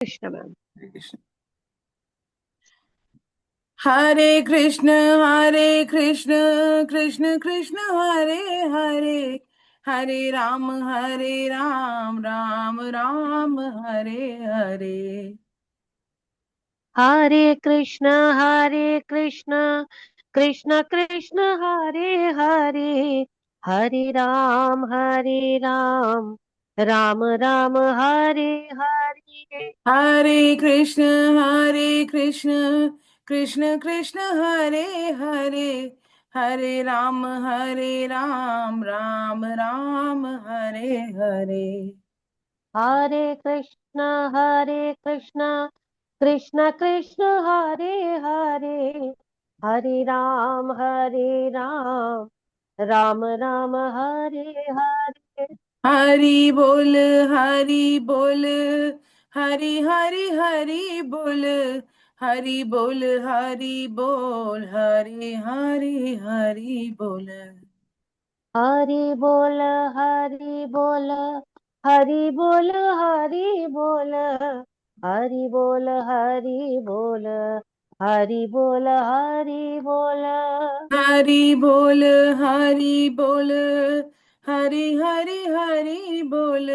Krishna ma'am. हरे कृष्ण। हरे कृष्ण हरे कृष्ण कृष्ण कृष्ण हरे हरे, हरे राम राम राम हरे हरे। हरे कृष्ण कृष्ण कृष्ण हरे हरे, हरे राम राम राम हरे हरे। हरे कृष्ण कृष्ण कृष्ण हरे हरे, हरे राम राम राम हरे हरे। हरे कृष्ण कृष्ण कृष्ण हरे हरे, हरे राम राम राम हरे हरे। हरि बोल हरि बोल, हरि हरि हरि बोल, हरि बोल हरि बोल, हरि हरि हरि बोल। हरि बोल हरि बोल हरि बोल हरि बोल हरि बोल हरि बोल हरि बोल हरि बोल। हरि बोल हरि बोल, हरि हरि हरि बोल,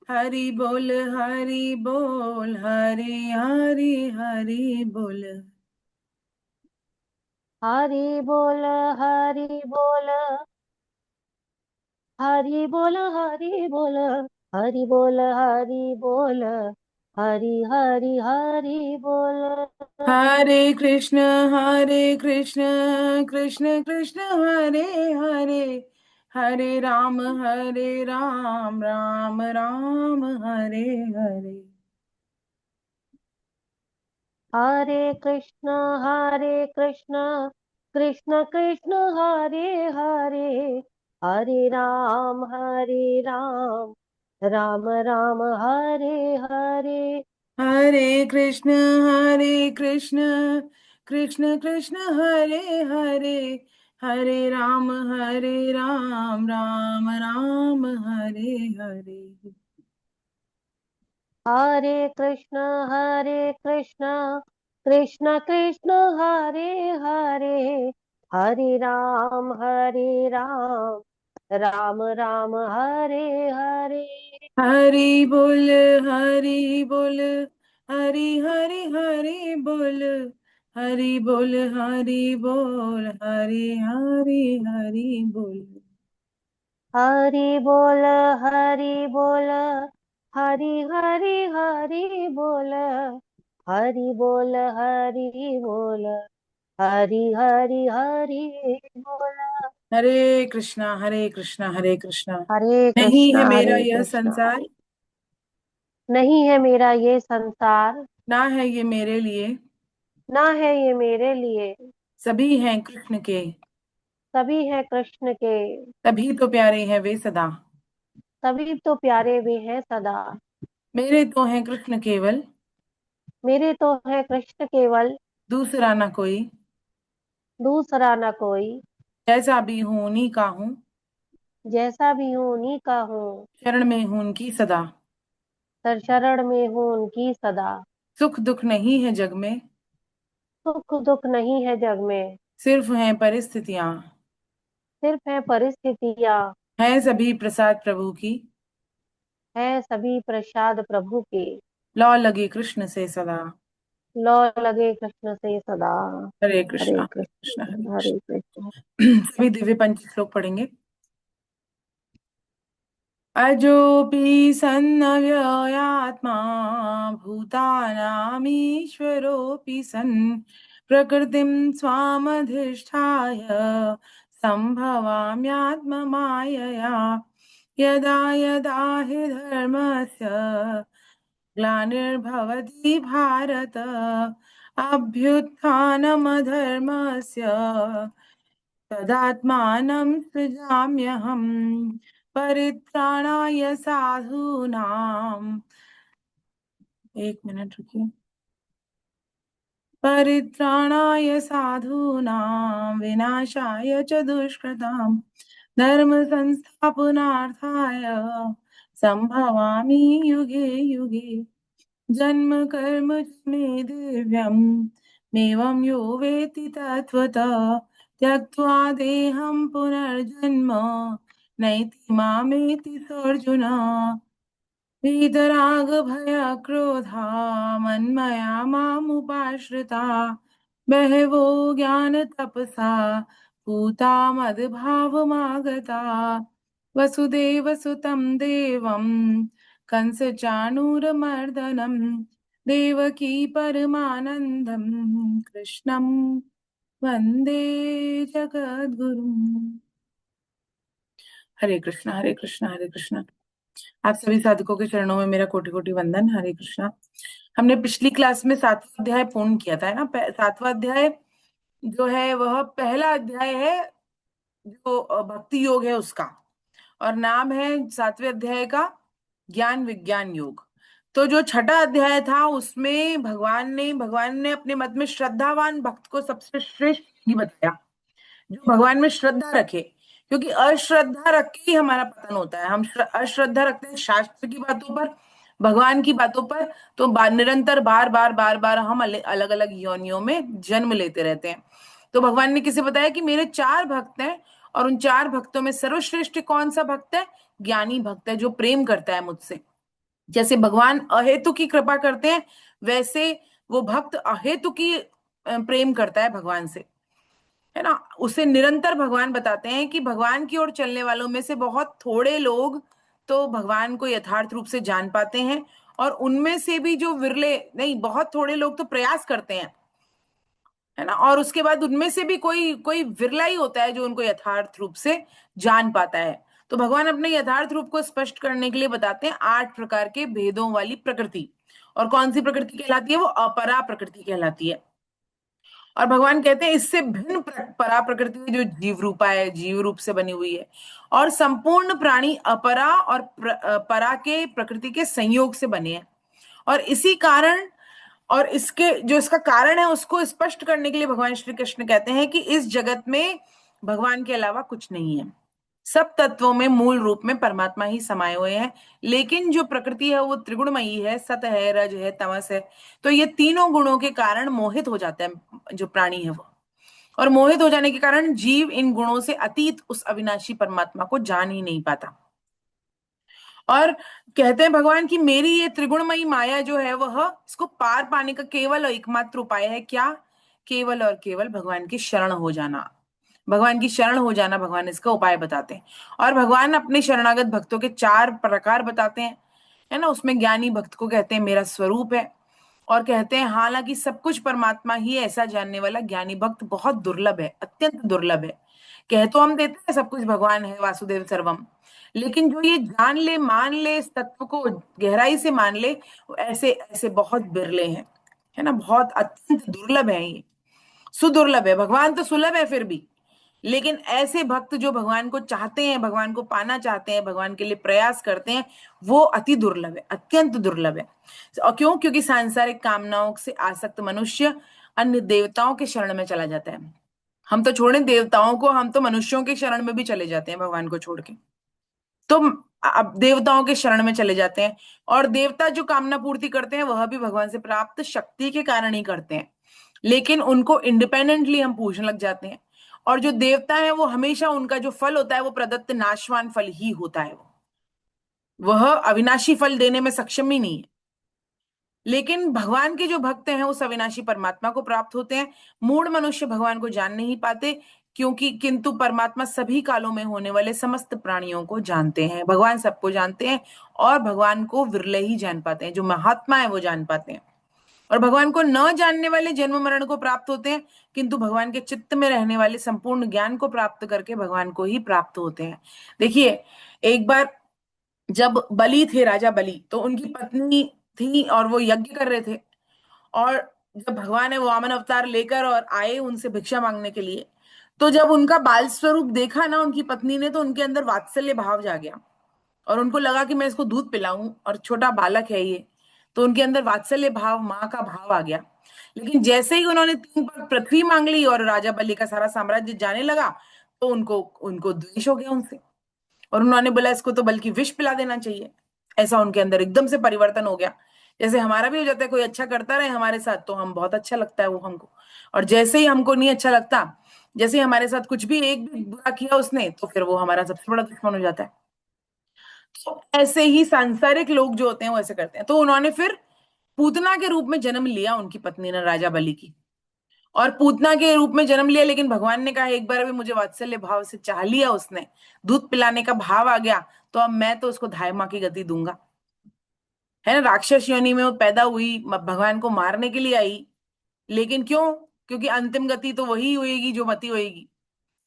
हरि बोल हरि बोल, हरि हरि हरि बोल। हरि बोल हरि बोल हरि बोल हरि बोल हरि बोल हरि बोल हरि हरि हरि बोल। हरे कृष्ण कृष्ण कृष्ण हरे हरे, हरे राम राम राम हरे हरे। हरे कृष्ण कृष्ण कृष्ण कृष्ण हरे हरे, हरे राम राम राम हरे हरे। हरे कृष्ण कृष्ण कृष्ण हरे हरे, हरे राम राम हरे हरे। हरे कृष्ण कृष्ण कृष्ण कृष्ण हरे हरे, हरे राम राम राम हरे हरे। हरि बोल हरि बोल, हरि हरि हरि बोल, हरि बोल हरि बोल, हरि हरि हरि बोल। हरि बोल हरि बोल हरि हरि हरि बोल हरि बोल हरि बोल हरि हरि हरि बोल। हरे कृष्णा हरे कृष्णा। हरे नहीं है कृष्णा मेरा हरे यह कृष्णा संसार, हरे। नहीं है मेरा ये संसार, ना है ये मेरे लिए, ना है ये मेरे लिए, सभी हैं कृष्ण के, सभी है कृष्ण के, तभी तो प्यारे हैं वे सदा। तभी तो प्यारे वे हैं सदा। मेरे तो हैं कृष्ण केवल, मेरे तो है कृष्ण केवल, दूसरा ना कोई, दूसरा न कोई, जैसा भी हूं उन्हीं का हूँ, जैसा भी हूँ उन्हीं का हूँ, शरण में हूं उनकी सदा। सर शरण में हूँ उनकी सदा। सुख दुख नहीं है जग में, सुख दुख नहीं है जग में, सिर्फ हैं परिस्थितियां, सिर्फ है परिस्थितियाँ, हैं सभी प्रसाद प्रभु की, है सभी प्रसाद प्रभु के। लौ लगे कृष्ण से सदा। लौ लगे कृष्ण से सदा। हरे हरे कृष्ण हरे कृष्ण हरे कृष्ण। कृष्ण। सभी दिव्य पंच श्लोक पढ़ेंगे। अजोपि सन्नव्ययात्मा, भूतानामीश्वरोऽपि सन्, प्रकृतिं स्वामधिष्ठाय सम्भवाम्यात्ममायया। यदा यदा हि धर्मस्य ग्लानिर्भवति भारत, अभ्युत्थानमधर्मस्य तदात्मानं सृजाम्यहम्। परित्राणाय साधूनां, एक मिनट रुकिए। परित्राणाय साधूनां, विनाशाय च दुष्कृतां, धर्म संस्थापनार्थाय संभवामि युगे युगे। जन्म कर्म च मे दिव्यम् एवं यो वेत्ति तत्त्वतः त्यक्त्वा देहं पुनर्जन्म नैति मामेति सोऽर्जुन। वीतरागभयक्रोधा मन्मया मामुपाश्रिता बहवो ज्ञानतपसा पूता मद्भावमागता वसुदेवसुतं देवं कंसचाणूरमर्दनं देवकी परमानन्दं कृष्णं वन्दे जगद्गुरुम्। हरे कृष्णा हरे कृष्णा हरे कृष्णा। आप सभी साधकों के चरणों में मेरा कोटि कोटि वंदन। हरे कृष्णा। हमने पिछली क्लास में 7वां अध्याय पूर्ण किया था, है ना। 7वां अध्याय जो है वह पहला अध्याय है, जो भक्ति योग है उसका, और नाम है 7वें अध्याय का ज्ञान विज्ञान योग। तो जो छठा अध्याय था उसमें भगवान ने अपने मत में श्रद्धावान भक्त को सबसे श्रेष्ठ योगी बताया, जो भगवान में श्रद्धा रखे। क्योंकि अश्रद्धा रख के ही हमारा पतन होता है। हम अश्रद्धा रखते हैं शास्त्र की बातों पर, भगवान की बातों पर, तो निरंतर बार बार बार बार हम अलग अलग योनियों में जन्म लेते रहते हैं। तो भगवान ने किसे बताया कि मेरे 4 भक्त हैं, और उन 4 भक्तों में सर्वश्रेष्ठ कौन सा भक्त है? ज्ञानी भक्त है, जो प्रेम करता है मुझसे। जैसे भगवान अहेतु की कृपा करते हैं, वैसे वो भक्त अहेतु की प्रेम करता है भगवान से, है ना। उसे निरंतर भगवान बताते हैं कि भगवान की ओर चलने वालों में से बहुत थोड़े लोग तो भगवान को यथार्थ रूप से जान पाते हैं, और उनमें से भी जो विरले, नहीं, बहुत थोड़े लोग तो प्रयास करते हैं, है ना। और उसके बाद उनमें से भी कोई कोई विरला ही होता है जो उनको यथार्थ रूप से जान पाता है। तो भगवान अपने यथार्थ रूप को स्पष्ट करने के लिए बताते हैं 8 प्रकार के भेदों वाली प्रकृति। और कौन सी प्रकृति कहलाती है? वो अपरा प्रकृति कहलाती है। और भगवान कहते हैं इससे भिन्न परा प्रकृति है, जो जीव रूपा है, जीव रूप से बनी हुई है। और संपूर्ण प्राणी अपरा और परा के प्रकृति के संयोग से बने हैं। और इसी कारण, और इसके जो इसका कारण है उसको स्पष्ट करने के लिए भगवान श्री कृष्ण कहते हैं कि इस जगत में भगवान के अलावा कुछ नहीं है। सब तत्वों में मूल रूप में परमात्मा ही समाये हुए हैं। लेकिन जो प्रकृति है वो त्रिगुणमयी है, सत है, रज है, तमस है। तो ये तीनों गुणों के कारण मोहित हो जाता है जो प्राणी है वो। और मोहित हो जाने के कारण जीव इन गुणों से अतीत उस अविनाशी परमात्मा को जान ही नहीं पाता। और कहते हैं भगवान की मेरी ये त्रिगुणमयी माया जो है वह इसको पार पाने का केवल और एकमात्र उपाय है क्या? केवल और केवल भगवान की शरण हो जाना। भगवान की शरण हो जाना, भगवान इसका उपाय बताते हैं। और भगवान अपने शरणागत भक्तों के 4 प्रकार बताते हैं, है ना। उसमें ज्ञानी भक्त को कहते हैं मेरा स्वरूप है, और कहते हैं हालांकि सब कुछ परमात्मा ही है, ऐसा जानने वाला ज्ञानी भक्त बहुत दुर्लभ है, अत्यंत दुर्लभ है। कह तो हम देते हैं सब कुछ भगवान है, वासुदेव सर्वम, लेकिन जो ये जान ले, मान ले, इस तत्व को गहराई से मान ले, वो ऐसे ऐसे बहुत बिरले हैं, है ना। बहुत अत्यंत दुर्लभ है ये, सुदुर्लभ है। भगवान तो सुलभ है फिर भी, लेकिन ऐसे भक्त जो भगवान को चाहते हैं, भगवान को पाना चाहते हैं, भगवान के लिए प्रयास करते हैं, वो अति दुर्लभ है, अत्यंत दुर्लभ है। और क्यों? क्योंकि सांसारिक कामनाओं से आसक्त मनुष्य अन्य देवताओं के शरण में चला जाता है। हम तो छोड़े देवताओं को, हम तो मनुष्यों के शरण में भी चले जाते हैं भगवान को छोड़ के। तो अब देवताओं के शरण में चले जाते हैं, और देवता जो कामना पूर्ति करते हैं वह भी भगवान से प्राप्त शक्ति के कारण ही करते हैं। लेकिन उनको इंडिपेंडेंटली हम पूछने लग जाते हैं। और जो देवता है वो हमेशा, उनका जो फल होता है वो प्रदत्त नाशवान फल ही होता है, वह अविनाशी फल देने में सक्षम ही नहीं है। लेकिन भगवान के जो भक्त हैं उस अविनाशी परमात्मा को प्राप्त होते हैं। मूढ़ मनुष्य भगवान को जान नहीं पाते, क्योंकि किंतु परमात्मा सभी कालों में होने वाले समस्त प्राणियों को जानते हैं, भगवान सबको जानते हैं। और भगवान को विरले ही जान पाते हैं, जो महात्मा है वो जान पाते हैं। और भगवान को न जानने वाले जन्म मरण को प्राप्त होते हैं, किंतु भगवान के चित्त में रहने वाले संपूर्ण ज्ञान को प्राप्त करके भगवान को ही प्राप्त होते हैं। देखिए, एक बार जब बलि थे, राजा बलि, तो उनकी पत्नी थी और वो यज्ञ कर रहे थे। और जब भगवान ने वामन अवतार लेकर और आए उनसे भिक्षा मांगने के लिए, तो जब उनका बाल स्वरूप देखा ना उनकी पत्नी ने, तो उनके अंदर वात्सल्य भाव जा गया। और उनको लगा कि मैं इसको दूध पिलाऊं, और छोटा बालक है ये, तो उनके अंदर वात्सल्य भाव, माँ का भाव आ गया। लेकिन जैसे ही उन्होंने 3 पग पृथ्वी मांग ली और राजा बलि का सारा साम्राज्य जाने लगा, तो उनको उनको द्वेष हो गया उनसे। और उन्होंने बोला इसको तो बल्कि विष पिला देना चाहिए। ऐसा उनके अंदर एकदम से परिवर्तन हो गया। जैसे हमारा भी हो जाता है, कोई अच्छा करता रहे हमारे साथ तो हम बहुत अच्छा लगता है वो हमको, और जैसे ही हमको नहीं अच्छा लगता, जैसे ही हमारे साथ कुछ भी एक भी बुरा किया उसने, तो फिर वो हमारा सबसे बड़ा दुश्मन हो जाता है। तो ऐसे ही सांसारिक लोग जो होते हैं वो ऐसे करते हैं। तो उन्होंने फिर पूतना के रूप में जन्म लिया, उनकी पत्नी ने, राजा बलि की, और पूतना के रूप में जन्म लिया। लेकिन भगवान ने कहा एक बार भी मुझे वात्सल्य भाव से चाह लिया उसने, दूध पिलाने का भाव आ गया, तो अब मैं तो उसको धाय माँ की गति दूंगा। है ना, राक्षस योनि में वो पैदा हुई, भगवान को मारने के लिए आई, लेकिन क्यों? क्योंकि अंतिम गति तो वही होएगी जो मति होएगी।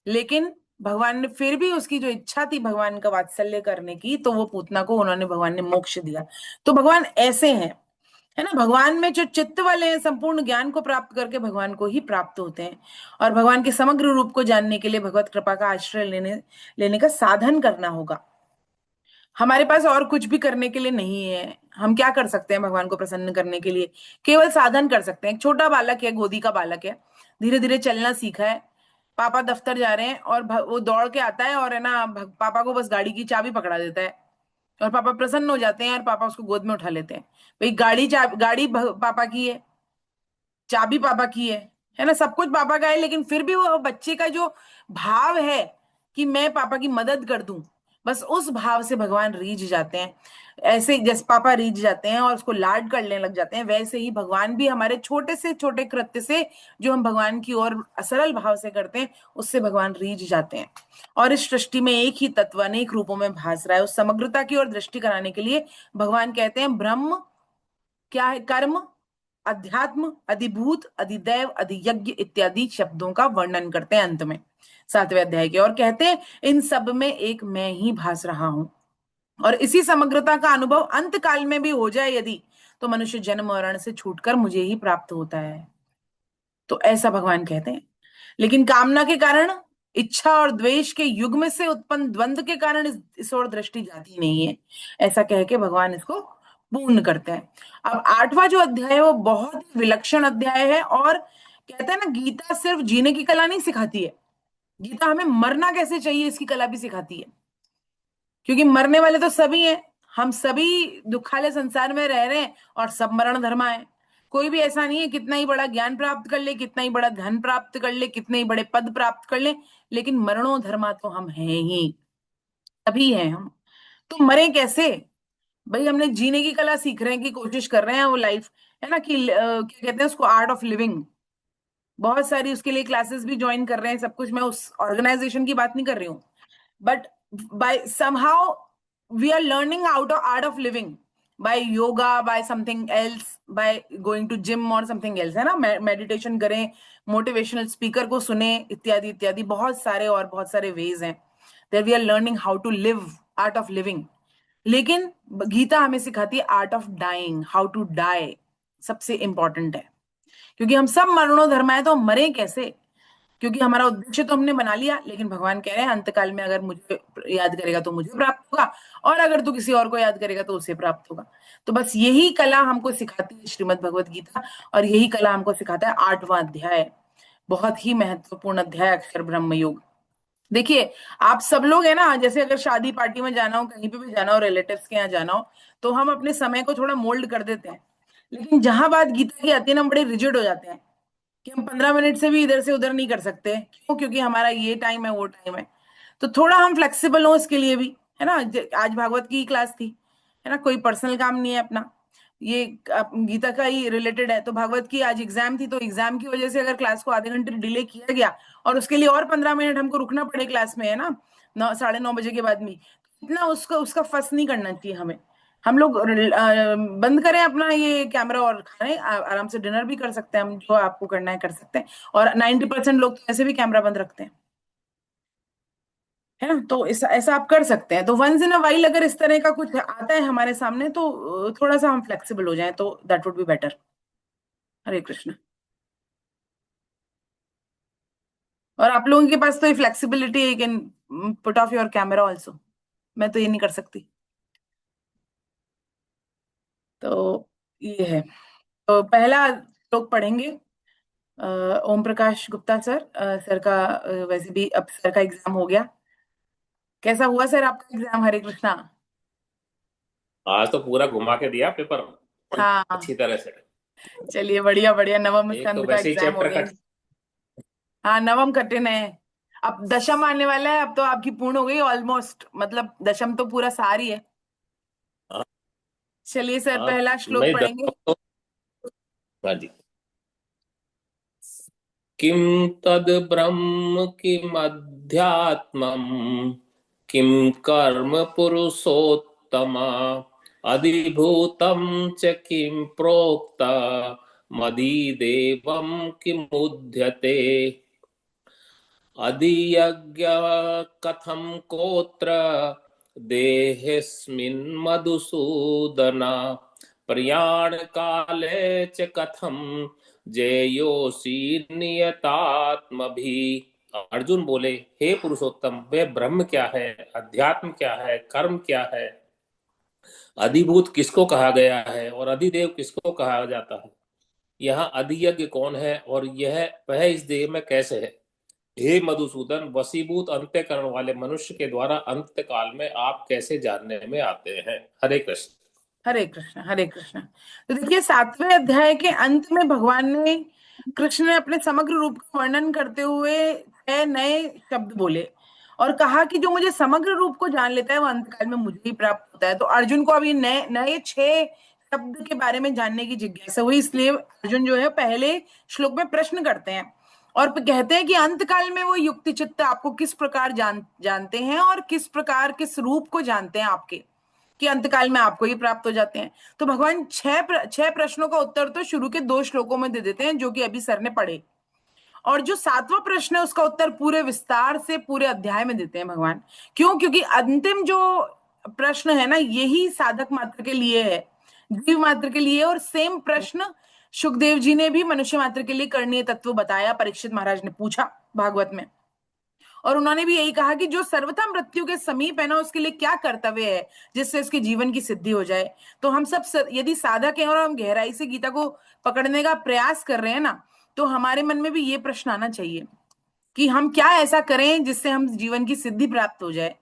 लेकिन भगवान ने फिर भी, उसकी जो इच्छा थी भगवान का वात्सल्य करने की, तो वो पूतना को उन्होंने, भगवान ने मोक्ष दिया। तो भगवान ऐसे हैं, है ना, भगवान में जो चित्त वाले हैं, संपूर्ण ज्ञान को प्राप्त करके भगवान को ही प्राप्त होते हैं। और भगवान के समग्र रूप को जानने के लिए भगवत कृपा का आश्रय लेने लेने का साधन करना होगा। हमारे पास और कुछ भी करने के लिए नहीं है। हम क्या कर सकते हैं भगवान को प्रसन्न करने के लिए? केवल साधन कर सकते हैं। एक छोटा बालक है, गोदी का बालक है, धीरे धीरे चलना सीखा है, पापा दफ्तर जा रहे हैं और वो दौड़ के आता है और, है ना, पापा को बस गाड़ी की चाबी पकड़ा देता है, और पापा प्रसन्न हो जाते हैं और पापा उसको गोद में उठा लेते हैं। भाई गाड़ी पापा की है, चाबी पापा की है ना, सब कुछ पापा का है, लेकिन फिर भी वो बच्चे का जो भाव है कि मैं पापा की मदद कर दूं, बस उस भाव से भगवान रीझ जाते हैं। ऐसे जैसे पापा रीझ जाते हैं और उसको लाड करने लग जाते हैं, वैसे ही भगवान भी हमारे छोटे से छोटे कृत्य से, जो हम भगवान की ओर सरल भाव से करते हैं, उससे भगवान रीझ जाते हैं। और इस सृष्टि में एक ही तत्व अनेक रूपों में भास रहा है, उस समग्रता की ओर दृष्टि कराने के लिए भगवान कहते हैं ब्रह्म क्या है, कर्म, अध्यात्म, अधिभूत, अधिदैव, अधियज्ञ इत्यादि शब्दों का वर्णन करते हैं अंत में 7वें अध्याय के, और कहते हैं इन सब में एक मैं ही भास रहा हूं। और इसी समग्रता का अनुभव अंत काल में भी हो जाए यदि, तो मनुष्य जन्म मरण से छूटकर मुझे ही प्राप्त होता है। तो ऐसा भगवान कहते हैं। लेकिन कामना के कारण, इच्छा और द्वेष के युग्म से उत्पन्न द्वंद्व के कारण इस ओर दृष्टि जाती नहीं है। ऐसा कह के भगवान इसको पूर्ण करते हैं। अब 8वां जो अध्याय है वो बहुत ही विलक्षण अध्याय है, और कहते हैं ना, गीता सिर्फ जीने की कला नहीं सिखाती है, गीता हमें मरना कैसे चाहिए इसकी कला भी सिखाती है। क्योंकि मरने वाले तो सभी हैं, हम सभी दुखालय संसार में रह रहे हैं, और सब मरण धर्मा है। कोई भी ऐसा नहीं है, कितना ही बड़ा ज्ञान प्राप्त कर ले, कितना ही बड़ा धन प्राप्त कर ले, कितने ही बड़े पद प्राप्त कर ले, लेकिन मरणो धर्मा तो हम हैं ही, तभी हैं हम। तो मरे कैसे? भाई हमने जीने की कला सीख रहे हैं, की कोशिश कर रहे हैं, वो लाइफ, है ना, कि क्या कहते हैं उसको, आर्ट ऑफ लिविंग। बहुत सारी उसके लिए क्लासेस भी ज्वाइन कर रहे हैं, सब कुछ, मैं उस ऑर्गेनाइजेशन की बात नहीं कर रही हूँ, but by somehow we are learning out of art of living by yoga, by something else, by going to gym or something else, है ना, मेडिटेशन करें, मोटिवेशनल स्पीकर को सुने, इत्यादि इत्यादि, बहुत सारे और बहुत सारे वेज हैं, that we are learning how to live, art of living। लेकिन गीता हमें सिखाती है art of dying, how to die, सबसे इंपॉर्टेंट है। क्योंकि हम सब मरणो धर्म है, तो हम मरे कैसे? क्योंकि हमारा उद्देश्य तो हमने बना लिया, लेकिन भगवान कह रहे हैं अंतकाल में अगर मुझे याद करेगा तो मुझे प्राप्त होगा, और अगर तू किसी और को याद करेगा तो उसे प्राप्त होगा। तो बस यही कला हमको सिखाती है श्रीमद् भगवत गीता, और यही कला हमको सिखाता है 8वां अध्याय, बहुत ही महत्वपूर्ण अध्याय, अक्षर ब्रह्म योग। देखिए, आप सब लोग है ना, जैसे अगर शादी पार्टी में जाना हो, कहीं पे भी जाना हो, रिलेटिव्स के यहाँ जाना हो, तो हम अपने समय को थोड़ा मोल्ड कर देते हैं। लेकिन जहां बात गीता की आती है ना, हम बड़े रिजिड हो जाते हैं कि हम 15 मिनट से भी इधर से उधर नहीं कर सकते। क्यों? क्योंकि हमारा ये टाइम है, वो टाइम है। तो थोड़ा हम फ्लेक्सिबल हो इसके लिए भी, है ना। आज भागवत की क्लास थी, है ना, कोई पर्सनल काम नहीं है अपना, ये गीता का ही रिलेटेड है। तो भागवत की आज एग्जाम थी, तो एग्जाम की वजह से अगर क्लास को आधे घंटे डिले किया गया, और उसके लिए और 15 मिनट हमको रुकना पड़े क्लास में, है ना, 9, 9:30 के बाद में, इतना उसका उसका फस नहीं करना चाहिए हमें। हम लोग बंद करें अपना ये कैमरा और खाएं, आराम से डिनर भी कर सकते हैं हम, जो आपको करना है कर सकते हैं। और 90% लोग तो ऐसे भी कैमरा बंद रखते हैं, है ना। तो ऐसा ऐसा आप कर सकते हैं। तो वंस इन अ वाइल अगर इस तरह का कुछ आता है हमारे सामने, तो थोड़ा सा हम फ्लेक्सिबल हो जाएं, तो दैट वुड बी बेटर। हरे कृष्ण। और आप लोगों के पास तो ये फ्लेक्सिबिलिटी है, you can put off your camera also. मैं तो ये नहीं कर सकती। तो ये है। तो पहला श्लोक पढ़ेंगे। ओम प्रकाश गुप्ता सर, सर का वैसे भी अब सर का एग्जाम हो गया। कैसा हुआ सर आपका एग्जाम? हरे कृष्णा। आज तो पूरा घुमा के दिया पेपर। हाँ, अच्छी तरह से। चलिए बढ़िया बढ़िया, नवम एक तो स्कंद का वैसे ही एग्जाम हो चैप्टर गया। कट। हाँ, नवम कठिन है। अब दशम आने वाला है, अब तो आपकी पूर्ण हो गई ऑलमोस्ट, मतलब दशम तो पूरा सार ही है। हाँ। चलिए सर, हाँ, पहला श्लोक मैं पढ़ेंगे। तो, हाँ जी। किं तद् ब्रह्म किमध्यात्मम् किं कर्म पुरुषोत्तमा अधिभूतं च किं प्रोक्ता मदिदेवं किमुद्यते अधियज्ञ कथं कोत्र देहेऽस्मिन् मधुसूदन प्रयाण काले च कथं जेयोषि नियतात्मभिः। अर्जुन बोले, हे पुरुषोत्तम, वे ब्रह्म क्या है, अध्यात्म क्या है, कर्म क्या है, अधिभूत किसको कहा गया है और अधिदेव किसको कहा जाता है, यहाँ अधियज्ञ कौन है और यह वह इस देह में कैसे है। हे मधुसूदन, वसीभूत अंत्यकरण वाले मनुष्य के द्वारा अंत काल में आप कैसे जानने में आते हैं। हरे कृष्ण। हरे कृष्ण हरे कृष्ण। तो देखिए, 7वें अध्याय के अंत में भगवान ने, कृष्ण ने अपने समग्र रूप का वर्णन करते हुए 6 नए शब्द बोले और कहा कि जो मुझे समग्र रूप को जान लेता है वो अंतकाल में मुझे ही प्राप्त होता है। तो अर्जुन को अब ये नए नए 6 शब्द के बारे में जानने की जिज्ञासा हुई, इसलिए अर्जुन जो है पहले श्लोक में प्रश्न करते हैं और कहते हैं कि अंतकाल में वो युक्ति चित्त आपको किस प्रकार जानते हैं और किस प्रकार किस रूप को जानते हैं आपके, कि अंतकाल में आपको ही प्राप्त हो जाते हैं। तो भगवान 6 प्रश्नों का उत्तर तो शुरू के 2 श्लोकों में दे देते हैं, जो कि अभी सर ने पढ़े। और जो 7वां प्रश्न है उसका उत्तर पूरे विस्तार से पूरे अध्याय में देते हैं भगवान। क्यों? क्योंकि अंतिम जो प्रश्न है ना, यही साधक मात्र के लिए है, जीव मात्र के लिए। और सेम प्रश्न सुखदेव जी ने भी मनुष्य मात्र के लिए करणीय तत्व बताया, परीक्षित महाराज ने पूछा भागवत में। और उन्होंने भी यही कहा कि जो सर्वथा मृत्यु के समीप है ना, उसके लिए क्या कर्तव्य है जिससे उसके जीवन की सिद्धि हो जाए। तो हम सब यदि साधक हैं और हम गहराई से गीता को पकड़ने का प्रयास कर रहे हैं ना, तो हमारे मन में भी ये प्रश्न आना चाहिए कि हम क्या ऐसा करें जिससे हम जीवन की सिद्धि प्राप्त हो जाए,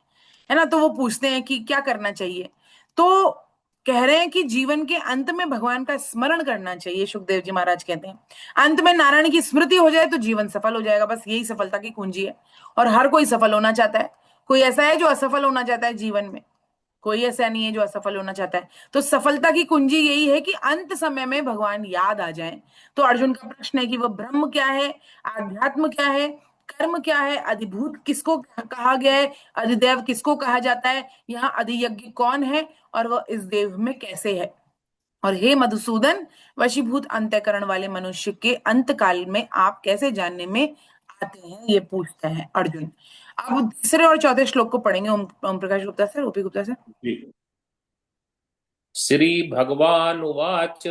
है ना। तो वो पूछते हैं कि क्या करना चाहिए। तो कह रहे हैं कि जीवन के अंत में भगवान का स्मरण करना चाहिए। सुखदेव जी महाराज कहते हैं अंत में नारायण की स्मृति हो जाए तो जीवन सफल हो जाएगा, बस यही सफलता की कुंजी है। और हर कोई सफल होना चाहता है, कोई ऐसा है जो असफल होना चाहता है जीवन में? कोई ऐसा नहीं है जो असफल होना चाहता है। तो सफलता की कुंजी यही है कि अंत समय में भगवान याद आ जाए। तो अर्जुन का प्रश्न है कि वह ब्रह्म क्या है, आध्यात्म क्या है, कर्म क्या है, अधिभूत किसको कहा गया है, अधिदेव किसको कहा जाता है, यहाँ अधियज्ञ कौन है और वह इस देव में कैसे है। और हे मधुसूदन, वशीभूत अंतःकरण वाले मनुष्य के अंत काल में आप कैसे जानने में आते हैं, ये पूछता है अर्जुन। अब तीसरे और चौथे श्लोक को पढ़ेंगे Om Prakash Gupta sir, OP Gupta sir. जी। श्री भगवान उवाच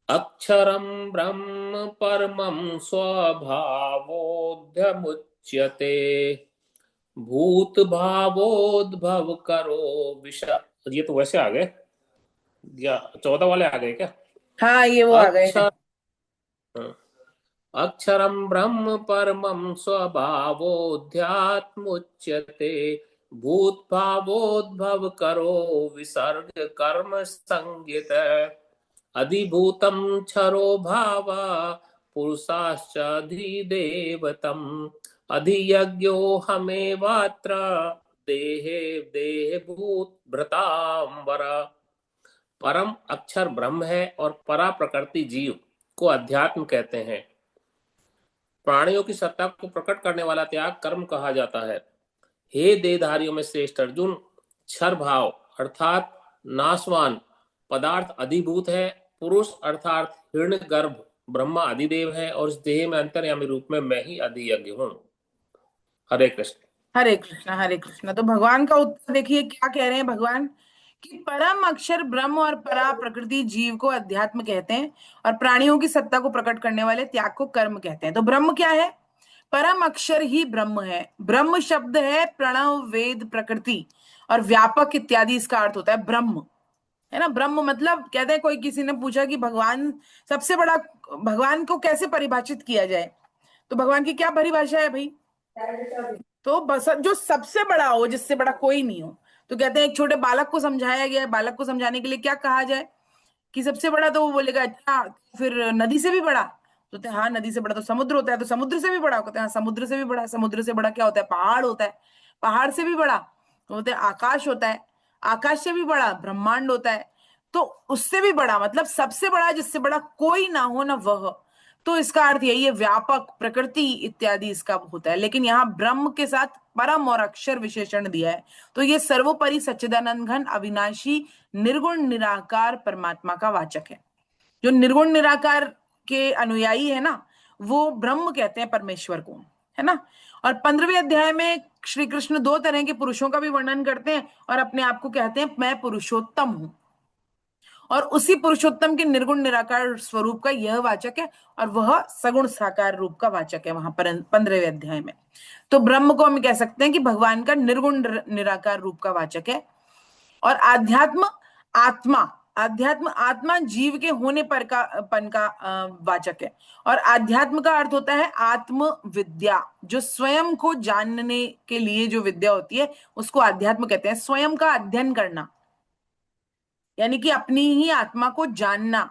अक्षरं ब्रह्म परमं स्वभावोऽध्यमुच्यते भूत भावोद्भव करो विश। ये तो वैसे आ गए या 14 वाले आ गए क्या? हाँ, ये वो आ गए हैं। अक्षर अक्षरं ब्रह्म परमं स्वभावोऽध्यात्मुच्यते भूतभावोद्भव करो विसर्ग कर्म संज्ञित अधिभूतं क्षरो भावा पुरुषाश्च अधिदेवतम् अधियज्ञो हमेवात्र देहे देहभूत भृतांबर। परम अक्षर ब्रह्म है और परा प्रकृति जीव को अध्यात्म कहते हैं। प्राणियों की सत्ता को प्रकट करने वाला त्याग कर्म कहा जाता है। हे देहधारियों में श्रेष्ठ अर्जुन, क्षर भाव अर्थात नाशवान पदार्थ अधिभूत है। पुरुष अर्थात हिरण्य गर्भ ब्रह्मा अधिदेव है और इस देह में अंतर्यामी रूप में मैं ही अधियज्ञ हूँ। हरे कृष्ण। हरे कृष्णा हरे कृष्णा। तो भगवान का उत्तर देखिए क्या कह रहे हैं भगवान, कि परम अक्षर ब्रह्म और परा प्रकृति जीव को अध्यात्म कहते हैं और प्राणियों की सत्ता को प्रकट करने वाले त्याग को कर्म कहते हैं। तो ब्रह्म क्या है? परम अक्षर ही ब्रह्म है। ब्रह्म शब्द है प्रणव वेद प्रकृति और व्यापक इत्यादि, इसका अर्थ होता है ब्रह्म, है ना। ब्रह्म मतलब, कहते हैं, कोई किसी ने पूछा कि भगवान सबसे बड़ा, भगवान को कैसे परिभाषित किया जाए, तो भगवान की क्या परिभाषा है भाई? तो बस जो सबसे बड़ा हो, जिससे बड़ा कोई नहीं हो, तो कहते हैं एक छोटे बालक को समझाया गया है, बालक को समझाने के लिए क्या कहा जाए कि सबसे बड़ा, तो वो बोलेगा अच्छा फिर नदी से भी बड़ा, तो कहते हैं हाँ नदी से बड़ा तो समुद्र होता है, तो समुद्र से भी बड़ा, कहते हैं हाँ समुद्र से भी बड़ा, समुद्र से बड़ा क्या होता है, पहाड़ होता है, पहाड़ से भी बड़ा तो बोलते हैं आकाश होता है, आकाश से भी बड़ा ब्रह्मांड होता है, तो उससे भी बड़ा मतलब सबसे बड़ा जिससे बड़ा कोई ना हो ना वह, तो इसका अर्थ यही है व्यापक प्रकृति इत्यादि इसका होता है। लेकिन यहाँ ब्रह्म के साथ परम और अक्षर विशेषण दिया है, तो ये सर्वोपरि सच्चिदानंद घन अविनाशी निर्गुण निराकार परमात्मा का वाचक है। जो निर्गुण निराकार के अनुयायी है ना, वो ब्रह्म कहते हैं परमेश्वर को, है ना। और 15वें अध्याय में श्री कृष्ण दो तरह के पुरुषों का भी वर्णन करते हैं और अपने आप को कहते हैं मैं पुरुषोत्तम हूं, और उसी पुरुषोत्तम के निर्गुण निराकार स्वरूप का यह वाचक है, और वह सगुण साकार रूप का वाचक है वहां पर 15वें अध्याय में। तो ब्रह्म को हम कह सकते हैं कि भगवान का निर्गुण निराकार रूप का वाचक है। और आध्यात्म आत्मा, अध्यात्म आत्मा जीव के होने पर का पन का वाचक है। और आध्यात्म का अर्थ होता है आत्म विद्या, जो स्वयं को जानने के लिए जो विद्या होती है उसको आध्यात्म कहते हैं। स्वयं का अध्ययन करना यानी कि अपनी ही आत्मा को जानना,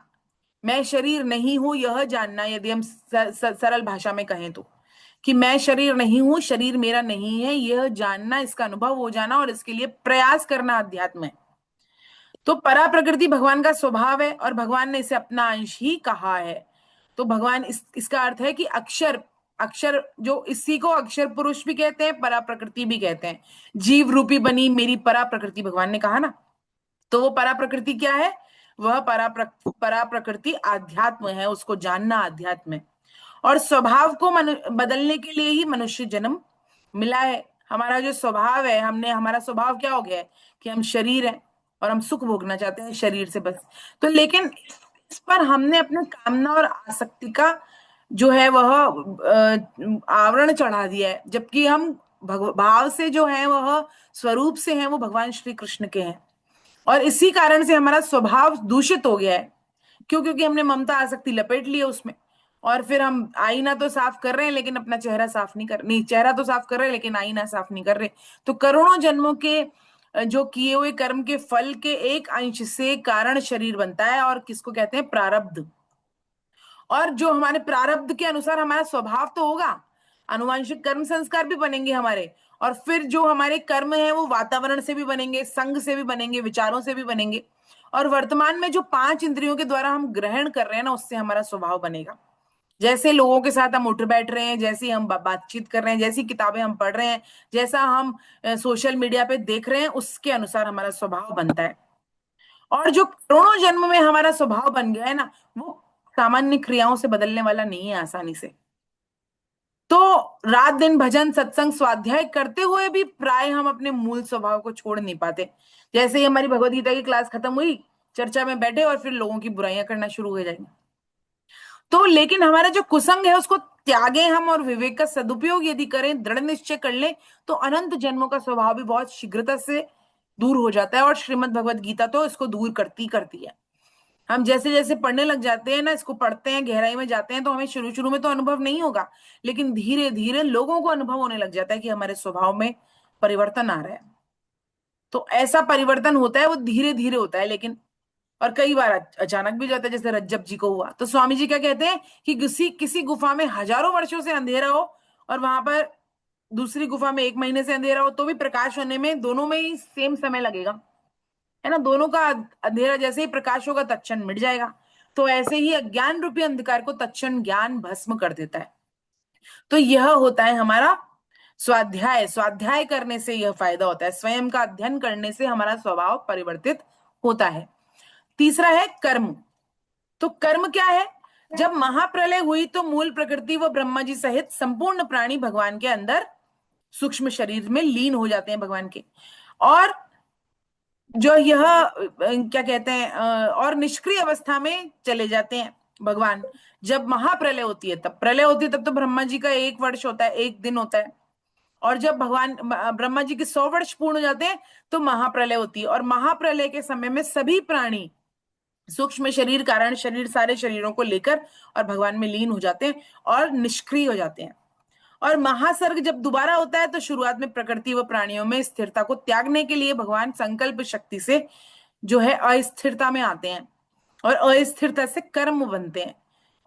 मैं शरीर नहीं हूं यह जानना, यदि हम सरल भाषा में कहें तो, कि मैं शरीर नहीं हूं, शरीर मेरा नहीं है, यह जानना, इसका अनुभव हो जाना और इसके लिए प्रयास करना अध्यात्म है। तो परा प्रकृति भगवान का स्वभाव है और भगवान ने इसे अपना अंश ही कहा है। तो भगवान इसका अर्थ है कि अक्षर, अक्षर जो इसी को अक्षर पुरुष भी कहते हैं, परा प्रकृति भी कहते हैं। जीव रूपी बनी मेरी परा प्रकृति, भगवान ने कहा ना। तो वो परा प्रकृति क्या है, वह परा प्रकृति आध्यात्म है, उसको जानना आध्यात्म है। और स्वभाव को बदलने के लिए ही मनुष्य जन्म मिला है। हमारा जो स्वभाव है, हमारा स्वभाव क्या हो गया है कि हम शरीर है और हम सुख भोगना चाहते हैं शरीर से बस। तो लेकिन इस पर हमने अपने कामना और आसक्ति का जो है वह आवरण चढ़ा दिया है, जबकि हम भाव से जो है वह स्वरूप से हैं, वो भगवान श्री कृष्ण के हैं। और इसी कारण से हमारा स्वभाव दूषित हो गया है। क्यों? क्योंकि हमने ममता आसक्ति लपेट ली है उसमें, और फिर हम आईना तो साफ कर रहे हैं लेकिन अपना चेहरा साफ नहीं कर, नहीं चेहरा तो साफ कर रहे हैं लेकिन आईना साफ नहीं कर रहे। तो करोड़ों जन्मों के जो किए हुए कर्म के फल के एक अंश से कारण शरीर बनता है, और किसको कहते हैं, प्रारब्ध। और जो हमारे प्रारब्ध के अनुसार हमारा स्वभाव तो होगा, अनुवांशिक कर्म संस्कार भी बनेंगे हमारे, और फिर जो हमारे कर्म है वो वातावरण से भी बनेंगे, संग से भी बनेंगे, विचारों से भी बनेंगे। और वर्तमान में जो 5 इंद्रियों के द्वारा हम ग्रहण कर रहे हैं ना, उससे हमारा स्वभाव बनेगा। जैसे लोगों के साथ हम उठ बैठ रहे हैं, जैसी हम बातचीत कर रहे हैं, जैसी किताबें हम पढ़ रहे हैं, जैसा हम सोशल मीडिया पे देख रहे हैं, उसके अनुसार हमारा स्वभाव बनता है। और जो करोड़ों जन्म में हमारा स्वभाव बन गया है ना, वो सामान्य क्रियाओं से बदलने वाला नहीं है आसानी से। तो रात दिन भजन सत्संग स्वाध्याय करते हुए भी प्राय हम अपने मूल स्वभाव को छोड़ नहीं पाते। जैसे ही हमारी भगवत गीता की क्लास खत्म हुई, चर्चा में बैठे और फिर लोगों की बुराइयां करना शुरू हो जाएंगे। तो लेकिन हमारा जो कुसंग है उसको त्यागे हम, और विवेक का सदुपयोग यदि करें, दृढ़ निश्चय कर ले, तो अनंत जन्मों का स्वभाव भी बहुत शीघ्रता से दूर हो जाता है। और श्रीमद् भगवत गीता तो इसको दूर करती करती है। हम जैसे जैसे पढ़ने लग जाते हैं ना, इसको पढ़ते हैं, गहराई में जाते हैं, तो हमें शुरू शुरू में तो अनुभव नहीं होगा, लेकिन धीरे धीरे लोगों को अनुभव होने लग जाता है कि हमारे स्वभाव में परिवर्तन आ रहा है। तो ऐसा परिवर्तन होता है, वो धीरे धीरे होता है, लेकिन और कई बार अचानक भी जाता है, जैसे रज्जब जी को हुआ। तो स्वामी जी क्या कहते हैं कि किसी किसी गुफा में हजारों वर्षों से अंधेरा हो, और वहां पर दूसरी गुफा में 1 महीने से अंधेरा हो, तो भी प्रकाश होने में दोनों में ही सेम समय लगेगा, है ना। दोनों का अंधेरा जैसे ही प्रकाश होगा तत्क्षण मिट जाएगा। तो ऐसे ही अज्ञान रूपी अंधकार को तत्क्षण ज्ञान भस्म कर देता है। तो यह होता है हमारा स्वाध्याय। स्वाध्याय करने से यह फायदा होता है, स्वयं का अध्ययन करने से हमारा स्वभाव परिवर्तित होता है। तीसरा है कर्म। तो कर्म क्या है? जब महाप्रलय हुई तो मूल प्रकृति व ब्रह्मा जी सहित संपूर्ण प्राणी भगवान के अंदर सूक्ष्म शरीर में लीन हो जाते हैं भगवान के। और जो यह क्या कहते हैं और निष्क्रिय अवस्था में चले जाते हैं भगवान। जब महाप्रलय होती है, तब प्रलय होती है, तब तो ब्रह्मा जी का 1 वर्ष होता है, 1 दिन होता है। और जब भगवान ब्रह्मा जी के 100 वर्ष पूर्ण हो जाते हैं तो महाप्रलय होती है। और महाप्रलय के समय में सभी प्राणी सूक्ष्म शरीर, कारण शरीर, सारे शरीरों को लेकर और भगवान में लीन हो जाते हैं और निष्क्रिय हो जाते हैं। और महासर्ग जब दोबारा होता है तो शुरुआत में प्रकृति व प्राणियों में स्थिरता को त्यागने के लिए भगवान संकल्प शक्ति से जो है अस्थिरता में आते हैं, और अस्थिरता से कर्म बनते हैं,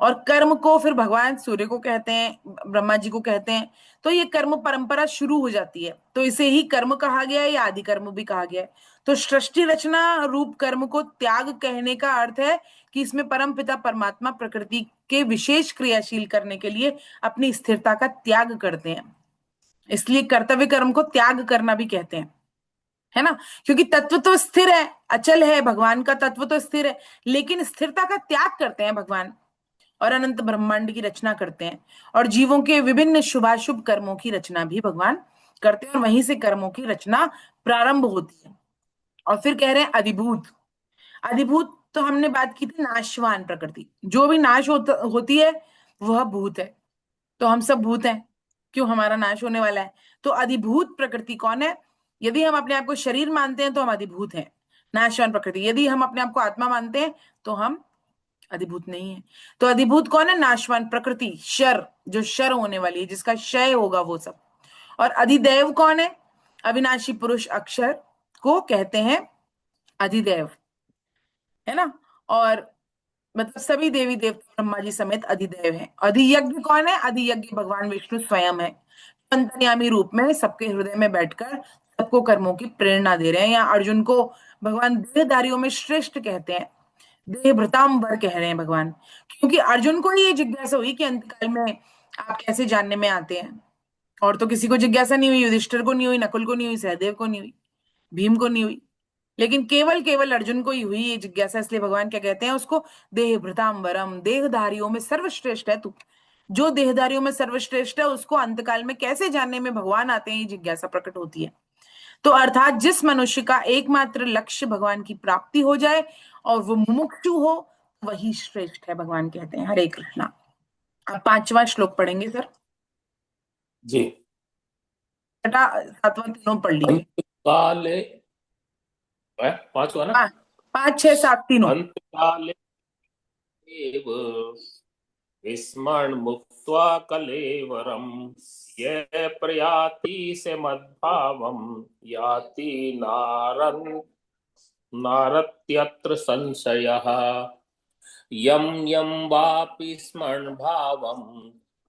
और कर्म को फिर भगवान सूर्य को कहते हैं, ब्रह्मा जी को कहते हैं। तो ये कर्म परंपरा शुरू हो जाती है, तो इसे ही कर्म कहा गया है या आदि कर्म भी कहा गया है। तो सृष्टि रचना रूप कर्म को त्याग कहने का अर्थ है कि इसमें परम पिता परमात्मा प्रकृति के विशेष क्रियाशील करने के लिए अपनी स्थिरता का त्याग करते हैं, इसलिए कर्तव्य कर्म को त्याग करना भी कहते हैं, है ना। क्योंकि तत्व तो स्थिर है, अचल है, भगवान का तत्व तो स्थिर है, लेकिन स्थिरता का त्याग करते हैं भगवान और अनंत ब्रह्मांड की रचना करते हैं, और जीवों के विभिन्न शुभाशुभ कर्मों की रचना भी भगवान करते हैं, और वहीं से कर्मों की रचना प्रारंभ होती है। और फिर कह रहे हैं अधिभूत। अधिभूत तो हमने बात की थी नाशवान प्रकृति, जो भी नाश होती है वह भूत है। तो हम सब भूत हैं, क्यों, हमारा नाश होने वाला है। तो अधिभूत प्रकृति कौन है? यदि हम अपने आप को शरीर मानते हैं तो हम अधिभूत हैं, नाशवान प्रकृति। यदि हम अपने आप को आत्मा मानते हैं तो हम अधिभूत नहीं है। तो अधिभूत कौन है? नाशवान प्रकृति, शर, जो शर होने वाली है, जिसका क्षय होगा वो सब। और अधिदेव कौन है? अविनाशी पुरुष अक्षर को कहते हैं अधिदेव, है ना। और मतलब सभी देवी देवता ब्रह्मा जी समेत अधिदेव हैं। अधियज्ञ कौन है? अधियज्ञ भगवान विष्णु स्वयं है, अंतर्यामी रूप में सबके हृदय में बैठकर सबको कर्मों की प्रेरणा दे रहे हैं। या अर्जुन को भगवान देहधारियों में श्रेष्ठ कहते हैं, देहभृतांबर कह रहे हैं भगवान, क्योंकि अर्जुन को ही ये जिज्ञासा हुई कि अंतकाल में आप कैसे जानने में आते हैं। और तो किसी को जिज्ञासा नहीं हुई, युधिष्ठिर को नहीं हुई, नकुल को नहीं हुई, सहदेव को नहीं हुई, भीम को नहीं हुई, लेकिन केवल केवल अर्जुन को ही हुई ये जिज्ञासा। इसलिए भगवान क्या कहते हैं उसको? देहभृतांबरम, देहधारियों में सर्वश्रेष्ठ है तू। जो देहधारियों में सर्वश्रेष्ठ है उसको अंतकाल में कैसे जानने में भगवान आते हैं, ये जिज्ञासा प्रकट होती है। तो अर्थात जिस मनुष्य का एकमात्र लक्ष्य भगवान की प्राप्ति हो जाए और वो मुमुक्षु हो, वही श्रेष्ठ है, भगवान कहते हैं। हरे कृष्णा। अब 5वां श्लोक पढ़ेंगे सर। जी। 7वां तीनों पढ़ लीजिए। अंतकाले 5वां ना? 5, 6, 7 तीनों। अंतकाले एव विस्मरण मुक्त्वा कलेवरम ये प्रयाति से मद्भावम याति नारत्यत्र संशयः यम यम वापि स्मरण भावम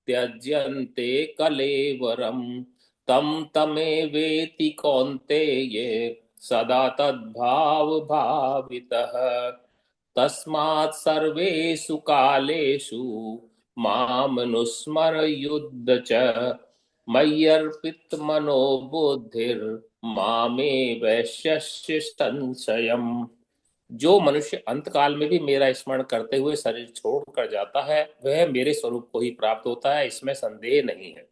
त्यज्यन्ते कलेवरम तम तमेवेति कौन्तेय सदा तद्भाव भावितः तस्मात् सर्वेषु कालेषु मामनुस्मरयुध्य च मय्यर्पित मनो बुद्धिर्मामे वैश्यस्य संशयम्। जो मनुष्य अंतकाल में भी मेरा स्मरण करते हुए शरीर छोड़कर जाता है वह मेरे स्वरूप को ही प्राप्त होता है, इसमें संदेह नहीं है।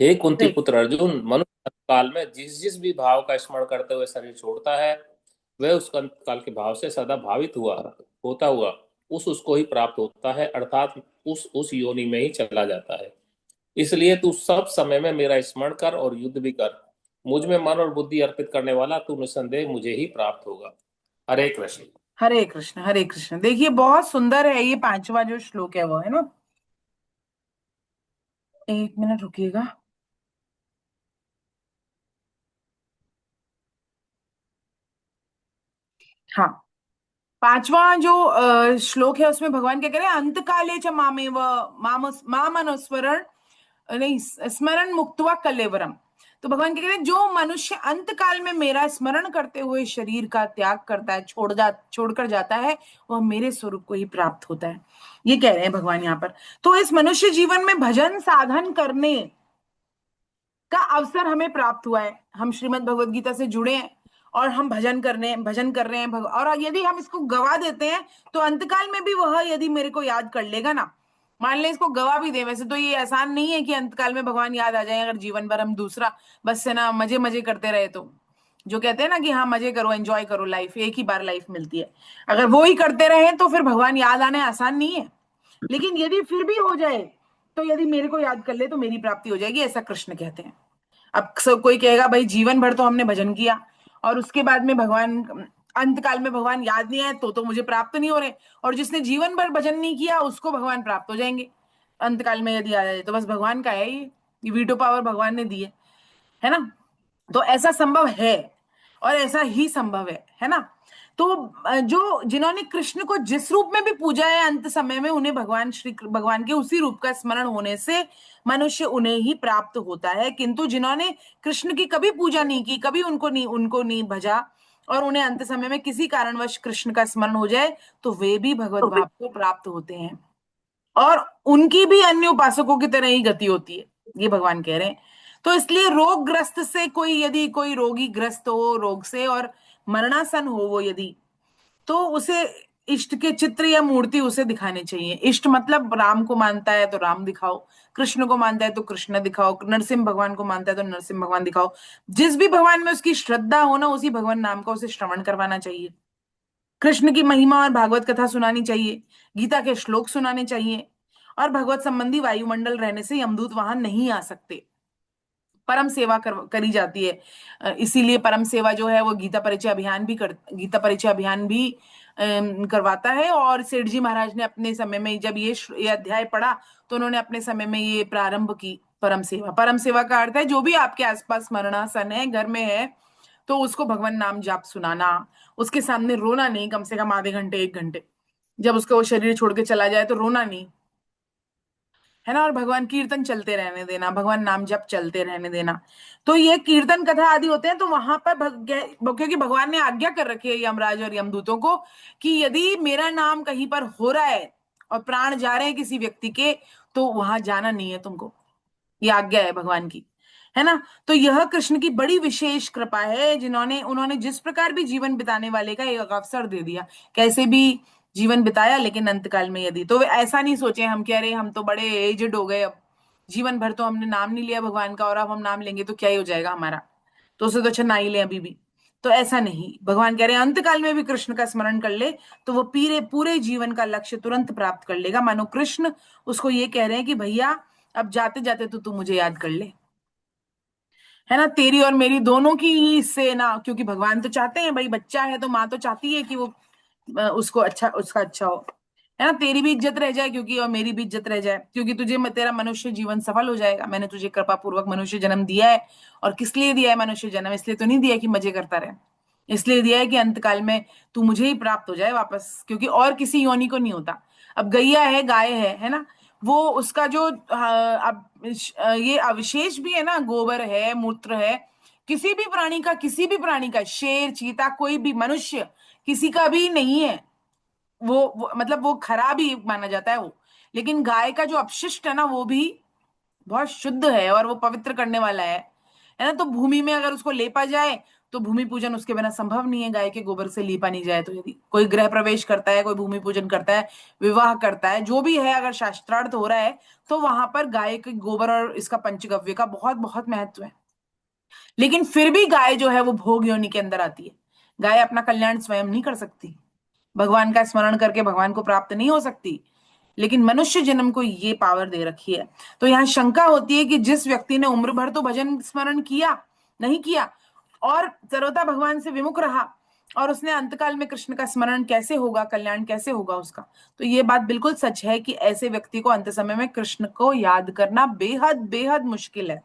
हे कुंती पुत्र अर्जुन, मनुष्य अंतकाल में जिस जिस भी भाव का स्मरण करते हुए शरीर छोड़ता है वह उस अंतकाल के भाव से सदा भावित होता हुआ उसको ही प्राप्त होता है, अर्थात उस योनि में ही चला जाता है। इसलिए तू सब समय में मेरा स्मरण कर और युद्ध भी कर। मुझ में मन और बुद्धि अर्पित करने वाला तू निसंदेह मुझे ही प्राप्त होगा। हरे कृष्ण। हरे कृष्ण। हरे कृष्ण। देखिए बहुत सुंदर है ये 5वां जो श्लोक है वो, है ना। 1 मिनट रुकिएगा। हाँ, 5वां जो श्लोक है उसमें भगवान क्या कह रहे हैं? अंतकाले च मामेव मामनुस्मरण, नहीं, स्मरण मुक्त्वा कलेवरम। तो भगवान क्या कह रहे हैं? जो मनुष्य अंतकाल में मेरा स्मरण करते हुए शरीर का त्याग करता है, छोड़कर जाता है, वह मेरे स्वरूप को ही प्राप्त होता है, ये कह रहे हैं भगवान यहाँ पर। तो इस मनुष्य जीवन में भजन साधन करने का अवसर हमें प्राप्त हुआ है। हम श्रीमद् भगवद गीता से जुड़े हैं और हम भजन कर रहे हैं और यदि हम इसको गवा देते हैं तो अंतकाल में भी वह यदि मेरे को याद कर लेगा ना, मान ले इसको गवा भी दे, वैसे तो ये आसान नहीं है कि अंतकाल में भगवान याद आ जाए, अगर जीवन भर हम दूसरा बस से ना मजे मजे करते रहे तो। जो कहते हैं ना कि हाँ मजे करो, एंजॉय करो, लाइफ एक ही बार लाइफ मिलती है, अगर वो ही करते रहे तो फिर भगवान याद आने आसान नहीं है। लेकिन यदि फिर भी हो जाए तो यदि मेरे को याद कर ले तो मेरी प्राप्ति हो जाएगी, ऐसा कृष्ण कहते हैं। अब कोई कहेगा भाई जीवन भर तो हमने भजन किया और उसके बाद में भगवान अंतकाल में भगवान याद नहीं आए तो मुझे प्राप्त नहीं हो रहे, और जिसने जीवन भर भजन नहीं किया उसको भगवान प्राप्त हो जाएंगे। अंतकाल में यदि आ जाए तो बस भगवान का है ये वीटो पावर भगवान ने दी है ना। तो ऐसा संभव है और ऐसा ही संभव है ना। तो जो जिन्होंने कृष्ण को जिस रूप में भी पूजा है अंत समय में उन्हें भगवान के उसी रूप का स्मरण होने से मनुष्य उन्हें ही प्राप्त होता है। किंतु जिन्होंने कृष्ण की कभी पूजा नहीं की, कभी उनको नहीं भजा और उन्हें अंत समय में किसी कारणवश कृष्ण का स्मरण हो जाए तो वे भी भगवत भाव को प्राप्त होते हैं और उनकी भी अन्य उपासकों की तरह ही गति होती है, ये भगवान कह रहे हैं। तो इसलिए रोगग्रस्त से कोई यदि कोई रोगी ग्रस्त हो रोग से और मरणासन हो वो यदि, तो उसे इष्ट के चित्र या मूर्ति उसे दिखाने चाहिए। इष्ट मतलब राम को मानता है तो राम दिखाओ, कृष्ण को मानता है तो कृष्ण दिखाओ, नरसिंह भगवान को मानता है तो नरसिंह भगवान दिखाओ। जिस भी भगवान में उसकी श्रद्धा हो ना उसी भगवान नाम का उसे श्रवण करवाना चाहिए। कृष्ण की महिमा और भागवत कथा सुनानी चाहिए, गीता के श्लोक सुनाने चाहिए और भगवत संबंधी वायुमंडल रहने से यमदूत वहां नहीं आ सकते। परम सेवा करी जाती है। इसीलिए परम सेवा जो है वो गीता परिचय अभियान भी करवाता है। और सेठ जी महाराज ने अपने समय में जब ये अध्याय पढ़ा तो उन्होंने अपने समय में ये प्रारंभ की परम सेवा। परम सेवा का अर्थ है जो भी आपके आसपास मरणासन है घर में है तो उसको भगवान नाम जाप सुनाना, उसके सामने रोना नहीं, कम से कम आधे घंटे 1 घंटे। जब उसका वो शरीर छोड़ के चला जाए तो रोना नहीं, है ना। और भगवान कीर्तन चलते रहने देना, भगवान नाम जप चलते रहने देना। तो ये कीर्तन कथा आदि होते हैं तो वहां पर क्योंकि भगवान ने आज्ञा कर रखी है यमराज और यमदूतों को कि यदि मेरा नाम कहीं पर हो रहा है और प्राण जा रहे हैं किसी व्यक्ति के तो वहां जाना नहीं है तुमको, ये आज्ञा है भगवान की, है ना। तो यह कृष्ण की बड़ी विशेष कृपा है जिन्होंने उन्होंने जिस प्रकार भी जीवन बिताने वाले का एक अवसर दे दिया, कैसे भी जीवन बिताया। लेकिन अंतकाल में यदि तो वे ऐसा नहीं सोचे हम कह रहे हम तो बड़े एजड हो गए, अब जीवन भर तो हमने नाम नहीं लिया भगवान का और अब हम नाम लेंगे तो क्या ही हो जाएगा हमारा, तो उसे तो अच्छा ना ही ले अभी भी। तो ऐसा नहीं, भगवान कह रहे हैं अंतकाल में भी कृष्ण का स्मरण कर ले तो वो पूरे पूरे जीवन का लक्ष्य तुरंत प्राप्त कर लेगा। मानो कृष्ण उसको ये कह रहे हैं कि भैया अब जाते जाते तो तू मुझे याद कर ले, है ना। तेरी और मेरी दोनों की ही इससे ना, क्योंकि भगवान तो चाहते हैं भाई, बच्चा है तो माँ तो चाहती है कि वो उसको अच्छा उसका अच्छा हो, है ना। तेरी भी इज्जत रह जाए क्योंकि और मेरी भी इज्जत रह जाए क्योंकि तेरा मनुष्य जीवन सफल हो जाएगा। मैंने तुझे कृपा पूर्वक मनुष्य जन्म दिया है। और किस लिए दिया है मनुष्य जन्म? इसलिए तो नहीं दिया कि मजे करता रहे, इसलिए दिया है कि अंतकाल में तू मुझे ही प्राप्त हो जाए वापस, क्योंकि और किसी योनि को नहीं होता। अब गैया है गाय है ना, वो उसका जो अब ये अवशेष भी है ना, गोबर है मूत्र है, किसी भी प्राणी का शेर चीता कोई भी मनुष्य किसी का भी नहीं है, वो मतलब वो खराब ही माना जाता है वो। लेकिन गाय का जो अपशिष्ट है ना वो भी बहुत शुद्ध है और वो पवित्र करने वाला है ना। तो भूमि में अगर उसको लेपा जाए तो भूमि पूजन उसके बिना संभव नहीं है, गाय के गोबर से लीपा नहीं जाए तो। यदि कोई गृह प्रवेश करता है, कोई भूमि पूजन करता है, विवाह करता है, जो भी है अगर शास्त्रार्थ हो रहा है तो वहां पर गाय के गोबर और इसका पंचगव्य का बहुत बहुत महत्व है। लेकिन फिर भी गाय जो है वो भोग योनि के अंदर आती है। गाय अपना कल्याण स्वयं नहीं कर सकती, भगवान का स्मरण करके भगवान को प्राप्त नहीं हो सकती, लेकिन मनुष्य जन्म को ये पावर दे रखी है। तो यहाँ शंका होती है कि जिस व्यक्ति ने उम्र भर तो भजन स्मरण किया नहीं किया और सर्वथा भगवान से विमुख रहा और उसने अंतकाल में कृष्ण का स्मरण कैसे होगा, कल्याण कैसे होगा उसका। तो ये बात बिल्कुल सच है कि ऐसे व्यक्ति को अंत समय में कृष्ण को याद करना बेहद बेहद मुश्किल है।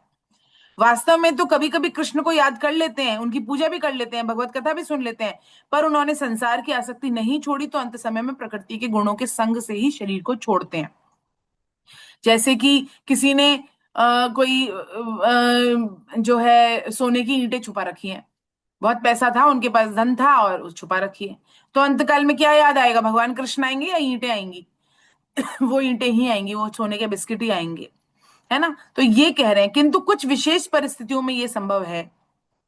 वास्तव में तो कभी कभी कृष्ण को याद कर लेते हैं, उनकी पूजा भी कर लेते हैं, भगवत कथा भी सुन लेते हैं, पर उन्होंने संसार की आसक्ति नहीं छोड़ी तो अंत समय में प्रकृति के गुणों के संग से ही शरीर को छोड़ते हैं। जैसे कि किसी ने कोई जो है सोने की ईंटें छुपा रखी हैं, बहुत पैसा था उनके पास, धन था और उस छुपा रखी है, तो अंतकाल में क्या याद आएगा? भगवान कृष्ण आएंगे या ईंटें आएंगी? वो ईंटें ही आएंगी, वो सोने के बिस्किट ही आएंगे, है ना। तो ये कह रहे हैं किंतु कुछ विशेष परिस्थितियों में ये संभव है,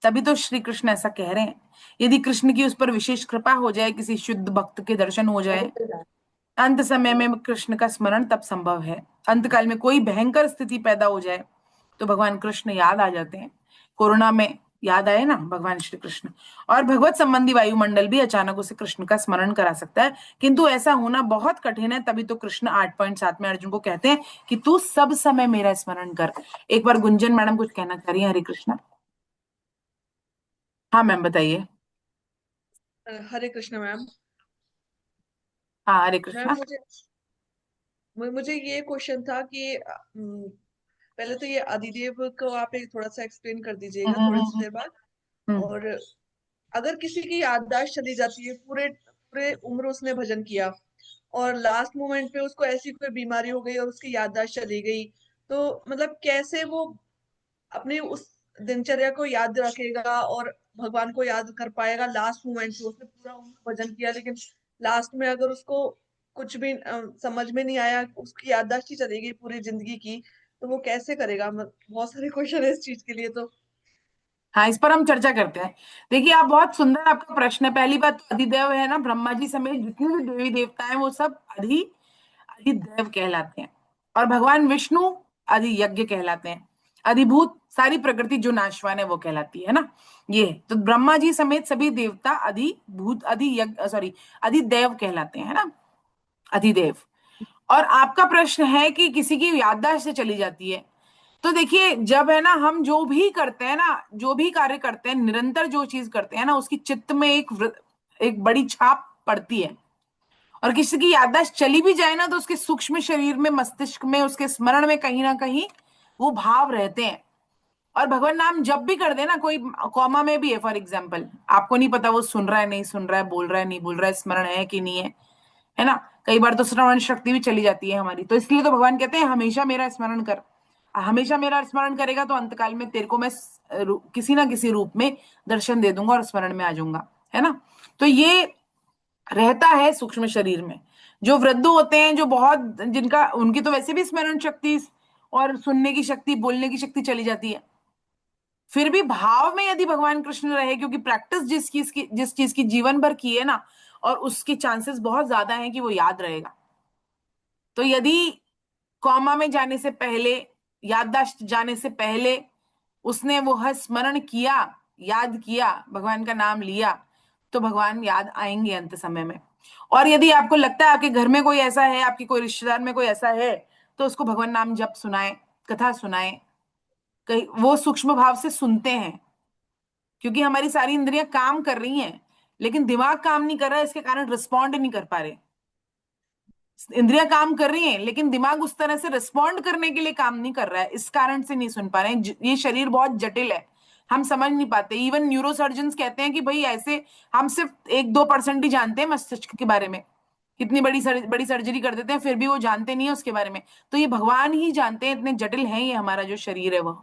तभी तो श्री कृष्ण ऐसा कह रहे हैं। यदि कृष्ण की उस पर विशेष कृपा हो जाए, किसी शुद्ध भक्त के दर्शन हो जाए अंत समय में कृष्ण का स्मरण तब संभव है। अंतकाल में कोई भयंकर स्थिति पैदा हो जाए तो भगवान कृष्ण याद आ जाते हैं। कोरोना में याद आए ना भगवान श्री कृष्ण। और भगवत संबंधी वायुमंडल भी अचानक उसे कृष्ण का स्मरण करा सकता है, किंतु ऐसा होना बहुत कठिन है। तभी तो कृष्ण 8.7 में अर्जुन को कहते हैं कि तू सब समय मेरा स्मरण कर। एक बार गुंजन मैडम कुछ कहना चाह रही है। हरे कृष्णा। हाँ मैम बताइए। हरे कृष्ण मैम। हाँ हरे मैम कृष्णा। मुझे मुझे ये क्वेश्चन था कि पहले तो ये आदिदेव को आप एक थोड़ा सा एक्सप्लेन कर दीजिएगा थोड़ी सी देर बाद। हम्म। और अगर किसी की याददाश्त चली जाती है, पूरे पूरे उम्र उसने भजन किया और लास्ट मोमेंट पे उसको ऐसी कोई बीमारी हो गई और उसकी याददाश्त चली गई, तो मतलब कैसे वो अपनी उस दिनचर्या को याद रखेगा और भगवान को याद कर पाएगा लास्ट मोमेंट पे? उसने पूरा उम्र भजन किया लेकिन लास्ट में अगर उसको कुछ भी समझ में नहीं आया, उसकी याददाश्त ही चली गई पूरी जिंदगी की, तो वो कैसे करेगा? बहुत सारे क्वेश्चन है इस चीज के लिए तो। हाँ, इस पर हम चर्चा करते हैं। देखिए, आप बहुत सुंदर आपका प्रश्न है। पहली बात तो अधिदेव है ना, ब्रह्मा जी समेत जितने भी देवी देवता हैं वो सब अधिदेव कहलाते हैं। और भगवान विष्णु अधि यज्ञ कहलाते हैं। अधिभूत सारी प्रकृति जो नाशवान है वो कहलाती है ना। ये तो ब्रह्मा जी समेत सभी देवता अधिभूत अधि यज्ञ सॉरी अधिदेव कहलाते हैं ना, अधिदेव। और आपका प्रश्न है कि किसी की याददाश्त से चली जाती है। तो देखिए, जब है ना हम जो भी करते हैं ना, जो भी कार्य करते हैं, निरंतर जो चीज करते हैं ना, उसकी चित्त में एक बड़ी छाप पड़ती है। और किसी की याददाश्त चली भी जाए ना, तो उसके सूक्ष्म शरीर में, मस्तिष्क में, उसके स्मरण में कहीं ना कहीं वो भाव रहते हैं। और भगवान नाम जब भी कर दे ना, कोई कॉमा में भी है फॉर एग्जाम्पल, आपको नहीं पता वो सुन रहा है नहीं सुन रहा है, बोल रहा है नहीं बोल रहा है, स्मरण है कि नहीं है ना। कई बार तो श्रवण शक्ति भी चली जाती है हमारी, तो इसलिए तो भगवान कहते हैं हमेशा मेरा स्मरण कर। हमेशा मेरा स्मरण करेगा तो अंतकाल में तेरे को मैं किसी ना किसी रूप में दर्शन दे दूंगा और स्मरण में आ जाऊंगा, है ना। तो ये रहता है सूक्ष्म शरीर में। जो वृद्ध होते हैं, जो बहुत जिनका, उनकी तो वैसे भी स्मरण शक्ति और सुनने की शक्ति, बोलने की शक्ति चली जाती है। फिर भी भाव में यदि भगवान कृष्ण रहे, क्योंकि प्रैक्टिस जिस चीज की जीवन भर की है ना, और उसकी चांसेस बहुत ज्यादा है कि वो याद रहेगा। तो यदि कॉमा में जाने से पहले, याददाश्त जाने से पहले उसने वह स्मरण किया, याद किया, भगवान का नाम लिया, तो भगवान याद आएंगे अंत समय में। और यदि आपको लगता है आपके घर में कोई ऐसा है, आपके कोई रिश्तेदार में कोई ऐसा है, तो उसको भगवान नाम जप सुनाए, कथा सुनाए। कहीं वो सूक्ष्म भाव से सुनते हैं, क्योंकि हमारी सारी इंद्रियां काम कर रही हैं, लेकिन दिमाग काम नहीं कर रहा है, इसके कारण रिस्पॉन्ड नहीं कर पा रहे। इंद्रियां काम कर रही हैं लेकिन दिमाग उस तरह से रिस्पॉन्ड करने के लिए काम नहीं कर रहा है, इस कारण से नहीं सुन पा रहे हैं। ये शरीर बहुत जटिल है, हम समझ नहीं पाते। इवन न्यूरोसर्जन्स कहते हैं कि भाई ऐसे हम सिर्फ 1-2% ही जानते हैं मस्तिष्क के बारे में। कितनी बड़ी सर्जरी कर देते हैं फिर भी वो जानते नहीं है उसके बारे में। तो ये भगवान ही जानते हैं, इतने जटिल है ये हमारा जो शरीर है वह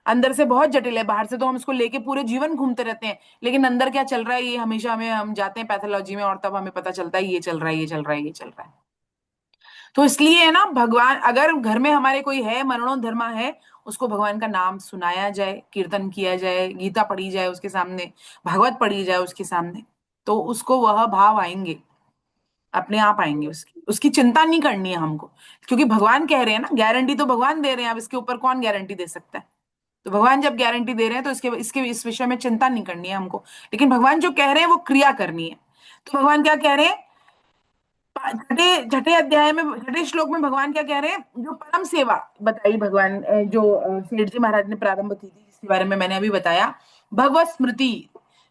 अंदर से बहुत जटिल है। बाहर से तो हम इसको लेके पूरे जीवन घूमते रहते हैं, लेकिन अंदर क्या चल रहा है ये हमेशा हमें, हम जाते हैं पैथोलॉजी में और तब हमें पता चलता है ये चल रहा है, ये चल रहा है, ये चल रहा है। तो इसलिए है ना, भगवान अगर घर में हमारे कोई है, मरणोधर्मा है, उसको भगवान का नाम सुनाया जाए, कीर्तन किया जाए, गीता पढ़ी जाए उसके सामने, भागवत पढ़ी जाए उसके सामने, तो उसको वह भाव आएंगे, अपने आप आएंगे। उसकी उसकी चिंता नहीं करनी है हमको, क्योंकि भगवान कह रहे हैं ना, गारंटी तो भगवान दे रहे हैं, अब इसके ऊपर कौन गारंटी दे सकता है। तो भगवान जब गारंटी दे रहे हैं तो इसके इसके इस विषय में चिंता नहीं करनी है हमको। लेकिन भगवान जो कह रहे हैं वो क्रिया करनी है। तो भगवान क्या कह रहे हैं, छठे छठे अध्याय में, छठे श्लोक में भगवान क्या कह रहे हैं, जो परम सेवा बताई भगवान, जो सेठ जी महाराज ने प्रारंभ की थी, जिसके बारे में मैंने अभी बताया। भगवत स्मृति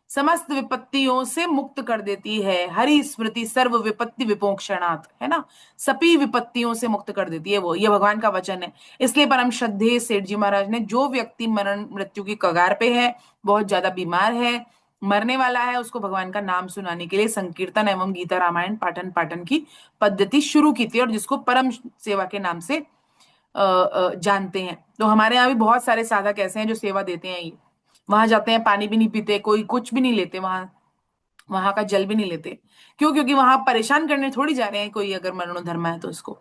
समस्त विपत्तियों से मुक्त कर देती है, हरि स्मृति सर्व विपत्ति विपोक्षणात्, है ना। सभी विपत्तियों से मुक्त कर देती है वो, ये भगवान का वचन है। इसलिए परम श्रद्धेय सेठ जी महाराज ने, जो व्यक्ति मरण मृत्यु की कगार पे है, बहुत ज्यादा बीमार है, मरने वाला है, उसको भगवान का नाम सुनाने के लिए संकीर्तन एवं गीता रामायण पाठन पाठन की पद्धति शुरू की थी, और जिसको परम सेवा के नाम से जानते हैं। तो हमारे यहाँ भी बहुत सारे साधक ऐसे हैं जो सेवा देते हैं। ये वहां जाते हैं, पानी भी नहीं पीते, कोई कुछ भी नहीं लेते, वहां वहां का जल भी नहीं लेते। क्यों? क्योंकि वहां परेशान करने थोड़ी जा रहे हैं, कोई अगर मरणोधर्मा है तो उसको।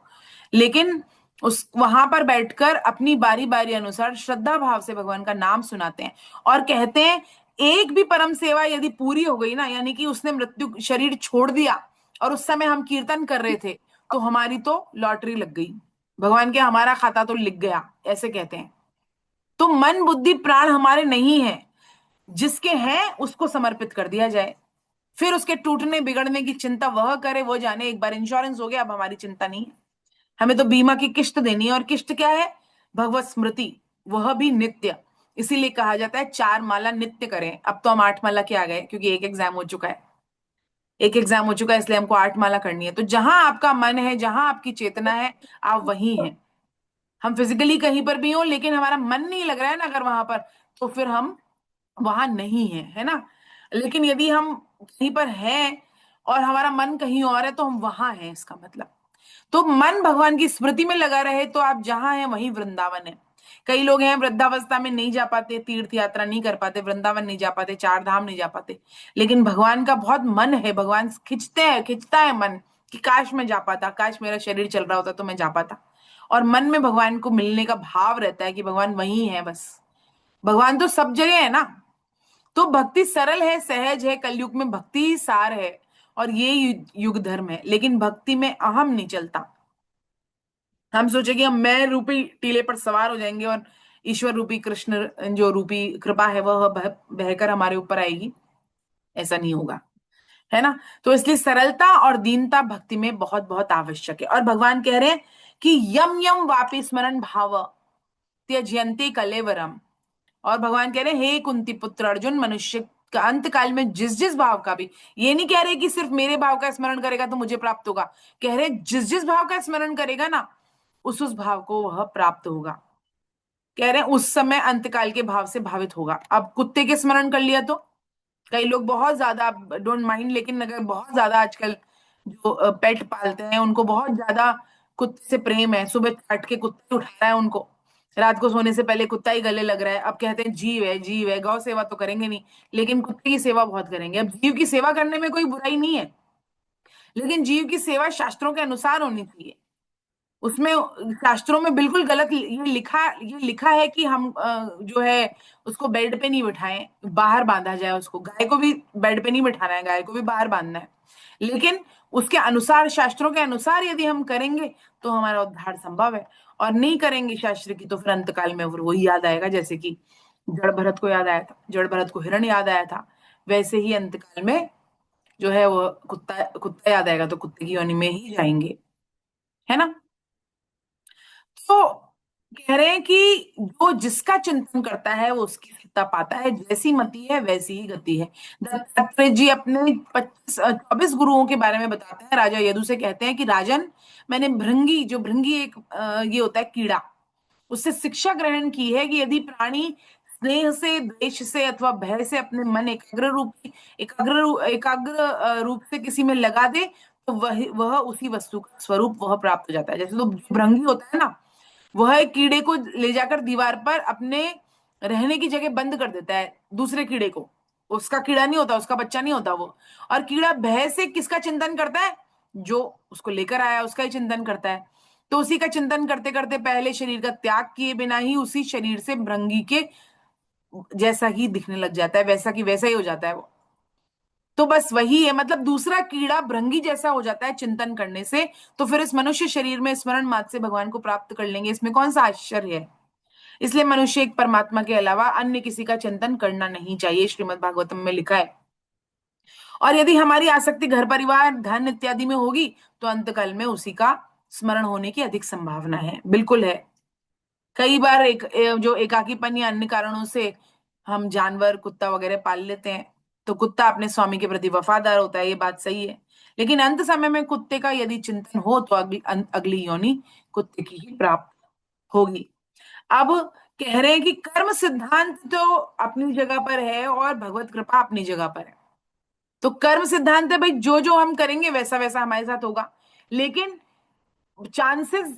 लेकिन उस वहां पर बैठकर अपनी बारी बारी अनुसार श्रद्धा भाव से भगवान का नाम सुनाते हैं, और कहते हैं एक भी परम सेवा यदि पूरी हो गई ना, यानी कि उसने मृत्यु शरीर छोड़ दिया और उस समय हम कीर्तन कर रहे थे, तो हमारी तो लॉटरी लग गई, भगवान के हमारा खाता तो लिख गया, ऐसे कहते हैं। तो मन बुद्धि प्राण हमारे नहीं है, जिसके हैं उसको समर्पित कर दिया जाए। फिर उसके टूटने बिगड़ने की चिंता वह करे, वो जाने। एक बार इंश्योरेंस हो गया, अब हमारी चिंता नहीं है। हमें तो बीमा की किस्त देनी है, और किस्त क्या है? भगवत स्मृति, वह भी नित्य। इसीलिए कहा जाता है 4 माला नित्य करें। अब तो हम 8 माला के आ गए, क्योंकि एक एग्जाम हो चुका है। एक एग्जाम हो चुका है इसलिए हमको 8 माला करनी है। तो जहां आपका मन है, जहां आपकी चेतना है, आप वहीं हैं। हम फिजिकली कहीं पर भी हो लेकिन हमारा मन नहीं लग रहा है ना अगर वहां पर, तो फिर हम वहां नहीं है, है ना। लेकिन यदि हम कहीं पर हैं और हमारा मन कहीं और है तो हम वहां हैं, इसका मतलब। तो मन भगवान की स्मृति में लगा रहे तो आप जहां हैं वहीं वृंदावन है। कई लोग हैं वृद्धावस्था में नहीं जा पाते, तीर्थ यात्रा नहीं कर पाते, वृंदावन नहीं जा पाते, चार धाम नहीं जा पाते, लेकिन भगवान का बहुत मन है, भगवान खिंचता है मन कि काश मैं जा पाता, काश मेरा शरीर चल रहा होता तो मैं जा पाता। और मन में भगवान को मिलने का भाव रहता है कि भगवान वहीं है बस। भगवान तो सब जगह है ना। तो भक्ति सरल है, सहज है, कलयुग में भक्ति ही सार है, और ये युग धर्म है। लेकिन भक्ति में अहम नहीं चलता। हम सोचे कि हम मैं रूपी टीले पर सवार हो जाएंगे और ईश्वर रूपी कृष्ण जो रूपी कृपा है वह बहकर हमारे ऊपर आएगी, ऐसा नहीं होगा, है ना। तो इसलिए सरलता और दीनता भक्ति में बहुत बहुत आवश्यक है। और भगवान कह रहे हैं कि यम यम वापि स्मरण भाव त्यजयन्ते कलेवरम। और भगवान कह रहे हैं, हे कुंती पुत्र अर्जुन, मनुष्य का अंत काल में जिस जिस भाव का भी, ये नहीं कह रहे कि सिर्फ मेरे भाव का स्मरण करेगा तो मुझे प्राप्त होगा, कह रहे जिस जिस भाव का स्मरण करेगा ना उस भाव को वह प्राप्त होगा। कह रहे हैं उस समय अंतकाल के भाव से भावित होगा। अब कुत्ते के स्मरण कर लिया तो कई लोग बहुत ज्यादा, डोंट माइंड, लेकिन अगर बहुत ज्यादा आजकल जो पेट पालते हैं उनको बहुत ज्यादा कुत्ते से प्रेम है, सुबह काट के कुत्ते उठा रहा है उनको, रात को सोने से पहले कुत्ता ही गले लग रहा है। अब कहते हैं जीव है, जीव है, गौ सेवा तो करेंगे नहीं लेकिन कुत्ते की सेवा बहुत करेंगे। अब जीव की सेवा करने में कोई बुराई नहीं है, लेकिन जीव की सेवा शास्त्रों के अनुसार होनी चाहिए। उसमें शास्त्रों में बिल्कुल गलत ये लिखा है कि हम जो है उसको बेड पे नहीं बिठाएं, बाहर बांधा जाए उसको। गाय को भी बेड पे नहीं बिठाना है, गाय को भी बाहर बांधना है। लेकिन उसके अनुसार, शास्त्रों के अनुसार यदि हम करेंगे तो हमारा उद्धार संभव है। और नहीं करेंगे शास्त्र की तो फिर अंतकाल में फिर वही याद आएगा, जैसे कि जड़ भरत को याद आया था, जड़ भरत को हिरण याद आया था, वैसे ही अंतकाल में जो है वो कुत्ता कुत्ता याद आएगा तो कुत्ते की योनि में ही जाएंगे, है ना। तो कह रहे हैं कि जो जिसका चिंतन करता है वो उसकी सत्ता पाता है, जैसी मति है वैसी ही गति है। दत्तात्रेय जी अपने 24 गुरुओं के बारे में बताते हैं। राजा यदु से कहते हैं कि राजन, मैंने भृंगी, जो भृंगी एक ये होता है कीड़ा, उससे शिक्षा ग्रहण की है कि यदि प्राणी स्नेह से, द्वेष से अथवा भय से अपने मन एकाग्र रूप से किसी में लगा दे तो वह उसी वस्तु का स्वरूप वह प्राप्त हो जाता है। जैसे तो भृंगी होता है ना, वह एक कीड़े को ले जाकर दीवार पर अपने रहने की जगह बंद कर देता है, दूसरे कीड़े को। उसका कीड़ा नहीं होता, उसका बच्चा नहीं होता वो। और कीड़ा भय से किसका चिंतन करता है? जो उसको लेकर आया उसका ही चिंतन करता है। तो उसी का चिंतन करते करते पहले शरीर का त्याग किए बिना ही उसी शरीर से भृंगी के जैसा ही दिखने लग जाता है, वैसा की वैसा ही हो जाता है वो। तो बस वही है, मतलब दूसरा कीड़ा भृंगी जैसा हो जाता है चिंतन करने से। तो फिर इस मनुष्य शरीर में स्मरण मात्र से भगवान को प्राप्त कर लेंगे, इसमें कौन सा आश्चर्य है। इसलिए मनुष्य एक परमात्मा के अलावा अन्य किसी का चिंतन करना नहीं चाहिए, श्रीमद् भागवतम में लिखा है। और यदि हमारी आसक्ति घर परिवार धन इत्यादि में होगी तो अंतकाल में उसी का स्मरण होने की अधिक संभावना है, बिल्कुल है। कई बार जो एकाकीपन या अन्य कारणों से हम जानवर कुत्ता वगैरह पाल लेते हैं, तो कुत्ता अपने स्वामी के प्रति वफादार होता है, ये बात सही है। लेकिन अंत समय में कुत्ते का यदि चिंतन हो तो अगली योनि कुत्ते की ही प्राप्त होगी। अब कह रहे हैं कि कर्म सिद्धांत तो अपनी जगह पर है और भगवत कृपा अपनी जगह पर है। तो कर्म सिद्धांत है भाई, जो जो हम करेंगे वैसा वैसा हमारे साथ होगा। लेकिन चांसेस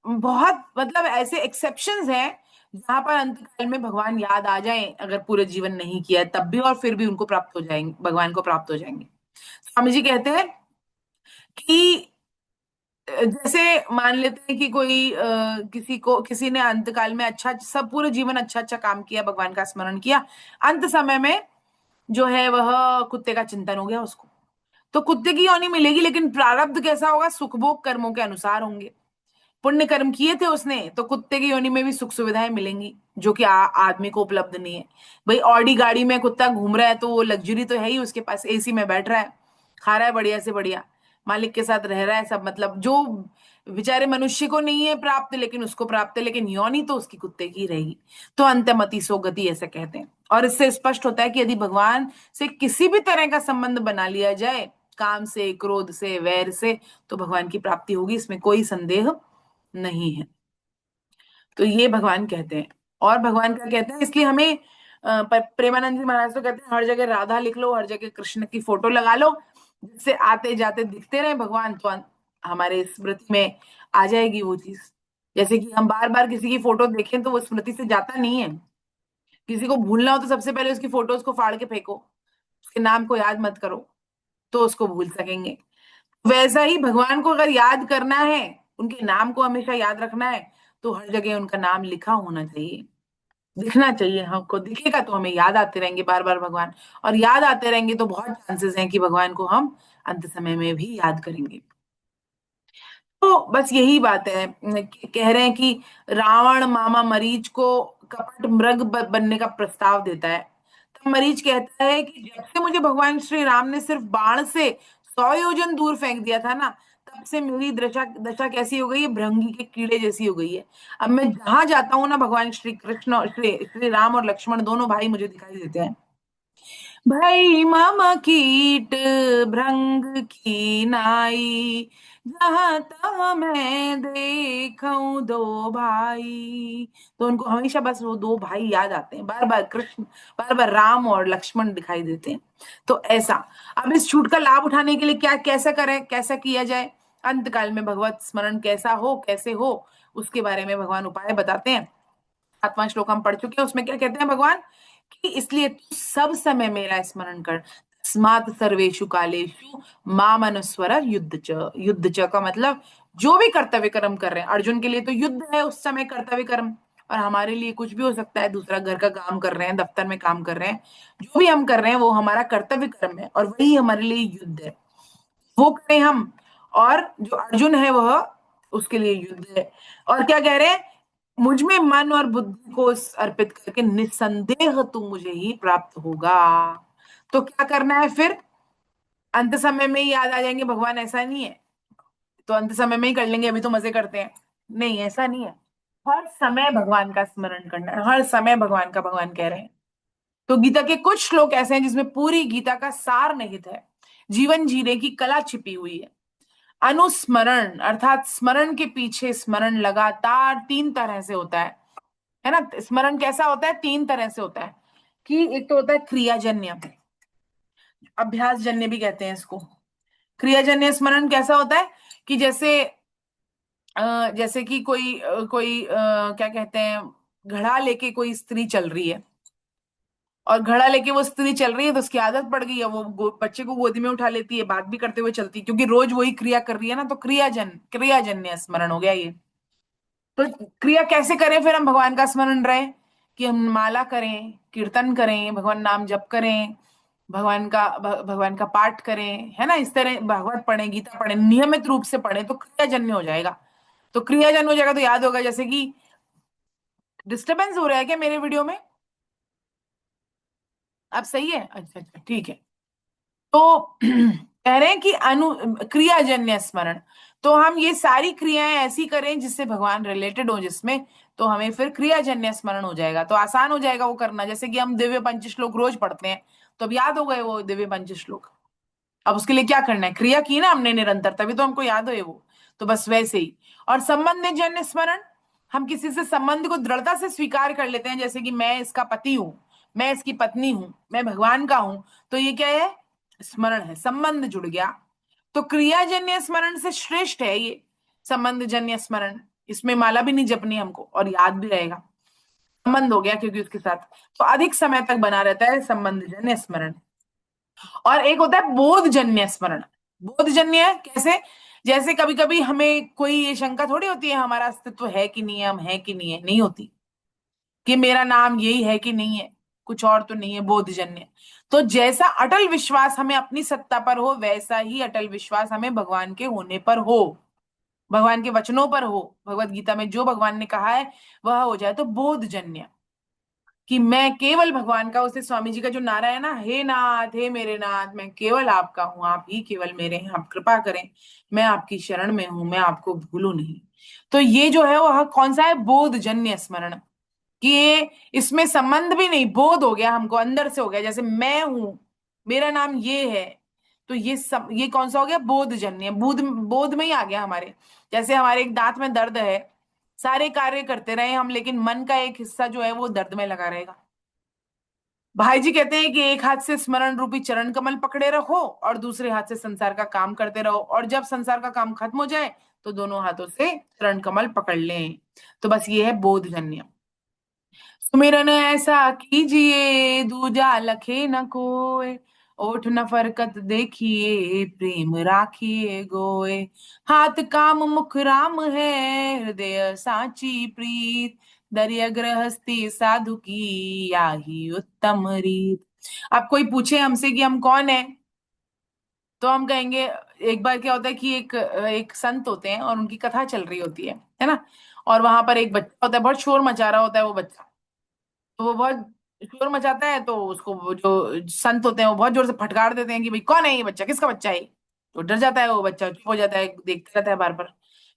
बहुत, मतलब ऐसे एक्सेप्शंस हैं जहां पर अंतकाल में भगवान याद आ जाएं, अगर पूरे जीवन नहीं किया है तब भी, और फिर भी उनको प्राप्त हो जाएंगे, भगवान को प्राप्त हो जाएंगे। स्वामी जी कहते हैं कि जैसे मान लेते हैं कि कोई किसी ने अंतकाल में अच्छा, सब पूरे जीवन अच्छा अच्छा काम किया, भगवान का स्मरण किया, अंत समय में जो है वह कुत्ते का चिंतन हो गया उसको, तो कुत्ते की योनि मिलेगी। लेकिन प्रारब्ध कैसा होगा? सुखभोग कर्मों के अनुसार होंगे। पुण्य कर्म किए थे उसने तो कुत्ते की योनि में भी सुख सुविधाएं मिलेंगी, जो कि आदमी को उपलब्ध नहीं है। भाई ऑडी गाड़ी में कुत्ता घूम रहा है तो वो लग्जरी तो है ही, उसके पास एसी में बैठ रहा है, खा रहा है बढ़िया से बढ़िया, मालिक के साथ रह रहा है सब, मतलब जो बेचारे मनुष्य को नहीं है प्राप्त लेकिन उसको प्राप्त है, लेकिन योनि तो उसकी कुत्ते की रहेगी। तो अंतमति सो गति ऐसे कहते हैं। और इससे स्पष्ट होता है कि यदि भगवान से किसी भी तरह का संबंध बना लिया जाए काम से, क्रोध से, वैर से, तो भगवान की प्राप्ति होगी, इसमें कोई संदेह नहीं है। तो ये भगवान कहते हैं। और भगवान क्या कहते हैं, इसलिए हमें प्रेमानंद जी महाराज तो कहते हैं हर जगह राधा लिख लो, हर जगह कृष्ण की फोटो लगा लो, जिससे आते जाते दिखते रहे भगवान, तो हमारे स्मृति में आ जाएगी वो चीज। जैसे कि हम बार बार किसी की फोटो देखें तो वो स्मृति से जाता नहीं है। किसी को भूलना हो तो सबसे पहले उसकी फोटोज को फाड़ के फेंको, उसके नाम को याद मत करो, तो उसको भूल सकेंगे। वैसा ही भगवान को अगर याद करना है, उनके नाम को हमेशा याद रखना है, तो हर जगह उनका नाम लिखा होना चाहिए, दिखना चाहिए। हमको दिखेगा तो हमें याद आते रहेंगे बार बार भगवान, और याद आते रहेंगे तो बहुत चांसेस हैं कि भगवान को हम अंत समय में भी याद करेंगे। तो बस यही बात है। कह रहे हैं कि रावण मामा मरीच को कपट मृग बनने का प्रस्ताव देता है। तब मरीच कहता है कि जब से मुझे भगवान श्री राम ने सिर्फ बाण से 100 योजन दूर फेंक दिया था ना, तब से मेरी दशा दशा कैसी हो गई है, भृंगी के कीड़े जैसी हो गई है। अब मैं जहां जाता हूँ ना, भगवान श्री कृष्ण और श्री राम और लक्ष्मण दोनों भाई मुझे दिखाई देते हैं। भई मम कीट भृंग की नाई, जहां तहां मैं देखूं दो भाई। तो उनको हमेशा बस वो दो भाई याद आते हैं, बार बार कृष्ण, बार बार राम और लक्ष्मण दिखाई देते हैं। तो ऐसा, अब इस छूट का लाभ उठाने के लिए क्या कैसा करें, कैसा किया जाए, अंतकाल में भगवत स्मरण कैसा हो, कैसे हो, उसके बारे में भगवान उपाय बताते हैं। 7वां श्लोक हम पढ़ चुके हैं, उसमें क्या कहते हैं भगवान कि इसलिए तू सब समय मेरा स्मरण कर, तस्मात् सर्वेषु कालेषु माम अनुस्वर युद्ध च। युद्ध च का मतलब जो भी कर्तव्य कर्म कर रहे हैं, अर्जुन के लिए तो युद्ध है उस समय कर्तव्य कर्म, और हमारे लिए कुछ भी हो सकता है, दूसरा घर का काम कर रहे हैं, दफ्तर में काम कर रहे हैं, जो भी हम कर रहे हैं वो हमारा कर्तव्य कर्म है, और वही हमारे लिए युद्ध है, वो करें हम। और जो अर्जुन है वह, उसके लिए युद्ध है। और क्या कह रहे हैं, मुझ में मन और बुद्धि को अर्पित करके निस्संदेह तू मुझे ही प्राप्त होगा। तो क्या करना है फिर, अंत समय में ही याद आ जाएंगे भगवान, ऐसा नहीं है, तो अंत समय में ही कर लेंगे, अभी तो मजे करते हैं, नहीं ऐसा नहीं है। हर समय भगवान का स्मरण करना है, हर समय भगवान का, भगवान कह रहे हैं। तो गीता के कुछ श्लोक ऐसे हैं जिसमें पूरी गीता का सार निहित है, जीवन जीने की कला छिपी हुई है। अनुस्मरण अर्थात स्मरण के पीछे स्मरण लगातार 3 तरह से होता है ना। स्मरण कैसा होता है, 3 तरह से होता है, कि एक तो होता है क्रियाजन्य, अभ्यासजन्य भी कहते हैं इसको। क्रियाजन्य स्मरण कैसा होता है कि जैसे कि क्या कहते हैं, घड़ा लेके कोई स्त्री चल रही है, और घड़ा लेके वो स्त्री चल रही है, तो उसकी आदत पड़ गई है, वो बच्चे को गोदी में उठा लेती है, बात भी करते हुए चलती है, क्योंकि रोज वही क्रिया कर रही है ना, तो क्रियाजन्य स्मरण हो गया ये। तो क्रिया कैसे करें फिर हम भगवान का स्मरण रहे, कि हम माला करें, कीर्तन करें, भगवान नाम जप करें, भगवान का पाठ करें, है ना, इस तरह भागवत पढ़ें, गीता पढ़ें, नियमित रूप से पढ़ें, तो क्रियाजन्य हो जाएगा। तो क्रियाजन्य हो जाएगा तो याद होगा। जैसे कि डिस्टरबेंस हो रहा है क्या मेरे वीडियो में, अब सही है, अच्छा अच्छा ठीक है। तो कह रहे हैं कि क्रियाजन्य स्मरण, तो हम ये सारी क्रियाएं ऐसी करें जिससे भगवान रिलेटेड हो, जिसमें, तो हमें फिर क्रियाजन्य स्मरण हो जाएगा, तो आसान हो जाएगा वो करना। जैसे कि हम दिव्य पंच श्लोक रोज पढ़ते हैं, तो अब याद हो गए वो दिव्य पंच श्लोक, अब उसके लिए क्या करना है, क्रिया की ना हमने निरंतर, तभी तो हमको याद हो वो। तो बस वैसे ही। और संबंध जन्य स्मरण, हम किसी से संबंध को दृढ़ता से स्वीकार कर लेते हैं, जैसे कि मैं इसका पति हूं, मैं इसकी पत्नी हूं, मैं भगवान का हूं, तो ये क्या है, स्मरण है, संबंध जुड़ गया। तो क्रियाजन्य स्मरण से श्रेष्ठ है ये संबंध जन्य स्मरण, इसमें माला भी नहीं जपनी हमको, और याद भी रहेगा, संबंध हो गया क्योंकि उसके साथ, तो अधिक समय तक बना रहता है संबंध जन्य स्मरण। और एक होता है बोधजन्य स्मरण। बोधजन्य कैसे, जैसे कभी कभी हमें कोई ये शंका थोड़ी होती है हमारा अस्तित्व है कि नहीं है, हम है कि नहीं है, नहीं होती, कि मेरा नाम यही है कि नहीं है, कुछ और तो नहीं है, बोधजन्य। तो जैसा अटल विश्वास हमें अपनी सत्ता पर हो, वैसा ही अटल विश्वास हमें भगवान के होने पर हो, भगवान के वचनों पर हो, भगवत गीता में जो भगवान ने कहा है वह हो जाए, तो बोधजन्य, कि मैं केवल भगवान का, उसे स्वामी जी का जो नारा है ना, हे नाथ हे मेरे नाथ, मैं केवल आपका हूं, आप ही केवल मेरे हैं, आप कृपा करें, मैं आपकी शरण में हूं, मैं आपको भूलूं नहीं। तो ये जो है वह कौन सा है, बोधजन्य स्मरण, कि ये इसमें संबंध भी नहीं, बोध हो गया हमको, अंदर से हो गया, जैसे मैं हूं, मेरा नाम ये है, तो ये कौन सा हो गया? बोधजन्य। बोध बोध में ही आ गया हमारे। जैसे हमारे एक दांत में दर्द है, सारे कार्य करते रहे हम, लेकिन मन का एक हिस्सा जो है वो दर्द में लगा रहेगा। भाई जी कहते हैं कि एक हाथ से स्मरण रूपी चरण कमल पकड़े रहो और दूसरे हाथ से संसार का काम करते रहो, और जब संसार का काम खत्म हो जाए तो दोनों हाथों से चरण कमल पकड़ लें। तो बस ये है बोधजन्य। सुमिरन ऐसा कीजिए दूजा लखे न कोय, ओठ न फरकत देखिए प्रेम राखिए गोय। हाथ काम मुख राम है, हृदय सांची प्रीत, दरिया गृहस्थी साधु की याही उत्तम रीत। अब कोई पूछे हमसे कि हम कौन है, तो हम कहेंगे, एक बार क्या होता है कि एक संत होते हैं और उनकी कथा चल रही होती है ना। और वहां पर एक बच्चा होता है, बहुत शोर मचा रहा होता है वो बच्चा। तो वो बहुत शोर मचाता है, तो उसको वो जो संत होते हैं वो बहुत जोर से फटकार देते हैं कि भाई कौन है ये बच्चा, किसका बच्चा है ये? तो डर जाता है वो बच्चा, चुप हो जाता है, देखता रहता है बार बार।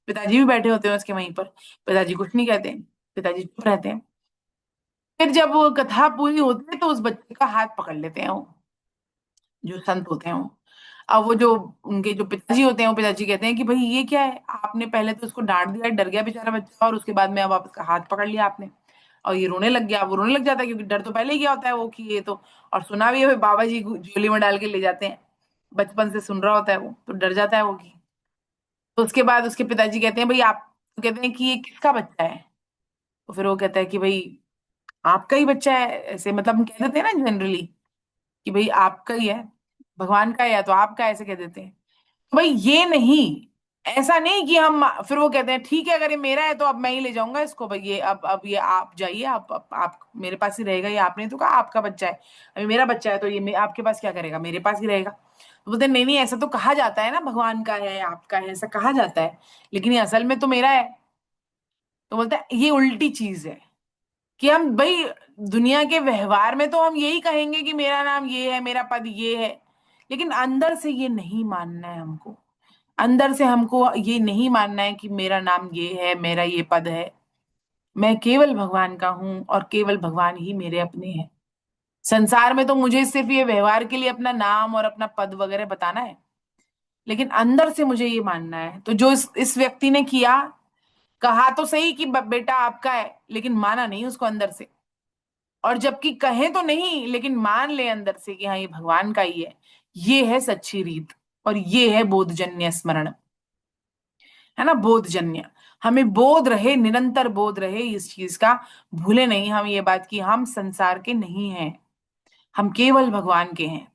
पिताजी भी बैठे होते हैं उसके वहीं पर, पिताजी कुछ नहीं कहते, पिताजी चुप रहते हैं। फिर जब वो कथा पूरी होती है तो उस बच्चे का हाथ पकड़ लेते हैं वो जो संत होते हैं वो। अब वो जो उनके जो पिताजी होते हैं वो पिताजी कहते हैं कि भाई ये क्या है, आपने पहले तो उसको डांट दिया, डर गया बेचारा बच्चा, और उसके बाद में अब आप उसका हाथ पकड़ लिया आपने और ये रोने लग गया। वो रोने लग जाता है क्योंकि डर तो पहले ही गया होता है वो कि ये तो, और सुना भी है भाई बाबा जी झोली में डाल के ले जाते हैं, बचपन से सुन रहा होता है वो, तो डर जाता है वो कि। तो उसके बाद उसके पिताजी कहते हैं भाई आप, तो कहते हैं कि ये किसका बच्चा है? तो फिर वो कहता है कि भाई आपका ही बच्चा है, ऐसे मतलब हम कह देते हैं ना जनरली कि भाई आपका ही है, भगवान का है या तो आपका है, ऐसे कह देते हैं। तो भाई ये नहीं, ऐसा नहीं कि हम, फिर वो कहते हैं ठीक है अगर ये मेरा है तो अब मैं ही ले जाऊंगा इसको, भाई ये अब ये आप जाइए, आप मेरे पास ही रहेगा, ये आपने तो कहा आपका बच्चा है, अभी मेरा बच्चा है तो ये आपके पास क्या करेगा, मेरे पास ही रहेगा। तो बोलते हैं, नहीं नहीं, ऐसा तो कहा जाता है ना, भगवान का है आपका है ऐसा कहा जाता है, लेकिन ये असल में तो मेरा है। तो बोलता है ये उल्टी चीज है कि हम भाई दुनिया के व्यवहार में तो हम यही कहेंगे कि मेरा नाम ये है, मेरा पद ये है, लेकिन अंदर से ये नहीं मानना है हमको। अंदर से हमको ये नहीं मानना है कि मेरा नाम ये है, मेरा ये पद है। मैं केवल भगवान का हूं और केवल भगवान ही मेरे अपने हैं। संसार में तो मुझे सिर्फ ये व्यवहार के लिए अपना नाम और अपना पद वगैरह बताना है, लेकिन अंदर से मुझे ये मानना है। तो जो इस व्यक्ति ने किया, कहा तो सही कि बेटा आपका है, लेकिन माना नहीं उसको अंदर से। और जबकि कहे तो नहीं लेकिन मान ले अंदर से कि हाँ ये भगवान का ही है। ये है सच्ची रीत, और ये है बोधजन्य स्मरण, है ना, बोधजन्य। हमें बोध रहे, निरंतर बोध रहे इस चीज का। भूले नहीं हम ये बात कि हम संसार के नहीं हैं, हम केवल भगवान के हैं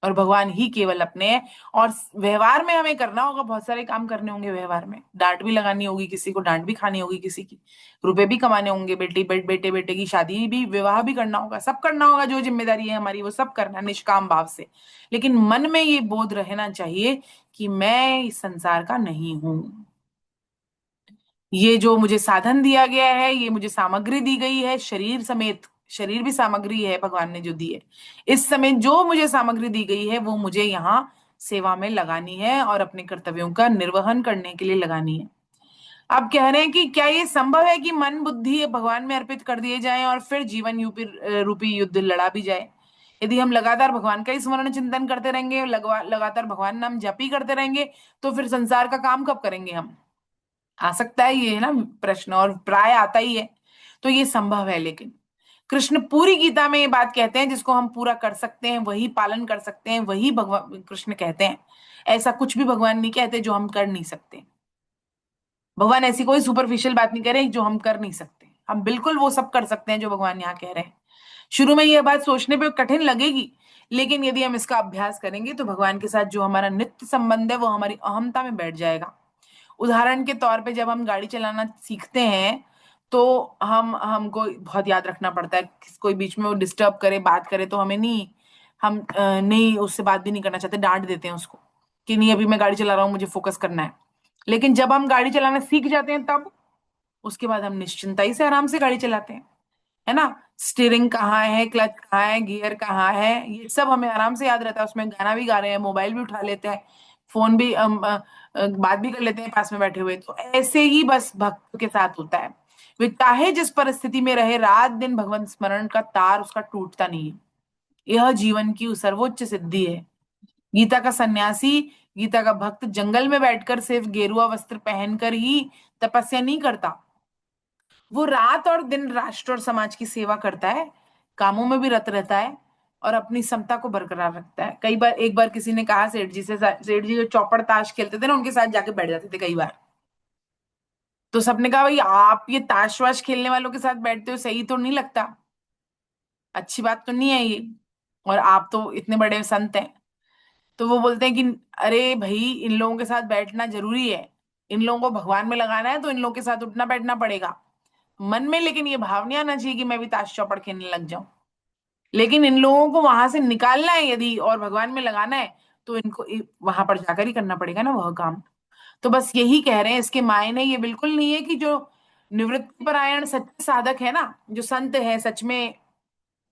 और भगवान ही केवल अपने हैं। और व्यवहार में हमें करना होगा, बहुत सारे काम करने होंगे व्यवहार में, डांट भी लगानी होगी किसी को, डांट भी खानी होगी किसी की, रुपए भी कमाने होंगे, बेटे बेटे की शादी भी, विवाह भी करना होगा, सब करना होगा, जो जिम्मेदारी है हमारी वो सब करना निष्काम भाव से। लेकिन मन में ये बोध रहना चाहिए कि मैं इस संसार का नहीं हूं। ये जो मुझे साधन दिया गया है, ये मुझे सामग्री दी गई है, शरीर समेत, शरीर भी सामग्री है भगवान ने जो दी है, इस समय जो मुझे सामग्री दी गई है वो मुझे यहाँ सेवा में लगानी है और अपने कर्तव्यों का निर्वहन करने के लिए लगानी है। अब कह रहे हैं कि क्या ये संभव है कि मन बुद्धि भगवान में अर्पित कर दिए जाएं और फिर जीवन रूपी युद्ध लड़ा भी जाए? यदि हम लगातार भगवान का ही स्मरण चिंतन करते रहेंगे, लगातार भगवान नाम जप ही करते रहेंगे, तो फिर संसार का काम कब करेंगे हम? आ सकता है ये, है ना प्रश्न, और प्राय आता ही है। तो ये संभव है, लेकिन कृष्ण पूरी गीता में ये बात कहते हैं, जिसको हम पूरा कर सकते हैं वही पालन कर सकते हैं, वही भगवान कृष्ण कहते हैं। ऐसा कुछ भी भगवान नहीं कहते जो हम कर नहीं सकते। भगवान ऐसी कोई सुपरफिशियल बात नहीं कह रहे जो हम कर नहीं सकते, हम बिल्कुल वो सब कर सकते हैं जो भगवान यहाँ कह रहे हैं। शुरू में यह बात सोचने पे कठिन लगेगी, लेकिन यदि हम इसका अभ्यास करेंगे तो भगवान के साथ जो हमारा नित्य संबंध है वो हमारी अहमता में बैठ जाएगा। उदाहरण के तौर पे जब हम गाड़ी चलाना सीखते हैं तो हमको बहुत याद रखना पड़ता है, कोई बीच में वो डिस्टर्ब करे, बात करे तो हमें नहीं, हम नहीं उससे बात भी नहीं करना चाहते, डांट देते हैं उसको कि नहीं अभी मैं गाड़ी चला रहा हूँ मुझे फोकस करना है। लेकिन जब हम गाड़ी चलाना सीख जाते हैं तब उसके बाद हम निश्चिंताई से आराम से गाड़ी चलाते हैं, है ना। स्टीयरिंग कहाँ है, क्लच कहाँ है, गियर कहाँ है, ये सब हमें आराम से याद रहता है। उसमें गाना भी गा रहे हैं, मोबाइल भी उठा लेते हैं, फोन भी बात भी कर लेते हैं पास में बैठे हुए। तो ऐसे ही बस भक्त के साथ होता है, वे चाहे जिस परिस्थिति में रहे, रात दिन भगवंत स्मरण का तार उसका टूटता नहीं है। यह जीवन की सर्वोच्च सिद्धि है। गीता का सन्यासी, गीता का भक्त जंगल में बैठकर सिर्फ गेरुआ वस्त्र पहनकर ही तपस्या नहीं करता, वो रात और दिन राष्ट्र और समाज की सेवा करता है, कामों में भी रत रहता है और अपनी समता को बरकरार रखता है। कई बार, एक बार किसी ने कहा सेठ जी से, सेठ जी जो चौपड़ ताश खेलते थे ना, उनके साथ जाके बैठ जाते थे कई बार। तो सबने कहा भाई आप ये ताश वाश खेलने वालों के साथ बैठते हो, सही तो नहीं लगता, अच्छी बात तो नहीं है ये, और आप तो इतने बड़े संत हैं। तो वो बोलते हैं कि अरे भाई इन लोगों के साथ बैठना जरूरी है, इन लोगों को भगवान में लगाना है तो इन लोगों के साथ उठना बैठना पड़ेगा मन में, लेकिन ये भाव नहीं आना चाहिए कि मैं भी ताश चौपड़ खेलने लग जाऊं। लेकिन इन लोगों को वहां से निकालना है यदि और भगवान में लगाना है तो इनको वहां पर जाकर ही करना पड़ेगा ना वह काम। तो बस यही कह रहे हैं, इसके मायने ये बिल्कुल नहीं है कि जो निवृत्ति परायण सच्चे साधक है ना, जो संत है सच में,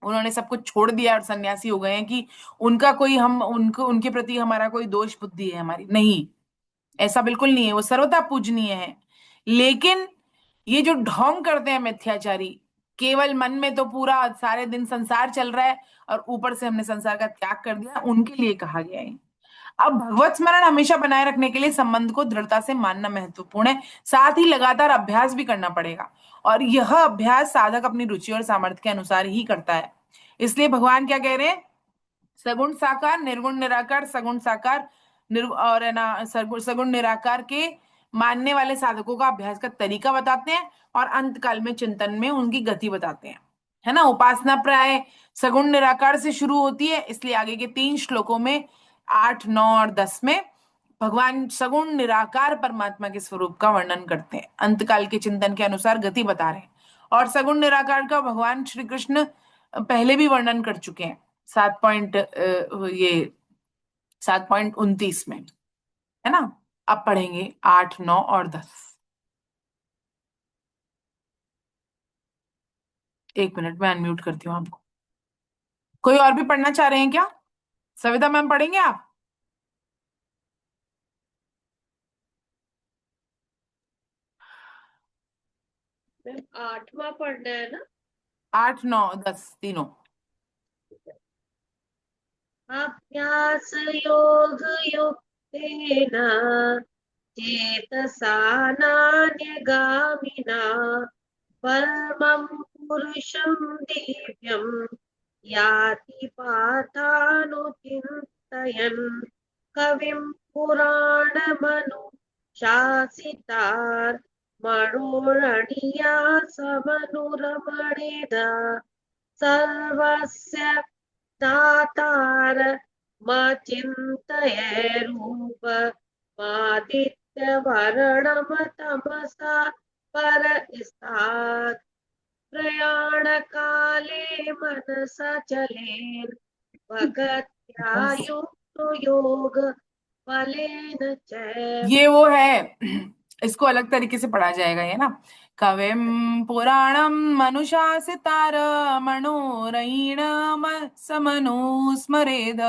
उन्होंने सब कुछ छोड़ दिया और सन्यासी हो गए हैं, कि उनका कोई, हम उनको, उनके प्रति हमारा कोई दोष बुद्धि है हमारी, नहीं, ऐसा बिल्कुल नहीं है, वो सर्वथा पूजनीय है। लेकिन ये जो ढोंग करते हैं मिथ्याचारी, केवल मन में तो पूरा सारे दिन संसार चल रहा है और ऊपर से हमने संसार का त्याग कर दिया, उनके लिए कहा गया है। अब भगवत स्मरण हमेशा बनाए रखने के लिए संबंध को दृढ़ता से मानना महत्वपूर्ण है, साथ ही लगातार अभ्यास भी करना पड़ेगा, और यह अभ्यास साधक अपनी रुचि और सामर्थ्य के अनुसार ही करता है। इसलिए भगवान क्या कह रहे हैं, सगुण साकार, निर्गुण निराकार, सगुण साकार, और है ना सगुण निराकार के मानने वाले साधकों का अभ्यास का तरीका बताते हैं और अंत काल में चिंतन में उनकी गति बताते हैं, है ना। उपासना प्राय सगुण निराकार से शुरू होती है, इसलिए आगे के 3 श्लोकों में 8, 9 और 10 में भगवान सगुण निराकार परमात्मा के स्वरूप का वर्णन करते हैं, अंतकाल के चिंतन के अनुसार गति बता रहे हैं। और सगुण निराकार का भगवान श्री कृष्ण पहले भी वर्णन कर चुके हैं, 7.29 में, है ना। अब पढ़ेंगे 8, 9 और 10। एक मिनट में अनम्यूट करती हूँ आपको। कोई और भी पढ़ना चाह रहे हैं क्या? सविता मैम पढ़ेंगे आप? मैम 8वां पढ़ना है ना? 8, 9, 10 तीनों। अभ्यास योग युक्तेन चेतसा नान्यगामिना परमं पुरुषं दिव्यं याति पार्थानुचिन्तयन् कविं पुराणमनुशासितार् मनोरणीया समनुरमणेद सर्वस्य दातार मचिन्तये रूप मादित्यवर्णं तमसा परस्तात् प्रयाणकाले मनसा चलेन् भगत्या युक्तो योग बलेन च। ये वो है, इसको अलग तरीके से पढ़ा जाएगा ये ना। कविम पुराणम मनुशासितार मनोरयीण समनुस्मरेद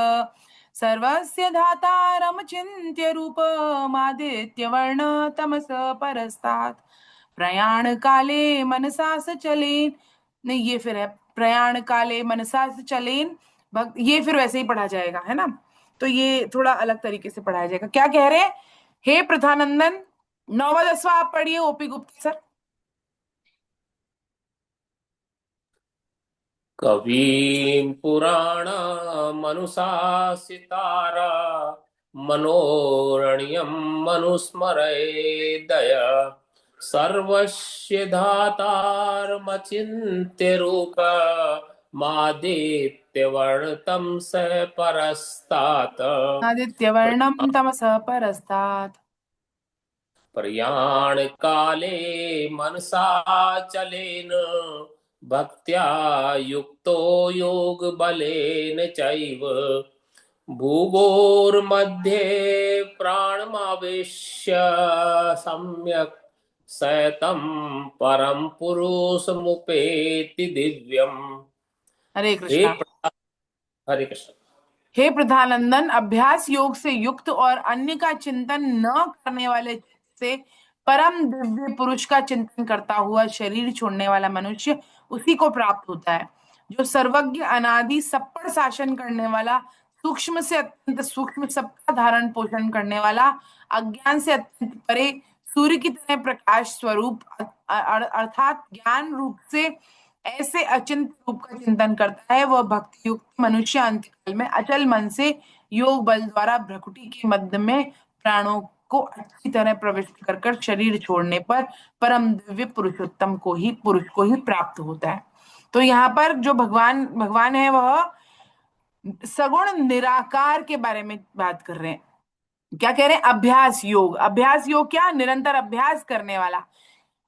सर्वस्य धातारम चिन्त्य रूपमादित्य वर्ण तमस परस्तात् प्रयाण काले मनसा स चलेन। नहीं, ये फिर है प्रयाण काले मनसा स चलेन भक्त, ये फिर वैसे ही पढ़ा जाएगा, है ना। तो ये थोड़ा अलग तरीके से पढ़ाया जाएगा। क्या कह रहे हैं? हे प्रधानंदन, 9वां 10वां आप पढ़िए ओपी गुप्ता सर। कवीं पुराणमनुशासितारा मनोरणीयं मनुस्मरेदय सर्वस्य धातारमचिन्त्य रूप मादित्यवर्णतं स परस्तात् आदित्य वर्णम तमस परस्तात् प्रयाण काले मनसा चलेन भक्त्या युक्तो योग बलेन चैव भूगोर्मध्ये प्राणमावेश्य सम्यक् सैतं परम पुरुषमुपेति दिव्यम्। हरे हे कृष्णा। हरे कृष्ण। हे प्रधानंदन, अभ्यास योग से युक्त और अन्य का चिंतन न करने वाले से परम दिव्य पुरुष का चिंतन करता हुआ शरीर छोड़ने वाला मनुष्य उसी को प्राप्त होता है, जो सर्वज्ञ, अनादि, सब पर शासन करने वाला, सूक्ष्म से अत्यंत सूक्ष्म, सबका धारण पोषण करने वाला, अज्ञान से अत्यंत परे, सूर्य की तरह प्रकाश स्वरूप, अर्थात ज्ञान रूप से ऐसे अचिंत रूप का चिंतन करता है, वह भक्ति युक्त मनुष्य अंतकाल में अचल मन से योग बल द्वारा भ्रकुटी के मध्य में प्राणों को अच्छी तरह प्रविष्ट कर कर शरीर छोड़ने पर परम दिव्य पुरुषोत्तम को ही, पुरुष को ही प्राप्त होता है। तो यहाँ पर जो भगवान भगवान है वह सगुण निराकार के बारे में बात कर रहे हैं। क्या कह रहे हैं? अभ्यास योग। अभ्यास योग क्या? निरंतर अभ्यास करने वाला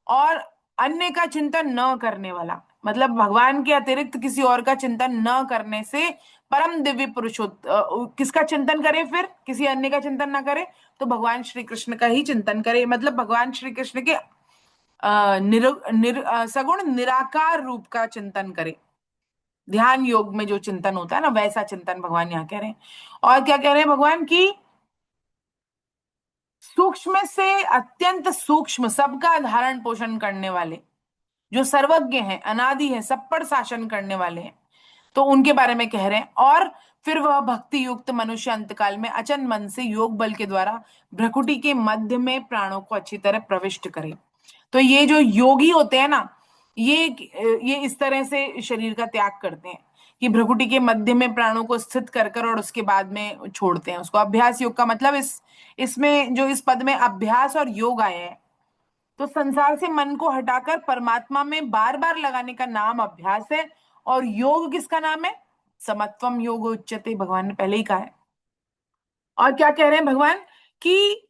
और अन्य का चिंतन न करने वाला, मतलब भगवान के अतिरिक्त किसी और का चिंतन न करने से परम दिव्य पुरुषोत्तम। किसका चिंतन करे फिर? किसी अन्य का चिंतन ना करे, तो भगवान श्री कृष्ण का ही चिंतन करे, मतलब भगवान श्री कृष्ण के सगुण निराकार रूप का चिंतन करे। ध्यान योग में जो चिंतन होता है ना, वैसा चिंतन भगवान यहाँ कह रहे हैं। और क्या कह रहे हैं भगवान की? सूक्ष्म से अत्यंत सूक्ष्म, सबका धारण पोषण करने वाले, जो सर्वज्ञ हैं, अनादि हैं, सब पर शासन करने वाले हैं, तो उनके बारे में कह रहे हैं। और फिर वह भक्ति युक्त मनुष्य अंतकाल में अचन मन से योग बल के द्वारा भ्रकुटी के मध्य में प्राणों को अच्छी तरह प्रविष्ट करे। तो ये जो योगी होते हैं ना, ये इस तरह से शरीर का त्याग करते हैं कि भ्रकुटी के मध्य में प्राणों को स्थित कर कर और उसके बाद में छोड़ते हैं उसको। अभ्यास योग का मतलब इसमें जो इस पद में अभ्यास और योग आए हैं, तो संसार से मन को हटाकर परमात्मा में बार बार लगाने का नाम अभ्यास है। और योग किसका नाम है? समत्वम योग उच्यते, भगवान ने पहले ही कहा है। और क्या कह रहे हैं भगवान कि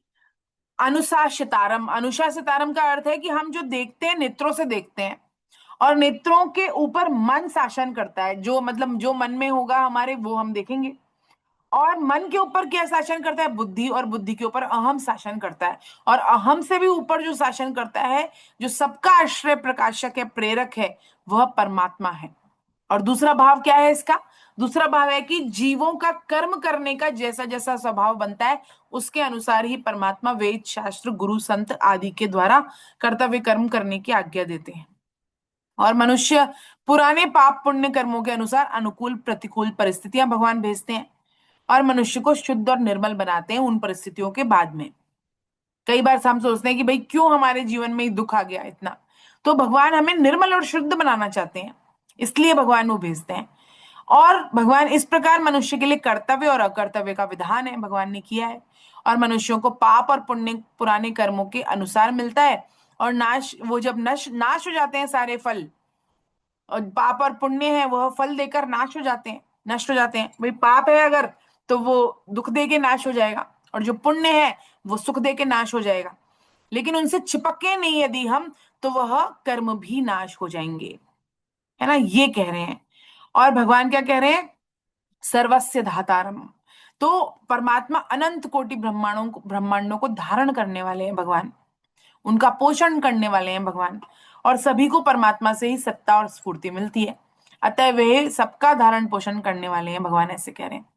अनुशासितारम। अनुशासितारम का अर्थ है कि हम जो देखते हैं नेत्रों से देखते हैं, और नेत्रों के ऊपर मन शासन करता है, जो मतलब जो मन में होगा हमारे वो हम देखेंगे। और मन के ऊपर क्या शासन करता है? बुद्धि। और बुद्धि के ऊपर अहम शासन करता है। और अहम से भी ऊपर जो शासन करता है, जो सबका आश्रय प्रकाशक है, प्रेरक है, वह परमात्मा है। और दूसरा भाव क्या है इसका? दूसरा भाव है कि जीवों का कर्म करने का जैसा जैसा स्वभाव बनता है, उसके अनुसार ही परमात्मा वेद शास्त्र गुरु संत आदि के द्वारा कर्तव्य कर्म करने की आज्ञा देते हैं। और मनुष्य पुराने पाप पुण्य कर्मों के अनुसार अनुकूल प्रतिकूल परिस्थितियां भगवान भेजते हैं और मनुष्य को शुद्ध और निर्मल बनाते हैं उन परिस्थितियों के बाद में। कई बार हम सोचते हैं कि भाई क्यों हमारे जीवन में दुख आ गया इतना, तो भगवान हमें निर्मल और शुद्ध बनाना चाहते हैं, इसलिए भगवान वो भेजते हैं। और भगवान इस प्रकार मनुष्य के लिए कर्तव्य और अकर्तव्य का विधान है, भगवान ने किया है। और मनुष्यों को पाप और पुण्य पुराने कर्मों के अनुसार मिलता है। और नाश, वो जब नाश हो जाते हैं सारे फल, और पाप और पुण्य है वह फल देकर नाश हो जाते हैं, नष्ट हो जाते हैं। भाई पाप है अगर, तो वो दुख दे के नाश हो जाएगा, और जो पुण्य है वो सुख दे के नाश हो जाएगा। लेकिन उनसे चिपके नहीं यदि हम, तो वह कर्म भी नाश हो जाएंगे, है ना, ये कह रहे हैं। और भगवान क्या कह रहे हैं? सर्वस्य धातारम। तो परमात्मा अनंत कोटि ब्रह्मांडों को धारण करने वाले हैं भगवान, उनका पोषण करने वाले हैं भगवान। और सभी को परमात्मा से ही सत्ता और स्फूर्ति मिलती है, अतः वे सबका धारण पोषण करने वाले हैं, भगवान ऐसे कह रहे हैं।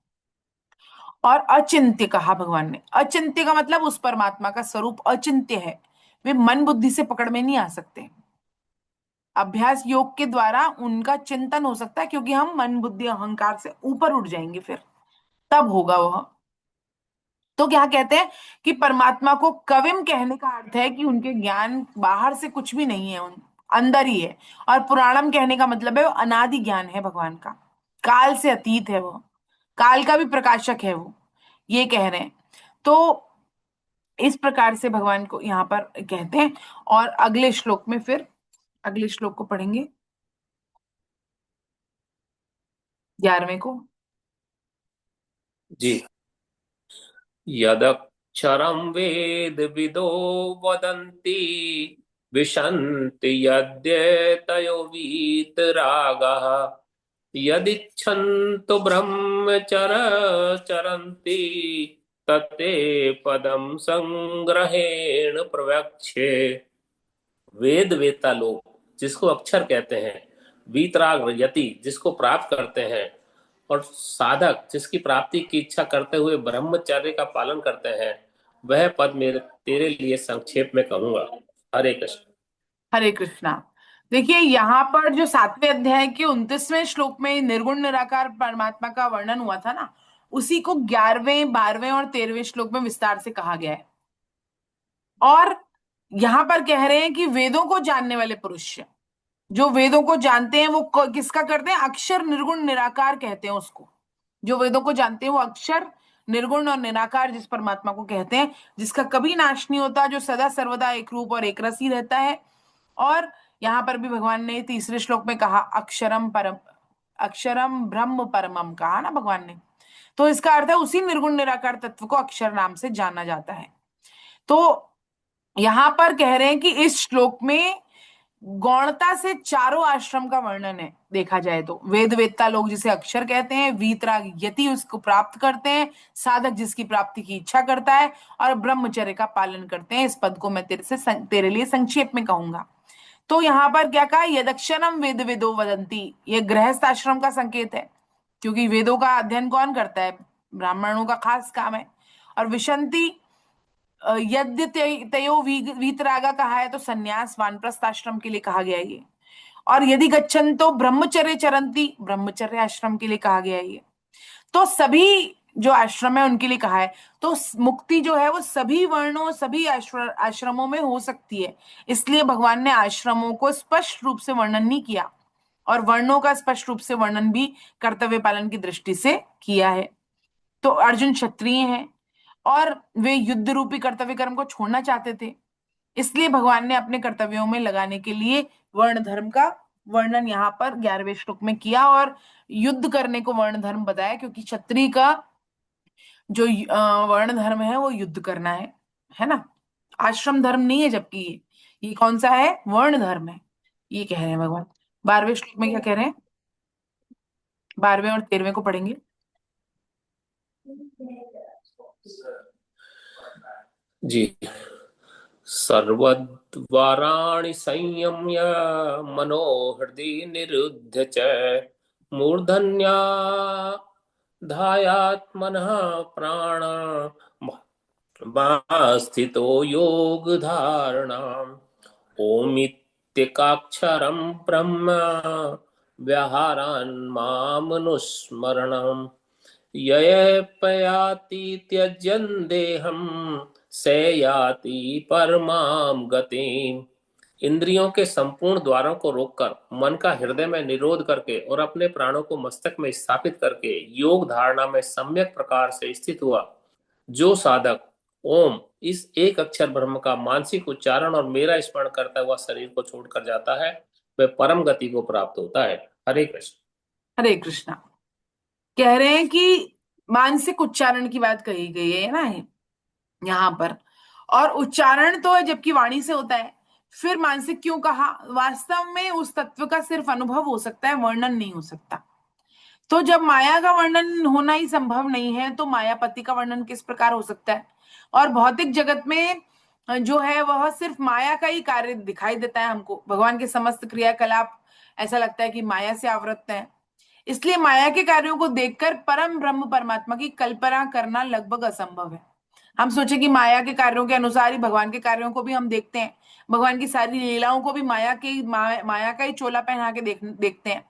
और अचिंत्य कहा भगवान ने। अचिंत्य का मतलब उस परमात्मा का स्वरूप अचिंत्य है, वे मन बुद्धि से पकड़ में नहीं आ सकते। अभ्यास योग के द्वारा उनका चिंतन हो सकता है, क्योंकि हम मन बुद्धि अहंकार से ऊपर उठ जाएंगे, फिर तब होगा वह। तो क्या कहते हैं कि परमात्मा को कविम कहने का अर्थ है कि उनके ज्ञान बाहर से कुछ भी नहीं है, उन अंदर ही है। और पुराणम कहने का मतलब है वो अनादि ज्ञान है भगवान का, काल से अतीत है वो, काल का भी प्रकाशक है वो, ये कह रहे हैं। तो इस प्रकार से भगवान को यहाँ पर कहते हैं। और अगले श्लोक में फिर अगले श्लोक को पढ़ेंगे, 11वें को। जी। यदक्षरं वेद विदो वदन्ति विशन्ति यद्यतयो वीतरागः यदिच्छन्तु ब्रह्मचर चरन्ति तत्ते पदम संग्रहेण प्रवक्ष्ये। वेद वेता लोग जिसको अक्षर कहते हैं, वीतराग यति जिसको प्राप्त करते हैं, और साधक जिसकी प्राप्ति की इच्छा करते हुए ब्रह्मचर्य का पालन करते हैं, वह पद मेरे तेरे लिए संक्षेप में कहूंगा। हरे कृष्ण। हरे कृष्णा। देखिए यहाँ पर जो 7वें अध्याय के 29वें श्लोक में निर्गुण निराकार परमात्मा का वर्णन हुआ था ना, उसी को 11वें 12वें और 13वें श्लोक में विस्तार से कहा गया है। और यहां पर कह रहे हैं कि वेदों को जानने वाले पुरुष, जो वेदों को जानते हैं, वो किसका करते हैं? अक्षर निर्गुण निराकार कहते हैं उसको। जो वेदों को जानते हैं वो अक्षर निर्गुण और निराकार जिस परमात्मा को कहते हैं, जिसका कभी नाश नहीं होता, जो सदा सर्वदा एक रूप और एक रस ही रहता है। और यहां पर भी भगवान ने तीसरे श्लोक में कहा अक्षरम ब्रह्म परमम, कहा ना भगवान ने। तो इसका अर्थ है उसी निर्गुण निराकार तत्व को अक्षर नाम से जाना जाता है। तो यहां पर कह रहे हैं कि इस श्लोक में गौणता से चारों आश्रम का वर्णन है। देखा जाए तो वेद वेत्ता लोग जिसे अक्षर कहते हैं, वीतराग यति उसको प्राप्त करते हैं, साधक जिसकी प्राप्ति की इच्छा करता है, और ब्रह्मचर्य का पालन करते हैं। इस पद को मैं तेरे लिए संक्षेप में कहूंगा। तो यहाँ पर क्या कहा? यदक्षरम वेद वेदो वदंती, ये गृहस्थ आश्रम का संकेत है, क्योंकि वेदों का अध्ययन कौन करता है? ब्राह्मणों का खास काम है। और विशंति यद्य तयो वीतरागा कहा है तो सन्यास वानप्रस्थ आश्रम के लिए कहा गया है ये। और यदि गच्छन तो ब्रह्मचर्य चरंती, ब्रह्मचर्य आश्रम के लिए कहा गया है ये। तो सभी जो आश्रम है उनके लिए कहा है। तो मुक्ति जो है वो सभी वर्णों, सभी आश्रमों में हो सकती है। इसलिए भगवान ने आश्रमों को स्पष्ट रूप से वर्णन नहीं किया, और वर्णों का स्पष्ट रूप से वर्णन भी कर्तव्य पालन की दृष्टि से किया है। तो अर्जुन क्षत्रिय हैं और वे युद्ध रूपी कर्तव्य कर्म को छोड़ना चाहते थे, इसलिए भगवान ने अपने कर्तव्यों में लगाने के लिए वर्ण धर्म का वर्णन यहाँ पर 11वें श्लोक में किया, और युद्ध करने को वर्ण धर्म बताया, क्योंकि क्षत्रिय का जो वर्ण धर्म है वो युद्ध करना है ना, आश्रम धर्म नहीं है। जबकि ये कौन सा है? वर्ण धर्म है, ये कह रहे हैं भगवान। 12वें श्लोक में क्या कह रहे हैं? 12वें और 13वें को पढ़ेंगे। जी। सर्वद्वाराणि संयम्य मनोहृदि निरुध्य च मूर्धन्या धायात्मनः प्राण स्थितो योग धारणाम् ओमित्येकाक्षरं ब्रह्म व्याहरान् मामनुस्मरणम् ययपयाति त्यजन् देहं स याति परमां गतिम्। इंद्रियों के संपूर्ण द्वारों को रोककर, मन का हृदय में निरोध करके और अपने प्राणों को मस्तक में स्थापित करके योग धारणा में सम्यक प्रकार से स्थित हुआ जो साधक ओम, इस एक अक्षर ब्रह्म का मानसिक उच्चारण और मेरा स्मरण करता हुआ शरीर को छोड़कर जाता है, वह परम गति को प्राप्त होता है। हरे कृष्ण। हरे कृष्णा। कह रहे हैं कि मानसिक उच्चारण की बात कही गई है ना यहाँ पर, और उच्चारण तो है जबकि वाणी से होता है, फिर मानसिक क्यों कहा? वास्तव में उस तत्व का सिर्फ अनुभव हो सकता है, वर्णन नहीं हो सकता। तो जब माया का वर्णन होना ही संभव नहीं है, तो मायापति का वर्णन किस प्रकार हो सकता है? और भौतिक जगत में जो है वह सिर्फ माया का ही कार्य दिखाई देता है हमको। भगवान के समस्त क्रियाकलाप ऐसा लगता है कि माया से आवृत है। इसलिए माया के कार्यों को देखकर परम ब्रह्म परमात्मा की कल्पना करना लगभग असंभव है। हम सोचे कि माया के कार्यों के अनुसार ही भगवान के कार्यों को भी हम देखते हैं, भगवान की सारी लीलाओं को भी माया का ही चोला पहना के देखते हैं।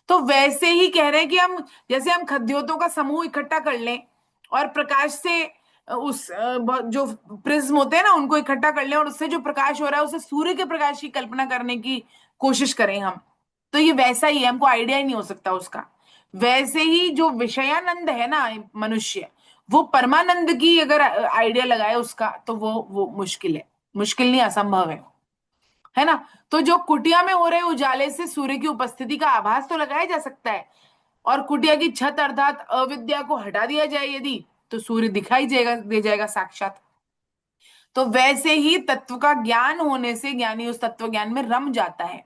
तो वैसे ही कह रहे हैं कि हम जैसे हम खद्योतों का समूह इकट्ठा कर लें और प्रकाश से उस जो प्रिज्म होते हैं ना उनको इकट्ठा कर लें, और उससे जो प्रकाश हो रहा है उसे सूर्य के प्रकाश की कल्पना करने की कोशिश करें हम, तो ये वैसा ही है, हमको आइडिया ही नहीं हो सकता उसका। वैसे ही जो विषयानंद है ना मनुष्य, वो परमानंद की अगर आइडिया लगाए उसका, तो वो मुश्किल है, मुश्किल नहीं असंभव है ना। तो जो कुटिया में हो रहे उजाले से सूर्य की उपस्थिति का आभास तो लगाया जा सकता है, और कुटिया की छत अर्थात अविद्या को हटा दिया जाए यदि, तो सूर्य दिखाई दे जाएगा साक्षात। तो वैसे ही तत्व का ज्ञान होने से ज्ञानी उस तत्व ज्ञान में रम जाता है।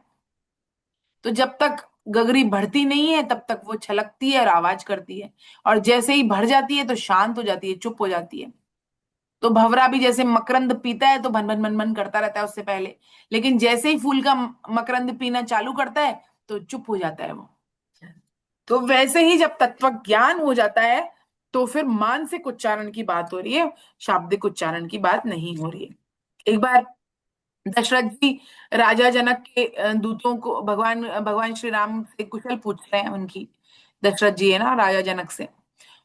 तो जब तक गगरी बढ़ती नहीं है तब तक वो छलकती है और आवाज करती है, और जैसे ही भर जाती है तो शांत हो जाती है, चुप हो जाती है। तो भंवरा भी जैसे मकरंद पीता है तो भन भन भन भन करता रहता है उससे पहले, लेकिन जैसे ही फूल का मकरंद पीना चालू करता है तो चुप हो जाता है वो। तो वैसे ही जब तत्व ज्ञान हो जाता है तो फिर मानसिक उच्चारण की बात हो रही है, शाब्दिक उच्चारण की बात नहीं हो रही है। एक बार दशरथ जी राजा जनक के दूतों को भगवान भगवान श्री राम से कुशल पूछ रहे हैं उनकी, दशरथ जी है ना राजा जनक से,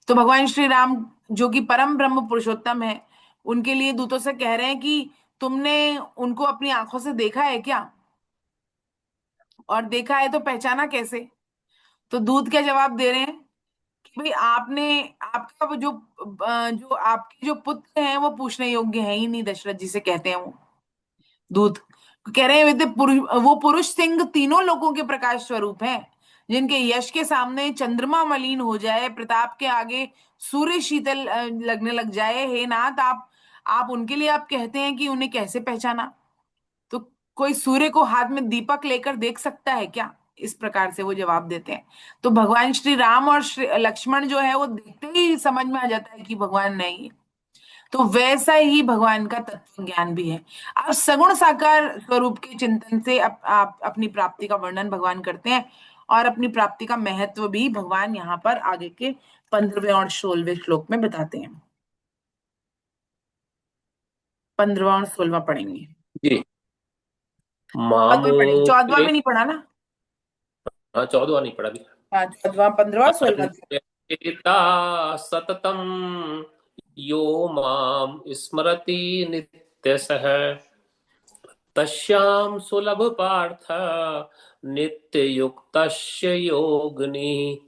तो भगवान श्री राम जो कि परम ब्रह्म पुरुषोत्तम है, उनके लिए दूतों से कह रहे हैं कि तुमने उनको अपनी आंखों से देखा है क्या, और देखा है तो पहचाना कैसे। तो दूत क्या जवाब दे रहे हैं कि भाई आपने, आपका वो जो आपके जो पुत्र हैं वो पूछने योग्य है ही नहीं, दशरथ जी से कहते हैं वो दूत। कह रहे हैं वो पुरुष सिंह तीनों लोगों के प्रकाश स्वरूप हैं, जिनके यश के सामने चंद्रमा मलिन हो जाए, प्रताप के आगे सूर्य शीतल लगने लग जाए। हे नाथ, आप उनके लिए आप कहते हैं कि उन्हें कैसे पहचाना। तो कोई सूर्य को हाथ में दीपक लेकर देख सकता है क्या, इस प्रकार से वो जवाब देते हैं। तो भगवान श्री राम और श्री लक्ष्मण जो है वो देखते ही समझ में आ जाता है कि भगवान नहीं है। तो वैसा ही भगवान का तत्व ज्ञान भी है। अब सगुण साकार स्वरूप के चिंतन से आप अपनी प्राप्ति का वर्णन भगवान करते हैं, और अपनी प्राप्ति का महत्व भी भगवान यहाँ पर आगे के 15वें और 16वें श्लोक में बताते हैं। 15वां और 16वां पढ़ेंगे। जी। 14वां पढ़ेंगे, 14वां मामूके। में नहीं पढ़ा ना। हाँ, 14वां नहीं पढ़ा अभी। हाँ, 14वां, 15वां, 16वां। अनन्यता सततम यो माम स्मरति नित्यसः तस्याम सुलभ पार्थ नित्य युक्तस्य योगिनी।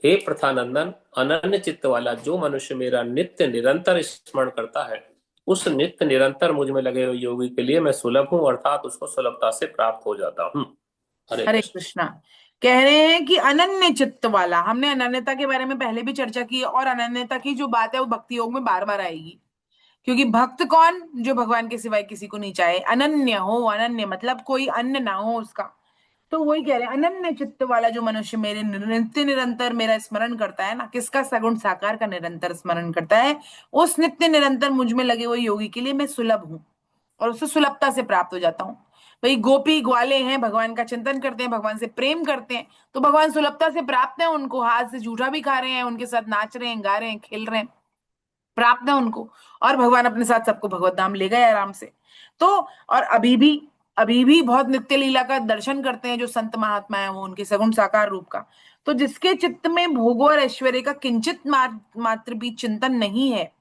हे प्रथानंदन, अनन्य चित्त वाला जो मनुष्य मेरा नित्य निरंतर स्मरण करता है, उस नित्य निरंतर मुझ में लगे हुए योगी के लिए मैं सुलभ हूँ, अर्थात उसको सुलभता से प्राप्त हो जाता हूँ। हरे हरे कृष्ण। कृष्णा। कह रहे हैं कि अनन्य चित्त वाला, हमने अनन्यता के बारे में पहले भी चर्चा की है, और अनन्यता की जो बात है वो भक्ति योग में बार बार आएगी। क्योंकि भक्त कौन, जो भगवान के सिवाय किसी को नहीं चाहे, अनन्य हो, अनन्य मतलब कोई अन्य ना हो उसका। तो वही कह रहे हैं, अनन्य चित्त वाला जो मनुष्य मेरे नित्य निरंतर मेरा स्मरण करता है ना, किसका, सगुण साकार का निरंतर स्मरण करता है, उस नित्य निरंतर मुझ में लगे हुए योगी के लिए मैं सुलभ हूँ, और उससे सुलभता से प्राप्त हो जाता हूँ। भाई गोपी ग्वाले हैं, भगवान का चिंतन करते हैं, भगवान से प्रेम करते हैं, तो भगवान सुलभता से प्राप्त है उनको, हाथ से जूठा भी खा रहे हैं, उनके साथ नाच रहे हैं, गा रहे हैं, खेल रहे हैं, प्राप्त है उनको। और भगवान अपने साथ सबको भगवत धाम ले गए आराम से। तो और अभी भी बहुत नित्य लीला का दर्शन करते हैं जो संत महात्मा है, वो उनके सगुण साकार रूप का। तो जिसके चित्त में भोगों और ऐश्वर्य का किंचित मात्र भी चिंतन नहीं है,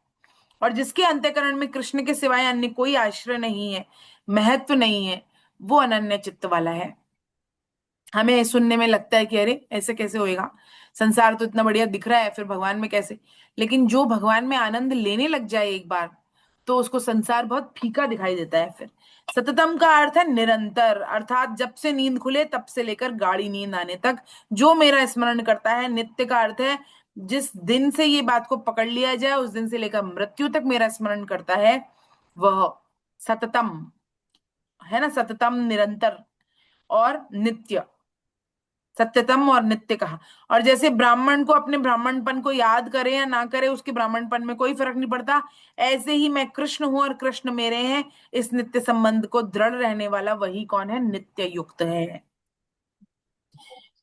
और जिसके अंतःकरण में कृष्ण के सिवाय अन्य कोई आश्रय नहीं है, महत्व नहीं है, वो अनन्य चित्त वाला है। हमें सुनने में लगता है कि अरे ऐसे कैसे होएगा, संसार तो इतना बढ़िया दिख रहा है, फिर भगवान में कैसे। लेकिन जो भगवान में आनंद लेने लग जाए एक बार, तो उसको संसार बहुत फीका दिखाई देता है फिर। सततम का अर्थ है निरंतर, अर्थात जब से नींद खुले तब से लेकर गाढ़ी नींद आने तक जो मेरा स्मरण करता है। नित्य का अर्थ है जिस दिन से ये बात को पकड़ लिया जाए, उस दिन से लेकर मृत्यु तक मेरा स्मरण करता है, वह सततम है ना। सततम निरंतर और नित्य, सत्यतम और नित्य कहा। और जैसे ब्राह्मण को अपने ब्राह्मणपन को याद करे या ना करे, उसके ब्राह्मणपन में कोई फर्क नहीं पड़ता, ऐसे ही मैं कृष्ण हूं और कृष्ण मेरे हैं, इस नित्य संबंध को दृढ़ रहने वाला वही कौन है, नित्य युक्त है,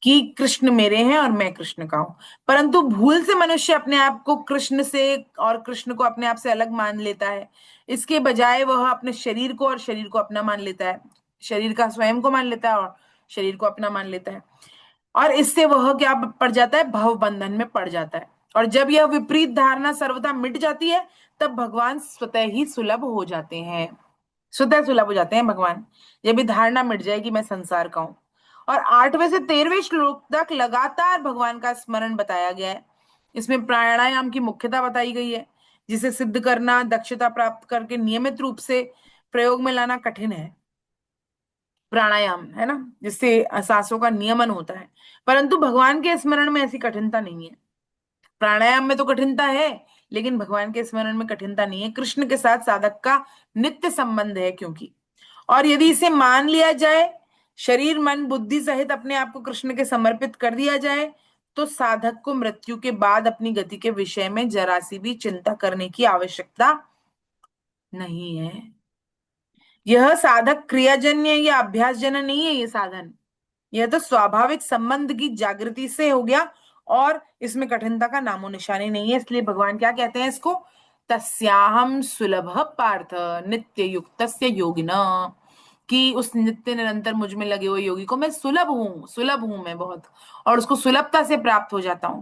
कि कृष्ण मेरे हैं और मैं कृष्ण का हूं। परंतु भूल से मनुष्य अपने आप को कृष्ण से और कृष्ण को अपने आप से अलग मान लेता है। इसके बजाय वह अपने शरीर को और शरीर को अपना मान लेता है, शरीर का स्वयं को मान लेता है और शरीर को अपना मान लेता है। और इससे वह क्या पड़ जाता है, भव बंधन में पड़ जाता है। और जब यह विपरीत धारणा सर्वथा मिट जाती है, तब भगवान स्वतः ही सुलभ हो जाते हैं, स्वतः सुलभ हो जाते हैं भगवान, जब ये धारणा मिट जाए कि मैं संसार का हूं। और 8वें से 13वें श्लोक तक लगातार भगवान का स्मरण बताया गया है। इसमें प्राणायाम की मुख्यता बताई गई है, जिसे सिद्ध करना, दक्षता प्राप्त करके नियमित रूप से प्रयोग में लाना कठिन है। प्राणायाम है ना, जिससे सांसों का नियमन होता है। परंतु भगवान के स्मरण में ऐसी कठिनता नहीं है। प्राणायाम में तो कठिनता है, लेकिन भगवान के स्मरण में कठिनता नहीं है। कृष्ण के साथ साधक का नित्य संबंध है क्योंकि, और यदि इसे मान लिया जाए, शरीर मन बुद्धि सहित अपने आप को कृष्ण के समर्पित कर दिया जाए, तो साधक को मृत्यु के बाद अपनी गति के विषय में जरा सी भी चिंता करने की आवश्यकता नहीं है। यह साधक क्रियाजन्य या अभ्यासजन्य नहीं है, ये साधन, यह तो स्वाभाविक संबंध की जागृति से हो गया, और इसमें कठिनता का नामो निशानी नहीं है। इसलिए भगवान क्या कहते हैं इसको, तस्याहम सुलभ पार्थ नित्य युक्तस्य योगिना, कि उस नित्य निरंतर मुझ में लगे हुए योगी को मैं सुलभ हूं, सुलभ हूं मैं बहुत, और उसको सुलभता से प्राप्त हो जाता हूं।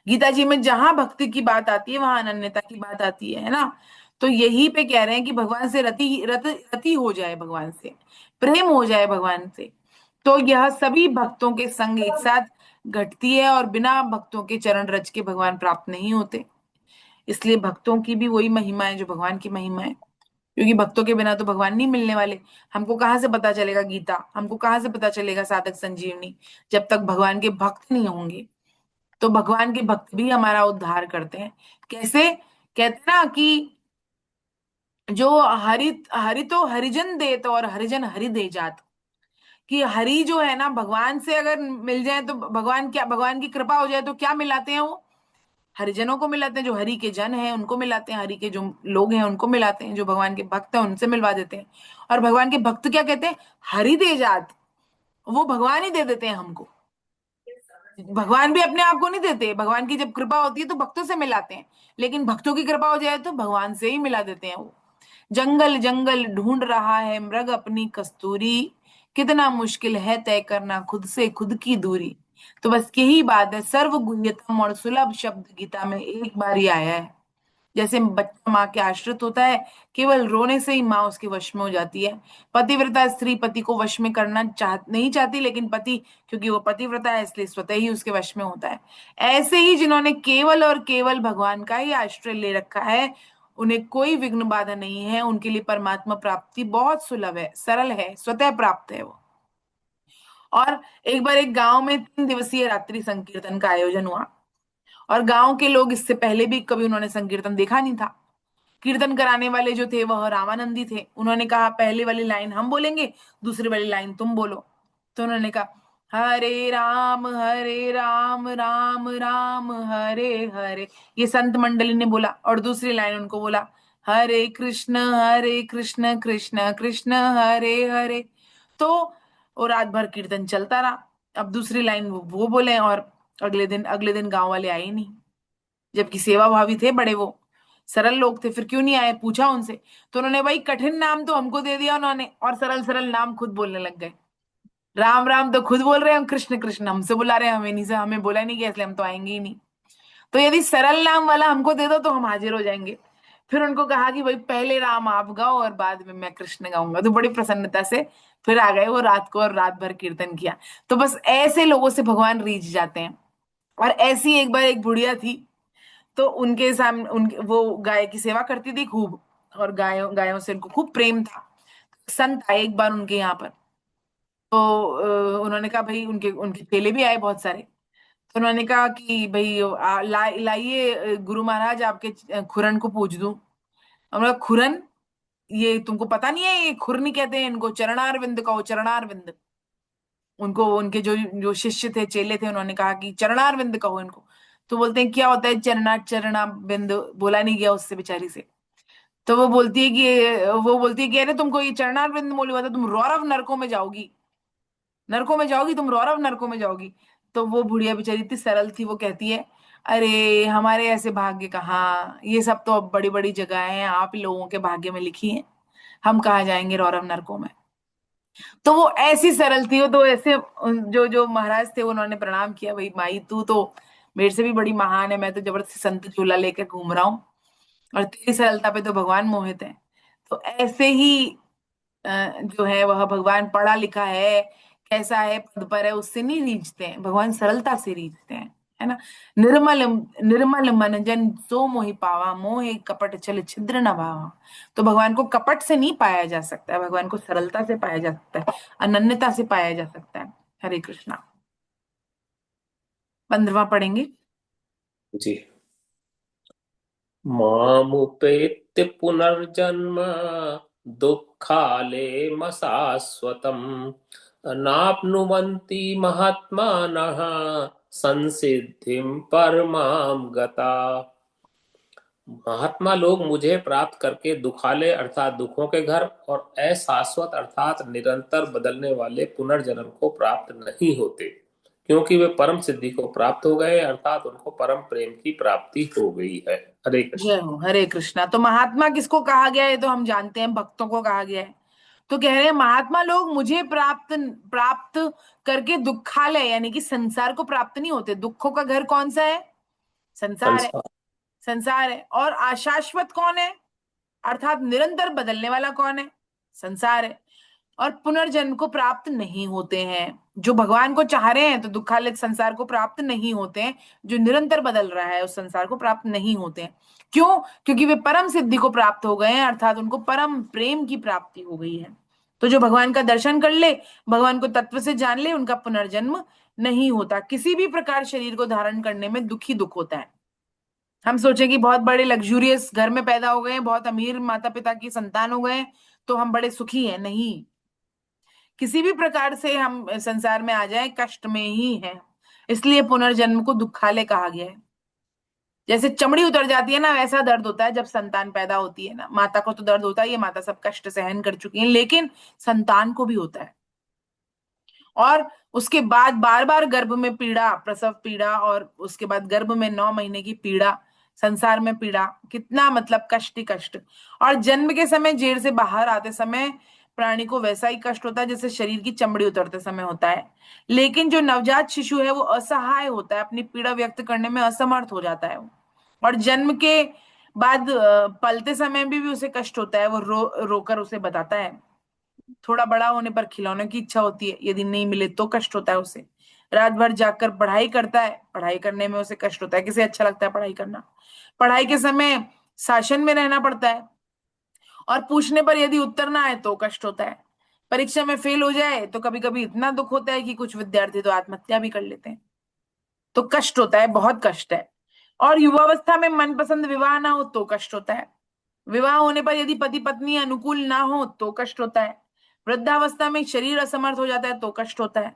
गीता जी में जहां भक्ति की बात आती है वहां अनन्यता की बात आती है ना। तो यही पे कह रहे हैं कि भगवान से रति हो जाए, भगवान से प्रेम हो जाए भगवान से, तो यह सभी भक्तों के संग एक साथ घटती है, और बिना भक्तों के चरण रज के भगवान प्राप्त नहीं होते। इसलिए भक्तों की भी वही महिमा है जो भगवान की महिमा है, क्योंकि भक्तों के बिना तो भगवान नहीं मिलने वाले। हमको कहाँ से पता चलेगा गीता, हमको कहाँ से पता चलेगा साधक संजीवनी, जब तक भगवान के भक्त नहीं होंगे। तो भगवान के भक्त भी हमारा उद्धार करते हैं। कैसे? कहते हैं ना कि जो हरि हरि तो हरिजन देत और हरिजन हरि दे जात, कि हरि जो है ना, भगवान से अगर मिल जाए तो भगवान क्या, भगवान की कृपा हो जाए तो क्या मिलाते हैं वो? हरिजनों को मिलाते हैं, जो हरि के जन हैं उनको मिलाते हैं, हरि के जो लोग हैं उनको मिलाते हैं, जो भगवान के भक्त हैं उनसे मिलवा देते हैं। और भगवान के भक्त क्या कहते हैं? हरि दे जात, वो भगवान ही दे देते हैं हमको। भगवान भी अपने आप को नहीं देते, भगवान की जब कृपा होती है तो भक्तों से मिलाते हैं, लेकिन भक्तों की कृपा हो जाए तो भगवान से ही मिला देते हैं वो। जंगल जंगल ढूंढ रहा है मृग अपनी कस्तूरी, कितना मुश्किल है तय करना खुद से खुद की दूरी। तो बस यही बात है, सर्व गुह्यतम और सुलभ शब्द गीता में एक बार ही आया है। जैसे बच्चा माँ के आश्रित होता है, केवल रोने से ही माँ उसके वश में हो जाती है। पतिव्रता स्त्री पति को वश में करना नहीं चाहती, लेकिन पति क्योंकि वो पतिव्रता है इसलिए स्वतः ही उसके वश में होता है। ऐसे ही जिन्होंने केवल और केवल भगवान का ही आश्रय ले रखा है, उन्हें कोई विघ्न बाधा नहीं है, उनके लिए परमात्मा प्राप्ति बहुत सुलभ है, सरल है, स्वतः प्राप्त है वो। और एक बार एक गांव में 3 दिवसीय रात्रि संकीर्तन का आयोजन हुआ, और गांव के लोग इससे पहले भी कभी उन्होंने संकीर्तन देखा नहीं था। कीर्तन कराने वाले जो थे वह रामानंदी थे। उन्होंने कहा पहली वाली लाइन हम बोलेंगे, दूसरी वाली लाइन तुम बोलो। तो उन्होंने कहा हरे राम राम राम हरे हरे, ये संत मंडली ने बोला, और दूसरी लाइन उनको बोला हरे कृष्ण कृष्ण कृष्ण हरे हरे। तो वो रात भर कीर्तन चलता रहा। अब दूसरी लाइन वो बोले, और अगले दिन गांव वाले आए ही नहीं, जबकि सेवा भावी थे बड़े, वो सरल लोग थे, फिर क्यों नहीं आए? पूछा उनसे, तो उन्होंने भाई कठिन नाम तो हमको दे दिया उन्होंने, और सरल सरल नाम खुद बोलने लग गए। राम राम तो खुद बोल रहे हैं, हम कृष्ण कृष्ण हमसे बुला रहे हैं, हमें नहीं से हमें बोला नहीं गया, इसलिए हम तो आएंगे ही नहीं। तो यदि सरल नाम वाला हमको दे दो तो हम हाजिर हो जाएंगे। फिर उनको कहा कि भाई पहले राम आप गाओ और बाद में मैं कृष्ण गाऊंगा। तो बड़ी प्रसन्नता से फिर आ गए वो रात को, और रात भर कीर्तन किया। तो बस ऐसे लोगों से भगवान रीझ जाते हैं। और ऐसी एक बार एक बुढ़िया थी, तो उनके सामने उनके वो गाय की सेवा करती थी खूब, और गायों गायों से उनको खूब प्रेम था। संत आए एक बार उनके यहाँ पर, तो उन्होंने कहा भाई, उनके उनके चेले भी आए बहुत सारे। तो उन्होंने कहा कि भाई लाइए गुरु महाराज आपके खुरन को पूज दूं। उन्होंने कहा खुरन? ये तुमको पता नहीं है? ये खुर नहीं कहते हैं इनको, चरणारविंद कहो, चरणारविंद। उनको उनके जो जो शिष्य थे, चेले थे, उन्होंने कहा कि चरणारविंद कहो इनको। तो बोलते हैं क्या होता है चरणारविंद? बोला नहीं गया उससे बेचारी से। तो वो बोलती है कि अरे तुमको ये चरणारविंद बोले हुआ था, तुम रौरव नरकों में जाओगी, नरकों में जाओगी, तुम रौरव नरकों में जाओगी। तो वो बुढ़िया बेचारी इतनी सरल थी, वो कहती है अरे हमारे ऐसे भाग्य कहाँ, ये सब तो अब बड़ी बड़ी जगह हैं, आप लोगों के भाग्य में लिखी है, हम कहाँ जाएंगे रौरव नरकों में। तो वो ऐसी सरल थी। वो तो ऐसे जो जो महाराज थे उन्होंने प्रणाम किया, भाई माई तू तो मेरे से भी बड़ी महान है, मैं तो जबरदस्ती संत झूला लेकर घूम रहा हूँ, और तेरी सरलता पे तो भगवान मोहित है। तो ऐसे ही जो है वह भगवान पढ़ा लिखा है, कैसा है, पद पर है, उससे नहीं रीझते हैं, भगवान सरलता से रीझते हैं, है ना। निर्मल निर्मल मन जन सो मोहि पावा, मोहे कपट छल छिद्र न भावा। तो भगवान को कपट से नहीं पाया जा सकता है, भगवान को सरलता से पाया जा सकता है, अनन्यता से पाया जा सकता है। हरे कृष्णा। 15वां पढ़ेंगे। जी। मामुपेत्य पुनर्जन्म दुःखालेम शाश्वतम् नाप्नुवन्ति महात्मानः संसिद्धिं परमां गता। महात्मा लोग मुझे प्राप्त करके दुखाले अर्थात दुखों के घर और अशाश्वत अर्थात निरंतर बदलने वाले पुनर्जन्म को प्राप्त नहीं होते, क्योंकि वे परम सिद्धि को प्राप्त हो गए अर्थात उनको परम प्रेम की प्राप्ति हो गई है। हरे कृष्ण। जय हो। हरे कृष्णा। तो महात्मा किसको कहा गया है? तो हम जानते हैं भक्तों को कहा गया है। तो कह रहे हैं महात्मा लोग मुझे प्राप्त प्राप्त करके दुखालय यानी कि संसार को प्राप्त नहीं होते। दुखों का घर कौन सा है? संसार है, संसार। संसार है। और अशाश्वत कौन है, अर्थात निरंतर बदलने वाला कौन है, संसार है। और पुनर्जन्म को प्राप्त नहीं होते हैं, जो भगवान को चाह रहे हैं तो दुखालित संसार को प्राप्त नहीं होते हैं, जो निरंतर बदल रहा है उस संसार को प्राप्त नहीं होते हैं। क्यों? क्योंकि वे परम सिद्धि को प्राप्त हो गए हैं, अर्थात उनको परम प्रेम की प्राप्ति हो गई है। तो जो भगवान का दर्शन कर ले, भगवान को तत्व से जान ले, उनका पुनर्जन्म नहीं होता। किसी भी प्रकार शरीर को धारण करने में दुख ही दुख होता है। हम सोचे कि बहुत बड़े लग्जूरियस घर में पैदा हो गए, बहुत अमीर माता पिता की संतान हो गए तो हम बड़े सुखी हैं, नहीं। किसी भी प्रकार से हम संसार में आ जाए कष्ट में ही है। इसलिए पुनर्जन्म को दुखालय कहा गया है। जैसे चमड़ी उतर जाती है ना, वैसा दर्द होता है जब संतान पैदा होती है ना। माता को तो दर्द होता है, ये माता सब कष्ट सहन कर चुकी है, लेकिन संतान को भी होता है। और उसके बाद बार बार गर्भ में पीड़ा, प्रसव पीड़ा, और उसके बाद गर्भ में 9 महीने की पीड़ा, संसार में पीड़ा, कितना मतलब कष्ट ही कष्ट। और जन्म के समय जेल से बाहर आते समय प्राणी को वैसा ही कष्ट होता है जैसे शरीर की चमड़ी उतरते समय होता है। लेकिन जो नवजात शिशु है वो असहाय होता है, अपनी पीड़ा व्यक्त करने में असमर्थ हो जाता है वो। और जन्म के बाद पलते समय भी उसे कष्ट होता है, वो रोकर उसे बताता है। थोड़ा बड़ा होने पर खिलौने की इच्छा होती है, यदि नहीं मिले तो कष्ट होता है उसे। रात भर जागकर पढ़ाई करता है, पढ़ाई करने में उसे कष्ट होता है। किसे अच्छा लगता है पढ़ाई करना? पढ़ाई के समय शासन में रहना पड़ता है, और पूछने पर यदि उत्तर ना आए तो कष्ट होता है। परीक्षा में फेल हो जाए तो कभी कभी इतना दुख होता है कि कुछ विद्यार्थी तो आत्महत्या भी कर लेते हैं। तो कष्ट होता है, बहुत कष्ट है। और युवावस्था में मनपसंद विवाह ना हो तो कष्ट होता है। विवाह होने पर यदि पति पत्नी अनुकूल ना हो तो कष्ट होता है। वृद्धावस्था में शरीर असमर्थ हो जाता है तो कष्ट होता है।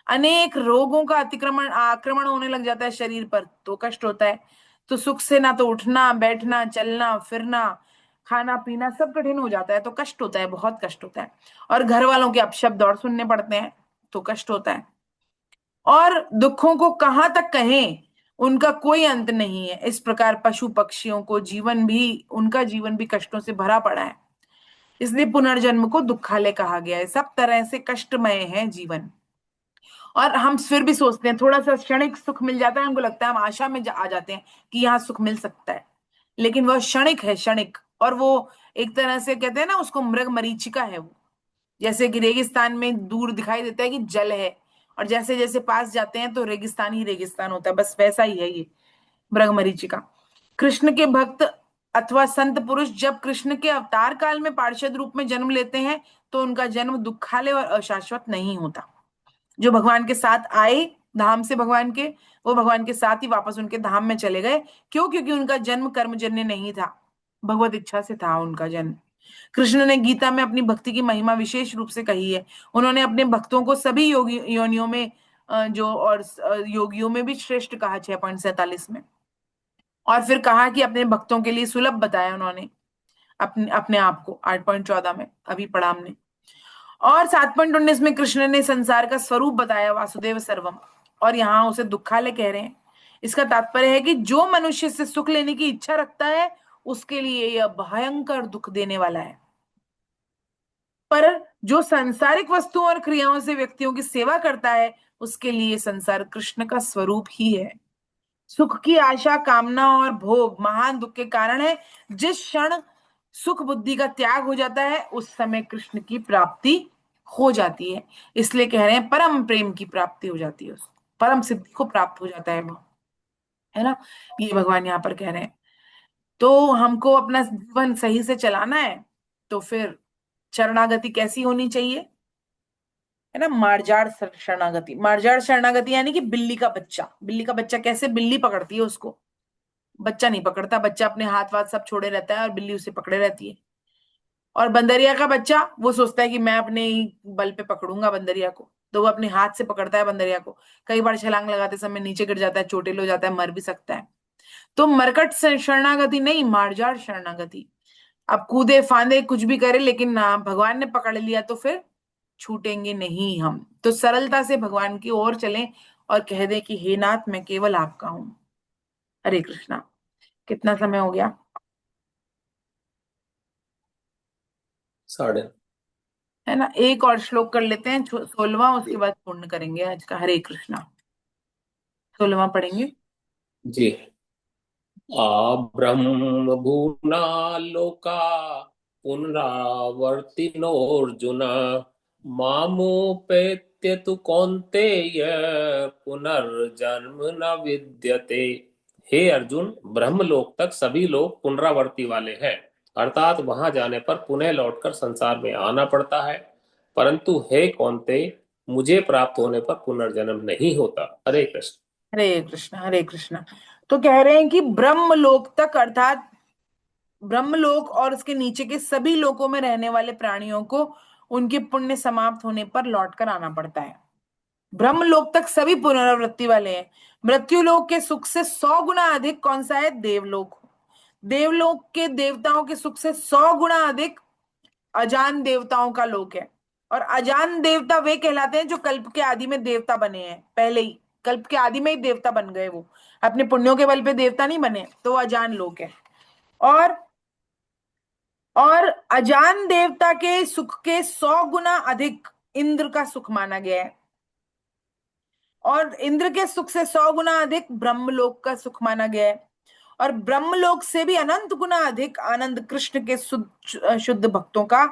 अनेक रोगों का अतिक्रमण आक्रमण होने लग जाता है शरीर पर तो कष्ट होता है। तो सुख से ना तो उठना बैठना चलना फिरना खाना पीना सब कठिन हो जाता है, तो कष्ट होता है, बहुत कष्ट होता है। और घर वालों के अपशब्द और सुनने पड़ते हैं तो कष्ट होता है। और दुखों को कहां तक कहें, उनका कोई अंत नहीं है। इस प्रकार पशु पक्षियों को जीवन भी, उनका जीवन भी कष्टों से भरा पड़ा है। इसलिए पुनर्जन्म को दुखालय कहा गया है। सब तरह से कष्टमय है जीवन। और हम फिर भी सोचते हैं थोड़ा सा क्षणिक सुख मिल जाता है, हमको लगता है हम आशा में आ जाते हैं कि यहाँ सुख मिल सकता है, लेकिन वह क्षणिक है, क्षणिक। और वो एक तरह से कहते हैं ना, उसको मृग मरीचिका है वो। जैसे कि रेगिस्तान में दूर दिखाई देता है कि जल है, और जैसे जैसे पास जाते हैं तो रेगिस्तान ही रेगिस्तान होता है, बस वैसा ही है ये मृग मरीचिका। कृष्ण के भक्त अथवा संत पुरुष जब कृष्ण के अवतार काल में पार्षद रूप में जन्म लेते हैं तो उनका जन्म दुखालय और अशाश्वत नहीं होता। जो भगवान के साथ आए धाम से भगवान के, वो भगवान के साथ ही वापस उनके धाम में चले गए। क्यों? क्योंकि उनका जन्म कर्मजन्य नहीं था, भगवत इच्छा से था उनका जन्म। कृष्ण ने गीता में अपनी भक्ति की महिमा विशेष रूप से कही है। उन्होंने अपने भक्तों को सभी योगी योनियों में जो और योगियों में भी श्रेष्ठ कहा 6.47 में। और फिर कहा कि अपने भक्तों के लिए सुलभ बताया उन्होंने अपने अपने आप को 8.14 में अभी पढ़ा हमने। और 7.19 में कृष्ण ने संसार का स्वरूप बताया, वासुदेव सर्वम। और यहाँ उसे दुखालय कह रहे हैं। इसका तात्पर्य है कि जो मनुष्य से सुख लेने की इच्छा रखता है उसके लिए यह भयंकर दुख देने वाला है। पर जो सांसारिक वस्तुओं और क्रियाओं से व्यक्तियों की सेवा करता है उसके लिए संसार कृष्ण का स्वरूप ही है। सुख की आशा कामना और भोग महान दुख के कारण है। जिस क्षण सुख बुद्धि का त्याग हो जाता है उस समय कृष्ण की प्राप्ति हो जाती है। इसलिए कह रहे हैं परम प्रेम की प्राप्ति हो जाती है, उसको परम सिद्धि को प्राप्त हो जाता है वो, है ना। ये भगवान यहाँ पर कह रहे हैं। तो हमको अपना जीवन सही से चलाना है तो फिर शरणागति कैसी होनी चाहिए, है ना। मार्जाड़ शरणागति, मार्जाड़ शरणागति यानी कि बिल्ली का बच्चा। बिल्ली का बच्चा कैसे, बिल्ली पकड़ती है उसको, बच्चा नहीं पकड़ता। बच्चा अपने हाथ वाथ सब छोड़े रहता है और बिल्ली उसे पकड़े रहती है। और बंदरिया का बच्चा वो सोचता है कि मैं अपने ही बल पे पकड़ूंगा बंदरिया को, तो वो अपने हाथ से पकड़ता है बंदरिया को। कई बार छलांग लगाते समय नीचे गिर जाता है, चोटिल हो जाता है, मर भी सकता है। तो मरकट शरणागति नहीं, मार्जाड़ शरणागति। अब कूदे फांदे कुछ भी करे, लेकिन ना भगवान ने पकड़ लिया तो फिर छूटेंगे नहीं हम। तो सरलता से भगवान की ओर चलें और कह दे कि हे नाथ मैं केवल आपका हूं। हरे कृष्णा। कितना समय हो गया? 9:30। है ना। एक और श्लोक कर लेते हैं, 16वां, उसके बाद पूर्ण करेंगे आज का। हरे कृष्णा। 16वां पढ़ेंगे। जी। आ ब्रह्म भूना लोका पुनरावर्तिनोऽर्जुन मामुपेत्य तु कौन्तेय पुनर्जन्म न विद्यते। हे अर्जुन, ब्रह्मलोक तक सभी लोग पुनरावर्ती वाले हैं, अर्थात वहां जाने पर पुनः लौटकर संसार में आना पड़ता है। परंतु हे कौन्तेय, मुझे प्राप्त होने पर पुनर्जन्म नहीं होता। हरे कृष्ण। हरे कृष्ण हरे कृष्ण। तो कह रहे हैं कि ब्रह्मलोक तक अर्थात ब्रह्मलोक और उसके नीचे के सभी लोकों में रहने वाले प्राणियों को उनके पुण्य समाप्त होने पर लौटकर आना पड़ता है। ब्रह्मलोक तक सभी पुनरावृत्ति वाले हैं। मृत्युलोक के सुख से 100 गुना अधिक कौन सा है? देवलोक। देवलोक के देवताओं के सुख से 100 गुना अधिक अजान देवताओं का लोक है। और अजान देवता वे कहलाते हैं जो कल्प के आदि में देवता बने हैं, पहले ही कल्प के आदि में ही देवता बन गए, वो अपने पुण्यों के बल पे देवता नहीं बने, तो वो अजान लोक है। और और अजान देवता के सुख के 100 गुना अधिक इंद्र का सुख माना गया है। और इंद्र के सुख से 100 गुना अधिक ब्रह्मलोक का सुख माना गया है। और ब्रह्मलोक से भी अनंत गुना अधिक आनंद कृष्ण के शुद्ध भक्तों का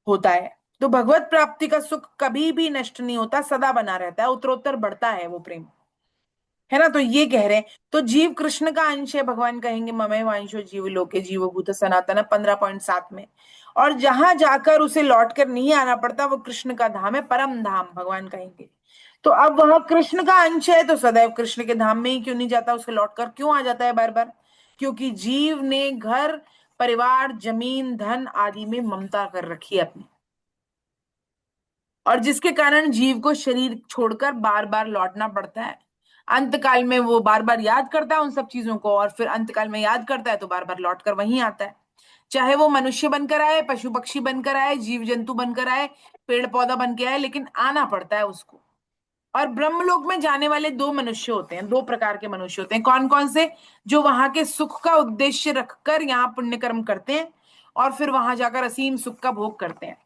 होता है। तो भगवत प्राप्ति का सुख कभी भी नष्ट नहीं होता, सदा बना रहता है, उत्तरोत्तर बढ़ता है वो प्रेम, है ना। तो ये कह रहे हैं, तो जीव कृष्ण का अंश है, भगवान कहेंगे ममैव वांशो जीव लोके जीवभूत सनातन 15.7 में। और जहां जाकर उसे लौट कर नहीं आना पड़ता वो कृष्ण का धाम है, परम धाम, भगवान कहेंगे। तो अब वह कृष्ण का अंश है तो सदैव कृष्ण के धाम में ही क्यों नहीं जाता, उसे लौटकर क्यों आ जाता है बार बार? क्योंकि जीव ने घर परिवार जमीन धन आदि में ममता कर रखी है अपनी, और जिसके कारण जीव को शरीर छोड़कर बार बार लौटना पड़ता है। अंतकाल में वो बार बार याद करता है उन सब चीजों को, और फिर अंतकाल में याद करता है तो बार बार लौट कर वहीं आता है। चाहे वो मनुष्य बनकर आए, पशु पक्षी बनकर आए, जीव जंतु बनकर आए, पेड़ पौधा बन के आए, लेकिन आना पड़ता है उसको। और ब्रह्मलोक में जाने वाले दो मनुष्य होते हैं, दो प्रकार के मनुष्य होते हैं। कौन कौन से? जो वहां के सुख का उद्देश्य रखकर यहाँ पुण्य कर्म करते हैं और फिर वहां जाकर असीम सुख का भोग करते हैं।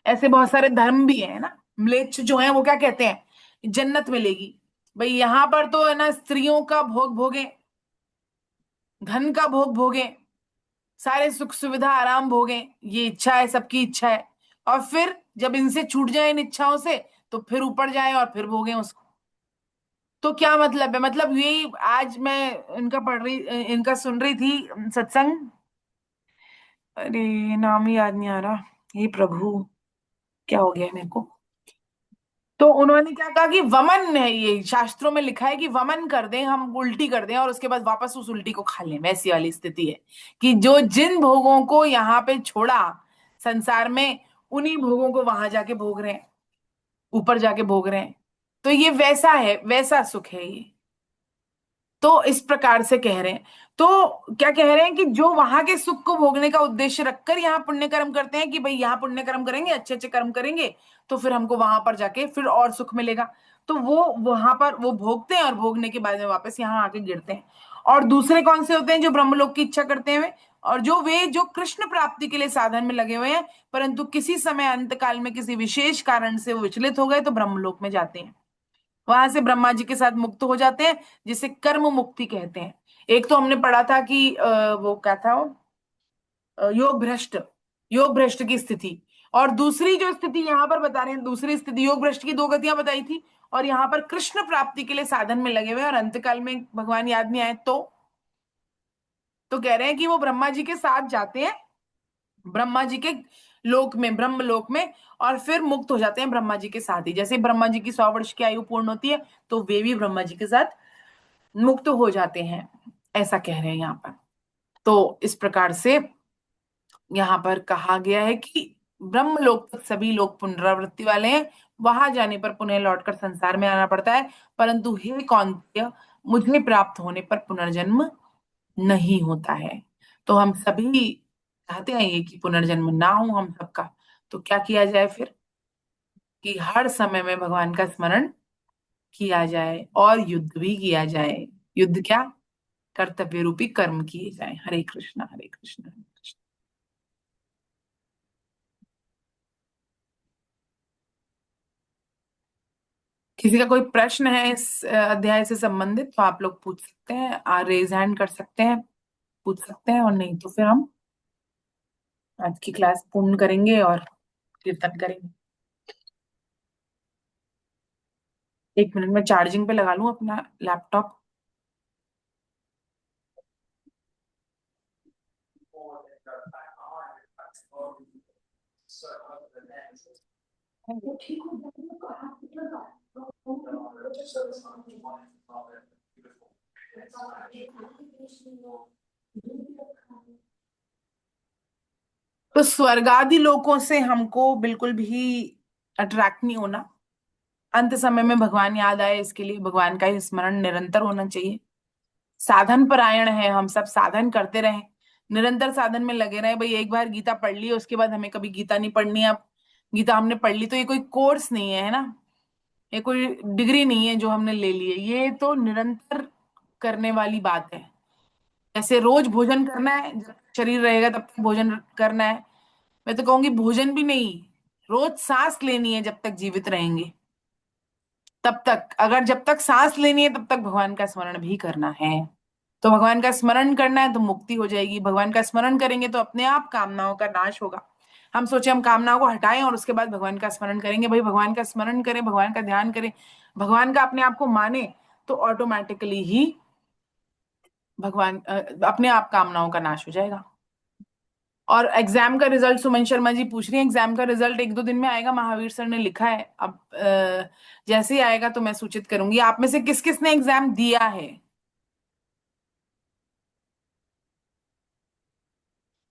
ऐसे बहुत सारे धर्म भी है ना। म्लेच्छ जो है वो क्या कहते हैं? जन्नत मिलेगी भाई, यहाँ पर तो है ना स्त्रियों का भोग भोगे, धन का भोग भोगे, सारे सुख सुविधा आराम भोगे, ये इच्छा है, सबकी इच्छा है। और फिर जब इनसे छूट जाए इन इच्छाओं से तो फिर ऊपर जाए और फिर भोगे उसको। तो क्या मतलब है? मतलब यही आज मैं इनका पढ़ रही, इनका सुन रही थी सत्संग, अरे नाम ही याद नहीं आ रहा, ये प्रभु क्या हो गया मेरे को। तो उन्होंने क्या कहा कि वमन है, ये शास्त्रों में लिखा है कि वमन कर दें, हम उल्टी कर दें और उसके बाद वापस उस उल्टी को खा लें, वैसी वाली स्थिति है कि जो जिन भोगों को यहाँ पे छोड़ा संसार में, उन्हीं भोगों को वहां जाके भोग रहे हैं, ऊपर जाके भोग रहे हैं। तो ये वैसा है, वैसा सुख है ये। तो इस प्रकार से कह रहे हैं। तो क्या कह रहे हैं कि जो वहां के सुख को भोगने का उद्देश्य रखकर यहाँ पुण्य कर्म करते हैं कि भाई यहाँ पुण्य कर्म करेंगे, अच्छे अच्छे कर्म करेंगे, तो फिर हमको वहां पर जाके फिर और सुख मिलेगा, तो वो वहां पर वो भोगते हैं और भोगने के बाद में वापस यहाँ आके गिरते हैं। और दूसरे कौन से होते हैं? जो ब्रह्मलोक की इच्छा करते हैं वे, और जो वे जो कृष्ण प्राप्ति के लिए साधन में लगे हुए हैं, परंतु किसी समय अंत काल में किसी विशेष कारण से वो विचलित हो गए तो ब्रह्मलोक में जाते हैं, वहां से ब्रह्मा जी के साथ मुक्त हो जाते हैं, जिसे कर्म मुक्ति कहते हैं। एक तो हमने पढ़ा था कि वो क्या था वो, योग भ्रष्ट, योग भ्रष्ट की स्थिति। और दूसरी जो स्थिति यहाँ पर बता रहे हैं, दूसरी स्थिति, योग भ्रष्ट की दो गतियां बताई थी, और यहाँ पर कृष्ण प्राप्ति के लिए साधन में लगे हुए और अंतकाल में भगवान याद नहीं आए तो कह रहे हैं कि वो ब्रह्मा जी के साथ जाते हैं, ब्रह्मा जी के लोक में, ब्रह्म लोक में, और फिर मुक्त हो जाते हैं ब्रह्मा जी के साथ ही। जैसे ब्रह्मा जी की 100 वर्ष की आयु पूर्ण होती है तो वे भी ब्रह्मा जी के साथ मुक्त हो जाते हैं, ऐसा कह रहे हैं यहाँ पर। तो इस प्रकार से यहाँ पर कहा गया है कि ब्रह्मलोक तक सभी लोग पुनरावृत्ति वाले हैं, वहां जाने पर पुनः लौटकर संसार में आना पड़ता है। परंतु हे कौन्तेय, मुझे प्राप्त होने पर पुनर्जन्म नहीं होता है। तो हम सभी चाहते हैं ये कि पुनर्जन्म ना हो हम सबका। तो क्या किया जाए फिर? कि हर समय में भगवान का स्मरण किया जाए और युद्ध भी किया जाए। युद्ध क्या? कर्तव्य रूपी कर्म किए जाए। हरे कृष्णा हरे कृष्णा हरे कृष्णा। किसी का कोई प्रश्न है इस अध्याय से संबंधित तो आप लोग पूछ सकते हैं, रेज हैंड कर सकते हैं, पूछ सकते हैं, और नहीं तो फिर हम आज की क्लास पूर्ण करेंगे और कीर्तन करेंगे। 1 मिनट में चार्जिंग पे लगा लूं अपना लैपटॉप। तो स्वर्गादि लोकों से हमको बिल्कुल भी अट्रैक्ट नहीं होना। अंत समय में भगवान याद आए इसके लिए भगवान का ही स्मरण निरंतर होना चाहिए। साधन परायण है हम सब, साधन करते रहें, निरंतर साधन में लगे रहे। भाई एक बार गीता पढ़ ली उसके बाद हमें कभी गीता नहीं पढ़नी है। अब गीता हमने पढ़ ली तो ये कोई कोर्स नहीं है, है ना, ये कोई डिग्री नहीं है जो हमने ले ली है, ये तो निरंतर करने वाली बात है। जैसे रोज भोजन करना है, जब तक शरीर रहेगा तब तक भोजन करना है। मैं तो कहूंगी भोजन भी नहीं, रोज सांस लेनी है जब तक जीवित रहेंगे तब तक। अगर जब तक सांस लेनी है तब तक भगवान का स्मरण भी करना है। तो भगवान का स्मरण करना है तो मुक्ति हो जाएगी। भगवान का स्मरण करेंगे तो अपने आप कामनाओं का नाश होगा। हम सोचे हम कामनाओं को हटाएं और उसके बाद भगवान का स्मरण करेंगे। भाई भगवान का स्मरण करें, भगवान का ध्यान करें, भगवान का अपने आप को माने तो ऑटोमेटिकली ही भगवान अपने आप कामनाओं का नाश हो जाएगा। और एग्जाम का रिजल्ट सुमन शर्मा जी पूछ रही हैं, एग्जाम का रिजल्ट 1-2 दिन में आएगा, महावीर सर ने लिखा है। अब जैसे ही आएगा तो मैं सूचित करूंगी। आप में से किस किस ने एग्जाम दिया है?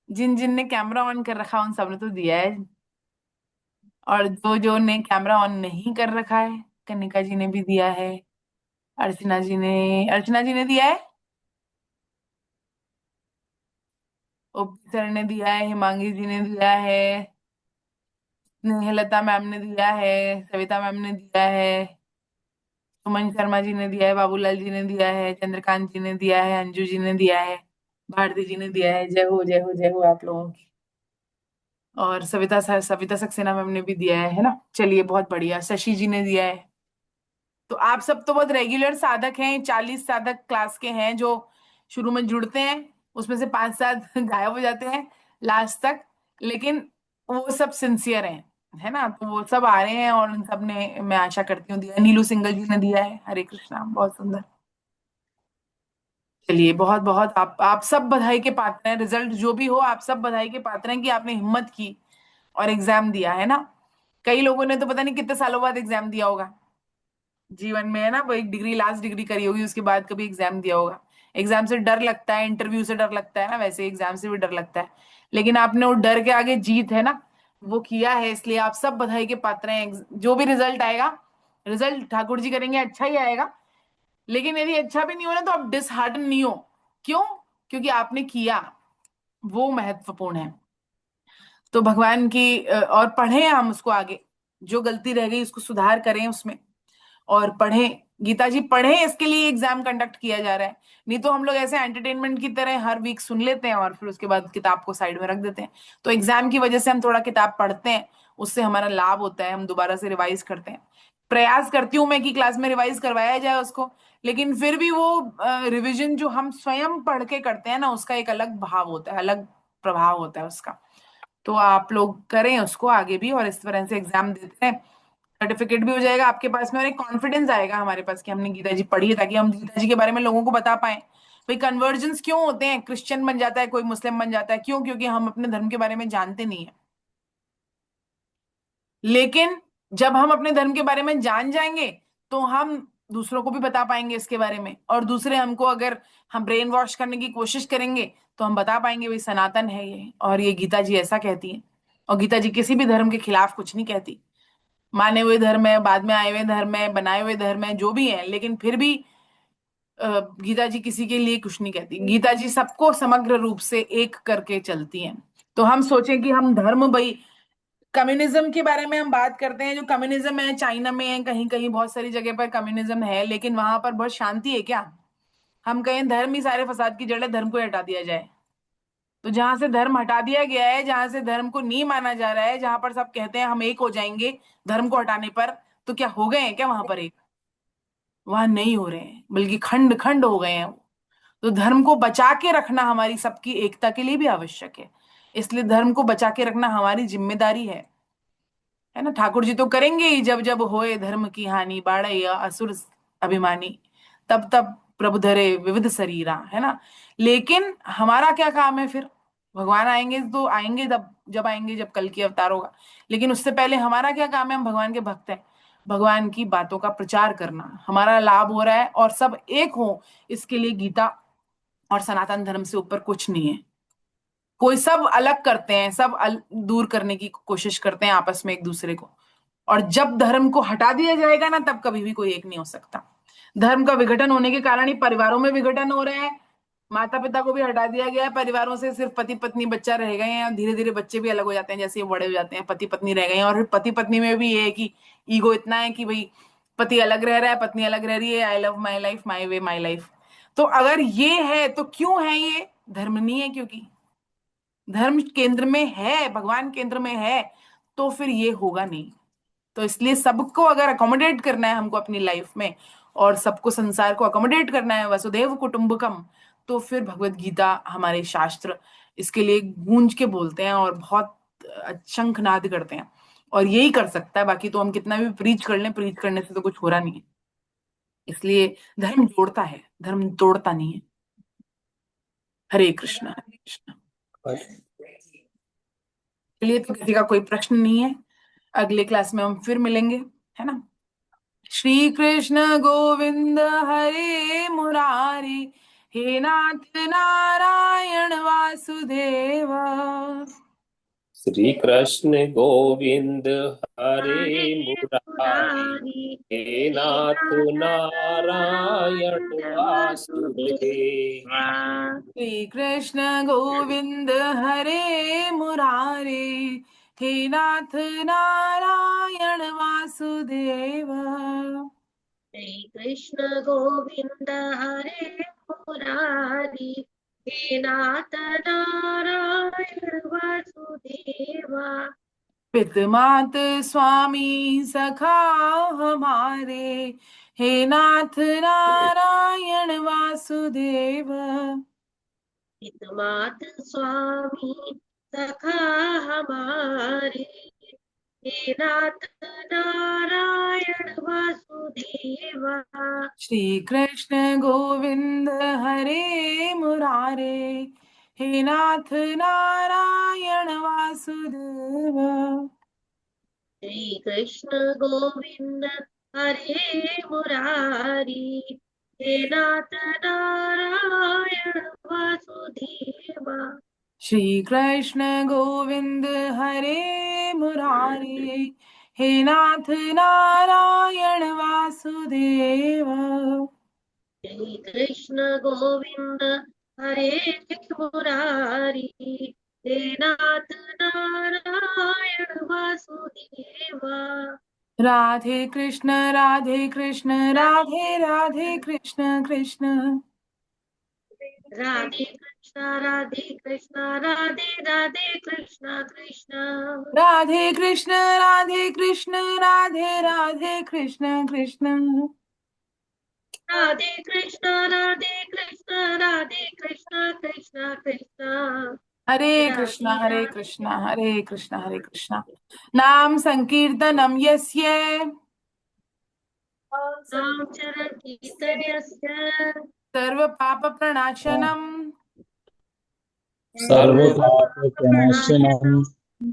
जिन जिन ने कैमरा ऑन कर रखा उन सब ने तो दिया है, और जो जो ने कैमरा ऑन नहीं कर रखा है, कनिका जी ने भी दिया है, अर्चना जी ने दिया है, ओपी सर ने दिया है, हिमांगी जी ने दिया है, स्नेहलता मैम ने दिया है, सविता मैम ने दिया है, सुमन शर्मा जी ने दिया है, बाबूलाल जी ने दिया है, चंद्रकांत जी ने दिया है, अंजू जी ने दिया है, भारती जी ने दिया है। जय हो जय हो जय हो आप लोगों की। और सविता सक्सेना मैम ने भी दिया है ना। चलिए बहुत बढ़िया। शशि जी ने दिया है। तो आप सब तो बहुत रेगुलर साधक हैं, 40 साधक क्लास के हैं जो शुरू में जुड़ते हैं, उसमें से 5-7 गायब हो जाते हैं लास्ट तक, लेकिन वो सब सिंसियर हैं, है ना। तो वो सब आ रहे हैं और उन सब ने, मैं आशा करती हूँ, दिया। नीलू सिंगल जी ने दिया है। हरे कृष्णा, बहुत सुंदर। चलिए बहुत बहुत आप सब बधाई के पात्र हैं। रिजल्ट जो भी हो आप सब बधाई के पात्र हैं कि आपने हिम्मत की और एग्जाम दिया, है ना। कई लोगों ने तो पता नहीं कितने सालों बाद एग्जाम दिया होगा जीवन में, है ना। वो एक डिग्री, लास्ट डिग्री करी होगी उसके बाद कभी एग्जाम दिया होगा। एग्जाम से डर लगता है, इंटरव्यू से डर लगता है ना, वैसे एग्जाम से भी डर लगता है। लेकिन आपने वो डर के आगे जीत, है ना, वो किया है, इसलिए आप सब बधाई के पात्र हैं। जो भी रिजल्ट आएगा, रिजल्ट ठाकुर जी करेंगे अच्छा ही आएगा। लेकिन यदि अच्छा भी नहीं हो ना तो आप डिसहार्टन नहीं हो। क्यों? क्योंकि आपने किया, वो महत्वपूर्ण है। तो भगवान की और पढ़ें हम उसको आगे, जो गलती रह गई उसको सुधार करें उसमें, और पढ़ें। गीता जी पढ़ें, इसके लिए एग्जाम कंडक्ट किया जा रहा है। नहीं तो हम लोग ऐसे एंटरटेनमेंट की तरह हर वीक सुन लेते हैं और फिर उसके बाद किताब को साइड में रख देते हैं। तो एग्जाम की वजह से हम थोड़ा किताब पढ़ते हैं, उससे हमारा लाभ होता है, हम दोबारा से रिवाइज करते हैं। प्रयास करती हूँ मैं कि क्लास में रिवाइज करवाया जाए उसको, लेकिन फिर भी वो रिविजन जो हम स्वयं पढ़ के करते हैं ना, उसका एक अलग भाव होता है, अलग प्रभाव होता है उसका। तो आप लोग करें उसको आगे भी, और इस तरह से एग्जाम देते हैं, सर्टिफिकेट भी हो जाएगा आपके पास में और एक कॉन्फिडेंस आएगा हमारे पास कि हमने गीता जी पढ़ी है, ताकि हम गीता जी के बारे में लोगों को बता पाए। भाई कन्वर्जन्स क्यों होते हैं, क्रिश्चियन बन जाता है कोई, मुस्लिम बन जाता है, क्यों? क्योंकि हम अपने धर्म के बारे में जानते नहीं है। लेकिन जब हम अपने धर्म के बारे में जान जाएंगे तो हम दूसरों को भी बता पाएंगे इसके बारे में, और दूसरे हमको अगर हम ब्रेन वॉश करने की कोशिश करेंगे तो हम बता पाएंगे भाई सनातन है ये, और ये गीता जी ऐसा कहती है। और गीता जी किसी भी धर्म के खिलाफ कुछ नहीं कहती। माने हुए धर्म है, बाद में आए हुए धर्म है, बनाए हुए धर्म है, जो भी है, लेकिन फिर भी गीता जी किसी के लिए कुछ नहीं कहती। गीता जी सबको समग्र रूप से एक करके चलती हैं। तो हम सोचें कि हम धर्म, भाई कम्युनिज्म के बारे में हम बात करते हैं, जो कम्युनिज्म है चाइना में है, कहीं कहीं बहुत सारी जगह पर कम्युनिज्म है, लेकिन वहां पर बहुत शांति है क्या? हम कहें धर्म ही सारे फसाद की जड़ है, धर्म को हटा दिया जाए। तो जहां से धर्म हटा दिया गया है, जहां से धर्म को नहीं माना जा रहा है, जहां पर सब कहते हैं हम एक हो जाएंगे धर्म को हटाने पर, तो क्या हो गए हैं क्या वहां पर एक? वहां नहीं हो रहे हैं, बल्कि खंड खंड हो गए हैं। तो धर्म को बचा के रखना हमारी सबकी एकता के लिए भी आवश्यक है। इसलिए धर्म को बचा के रखना हमारी जिम्मेदारी है ना। ठाकुर जी तो करेंगे ही, जब जब होए धर्म की हानि, बाढ़ या असुर अभिमानी, तब तब प्रभु धरे विविध शरीरा, है ना। लेकिन हमारा क्या काम है फिर? भगवान आएंगे तो आएंगे तब, जब आएंगे, जब कल की अवतार होगा। लेकिन उससे पहले हमारा क्या काम है? हम भगवान के भक्त हैं। भगवान की बातों का प्रचार करना, हमारा लाभ हो रहा है और सब एक हो, इसके लिए गीता और सनातन धर्म से ऊपर कुछ नहीं है। कोई सब अलग करते हैं, सब दूर करने की कोशिश करते हैं आपस में एक दूसरे को। और जब धर्म को हटा दिया जाएगा ना, तब कभी भी कोई एक नहीं हो सकता। धर्म का विघटन होने के कारण ही परिवारों में विघटन हो रहा है। माता पिता को भी हटा दिया गया है, परिवारों से सिर्फ पति पत्नी बच्चा रह गए हैं, और धीरे धीरे बच्चे भी अलग हो जाते हैं जैसे ये बड़े हो जाते हैं। पति पत्नी रह गए हैं, और फिर पति पत्नी में भी ये है कि ईगो इतना है कि भाई पति अलग रह रहा है, पत्नी अलग रह रही है, I love my life, my way my life. तो अगर ये है तो क्यों है? ये धर्म नहीं है, क्योंकि धर्म केंद्र में है, भगवान केंद्र में है, तो फिर ये होगा नहीं। तो इसलिए सबको अगर अकोमोडेट करना है हमको अपनी लाइफ में, और सबको, संसार को अकोमोडेट करना है, वसुधैव कुटुंबकम, तो फिर भगवत गीता, हमारे शास्त्र इसके लिए गूंज के बोलते हैं और बहुत शंखनाद करते हैं। और यही कर सकता है, बाकी तो हम कितना भी प्रीच कर लें, प्रीच करने से तो कुछ हो रहा नहीं है। इसलिए धर्म जोड़ता है, धर्म तोड़ता नहीं है। हरे कृष्णा, हरे कृष्णा। चलिए, तो किसी का कोई प्रश्न नहीं है, अगले क्लास में हम फिर मिलेंगे, है ना। श्री कृष्ण गोविंद हरे मुरारी, हे नाथ नारायण वासुदेव। श्री कृष्ण गोविंद हरे मुरारी, हे नाथ नारायण वासुदेव। श्री कृष्ण गोविंद हरे मुरारे, हे नाथ नारायण वासुदेव। श्री कृष्ण गोविंद हरे मुरारी, हे नाथ नारायण वासुदेवा। पितमात स्वामी सखा हमारे, हे नाथ नारायण वासुदेव। हितमात स्वामी सखा हमारे, हे नाथ नारायण वासुदेवा। श्री कृष्ण गोविंद हरे मुरारे, हे नाथ नारायण वासुदेव। श्री कृष्ण गोविंद हरे मुरारी, हे नाथ नारायण वासुदेवा। श्री कृष्ण गोविंद हरे मुरारे, हे नाथ नारायण वासुदेव। श्री कृष्ण गोविंद हरे मुरारी, हे नाथ नारायण वासुदेवा। राधे कृष्ण राधे कृष्ण, राधे राधे कृष्ण कृष्ण। राधे कृष्ण राधे कृष्ण, राधे राधे कृष्ण कृष्ण। राधे कृष्ण राधे कृष्ण, राधे राधे कृष्ण कृष्ण। राधे कृष्ण राधे कृष्ण, राधे कृष्ण कृष्ण कृष्ण। हरे कृष्णा राधे हरे राधे कृष्णा, हरे कृष्णा हरे कृष्णा। नाम संकीर्तनम यस्य नाम चरण कीर्तनस्य सर्व पाप प्रणाशनम, सर्वपापप्रणाशनम्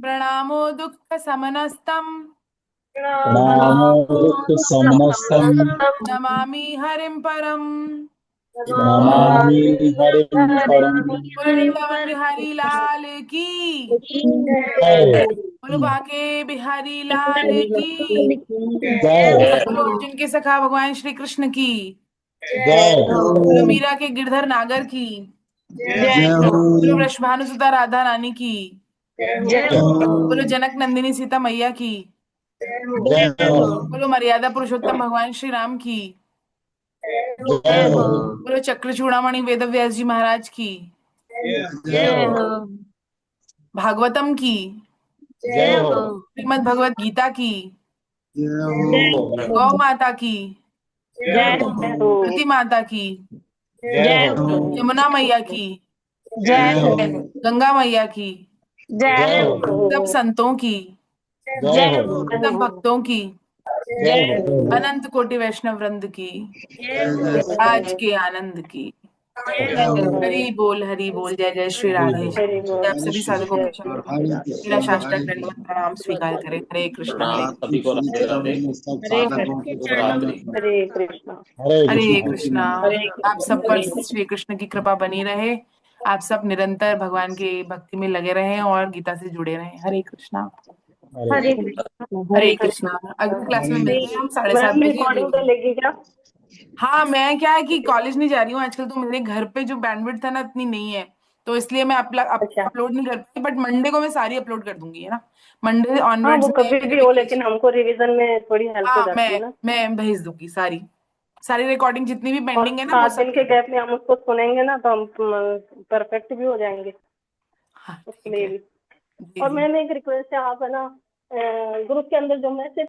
प्रणामो दुःख समनस्तम, प्रणामो दुःखशमनस्तम् नमामि हरिं परम। नमामि हरिं परम्। बोलो वृंदावन बिहारी लाल की, जय बोलो बाके बिहारी लाल की, जय बोलो जिनके सखा भगवान श्री कृष्ण की, जय बोलो मीरा के गिरधर नागर की, जय हो बोलो वृषभानुसुता राधा रानी की, जय हो बोलो जनक नंदिनी सीता मैया की, जय हो बोलो मर्यादा पुरुषोत्तम भगवान श्री राम की, जय हो बोलो चक्र चूड़ामणि वेद व्यास जी महाराज की, जय हो भागवतम की, जय हो श्रीमद् भगवत गीता की, जय हो गौ माता की, जय हो धरती माता की, जय हो यमुना मैया की, जय हो गंगा मैया की, जय हो सब संतों की, जय हो सब भक्तों की, जय हो अनंत कोटि वैष्णव वृंद की, जय हो आज के आनंद की। हरि बोल, जय जय श्री राधे। आप सभी साधकों के चरणों में मेरा साष्टांग दंडवत प्रणाम स्वीकार करें। हरे कृष्णा हरे प्रणाम सभी को, राधे राधे। शुभ रात्रि। हरे कृष्णा हरे कृष्णा। आप सब पर श्री कृष्ण की कृपा बनी रहे। आप सब निरंतर भगवान की भक्ति में लगे रहें और गीता से जुड़े रहें। हरे कृष्णा। हरे कृष्णा हरे कृष्णा। अगली क्लास में मिलते हैं हम 7:30 मैम बजे। रिकॉर्डिंग तो लेगी क्या? हाँ, मैं क्या है कि कॉलेज नहीं जा रही हूँ आजकल, तो मेरे घर पे जो बैंडविड्थ है ना इतनी नहीं है, तो इसलिए मैं अच्छा अपलोड नहीं कर पाई। बट मंडे को मैं सारी अपलोड कर दूंगी, है ना। मंडे हाँ ऑनवर्ड्स वो मैं कभी भी हो, लेकिन हमको रिवीजन में थोड़ी हेल्प हो हाँ जाती है ना। मैं भेज दूंगी सारी सारी रिकॉर्डिंग जितनी भी और पेंडिंग है ना वो 7 दिन सब। के गैप में हम उसको सुनेंगे ना, तो हम परफेक्ट भी हो जाएंगे हाँ उसके ठीक लिए है। भी। जी और जी। मैम एक रिक्वेस्ट है, आप है ना ग्रुप के अंदर जो मैसेज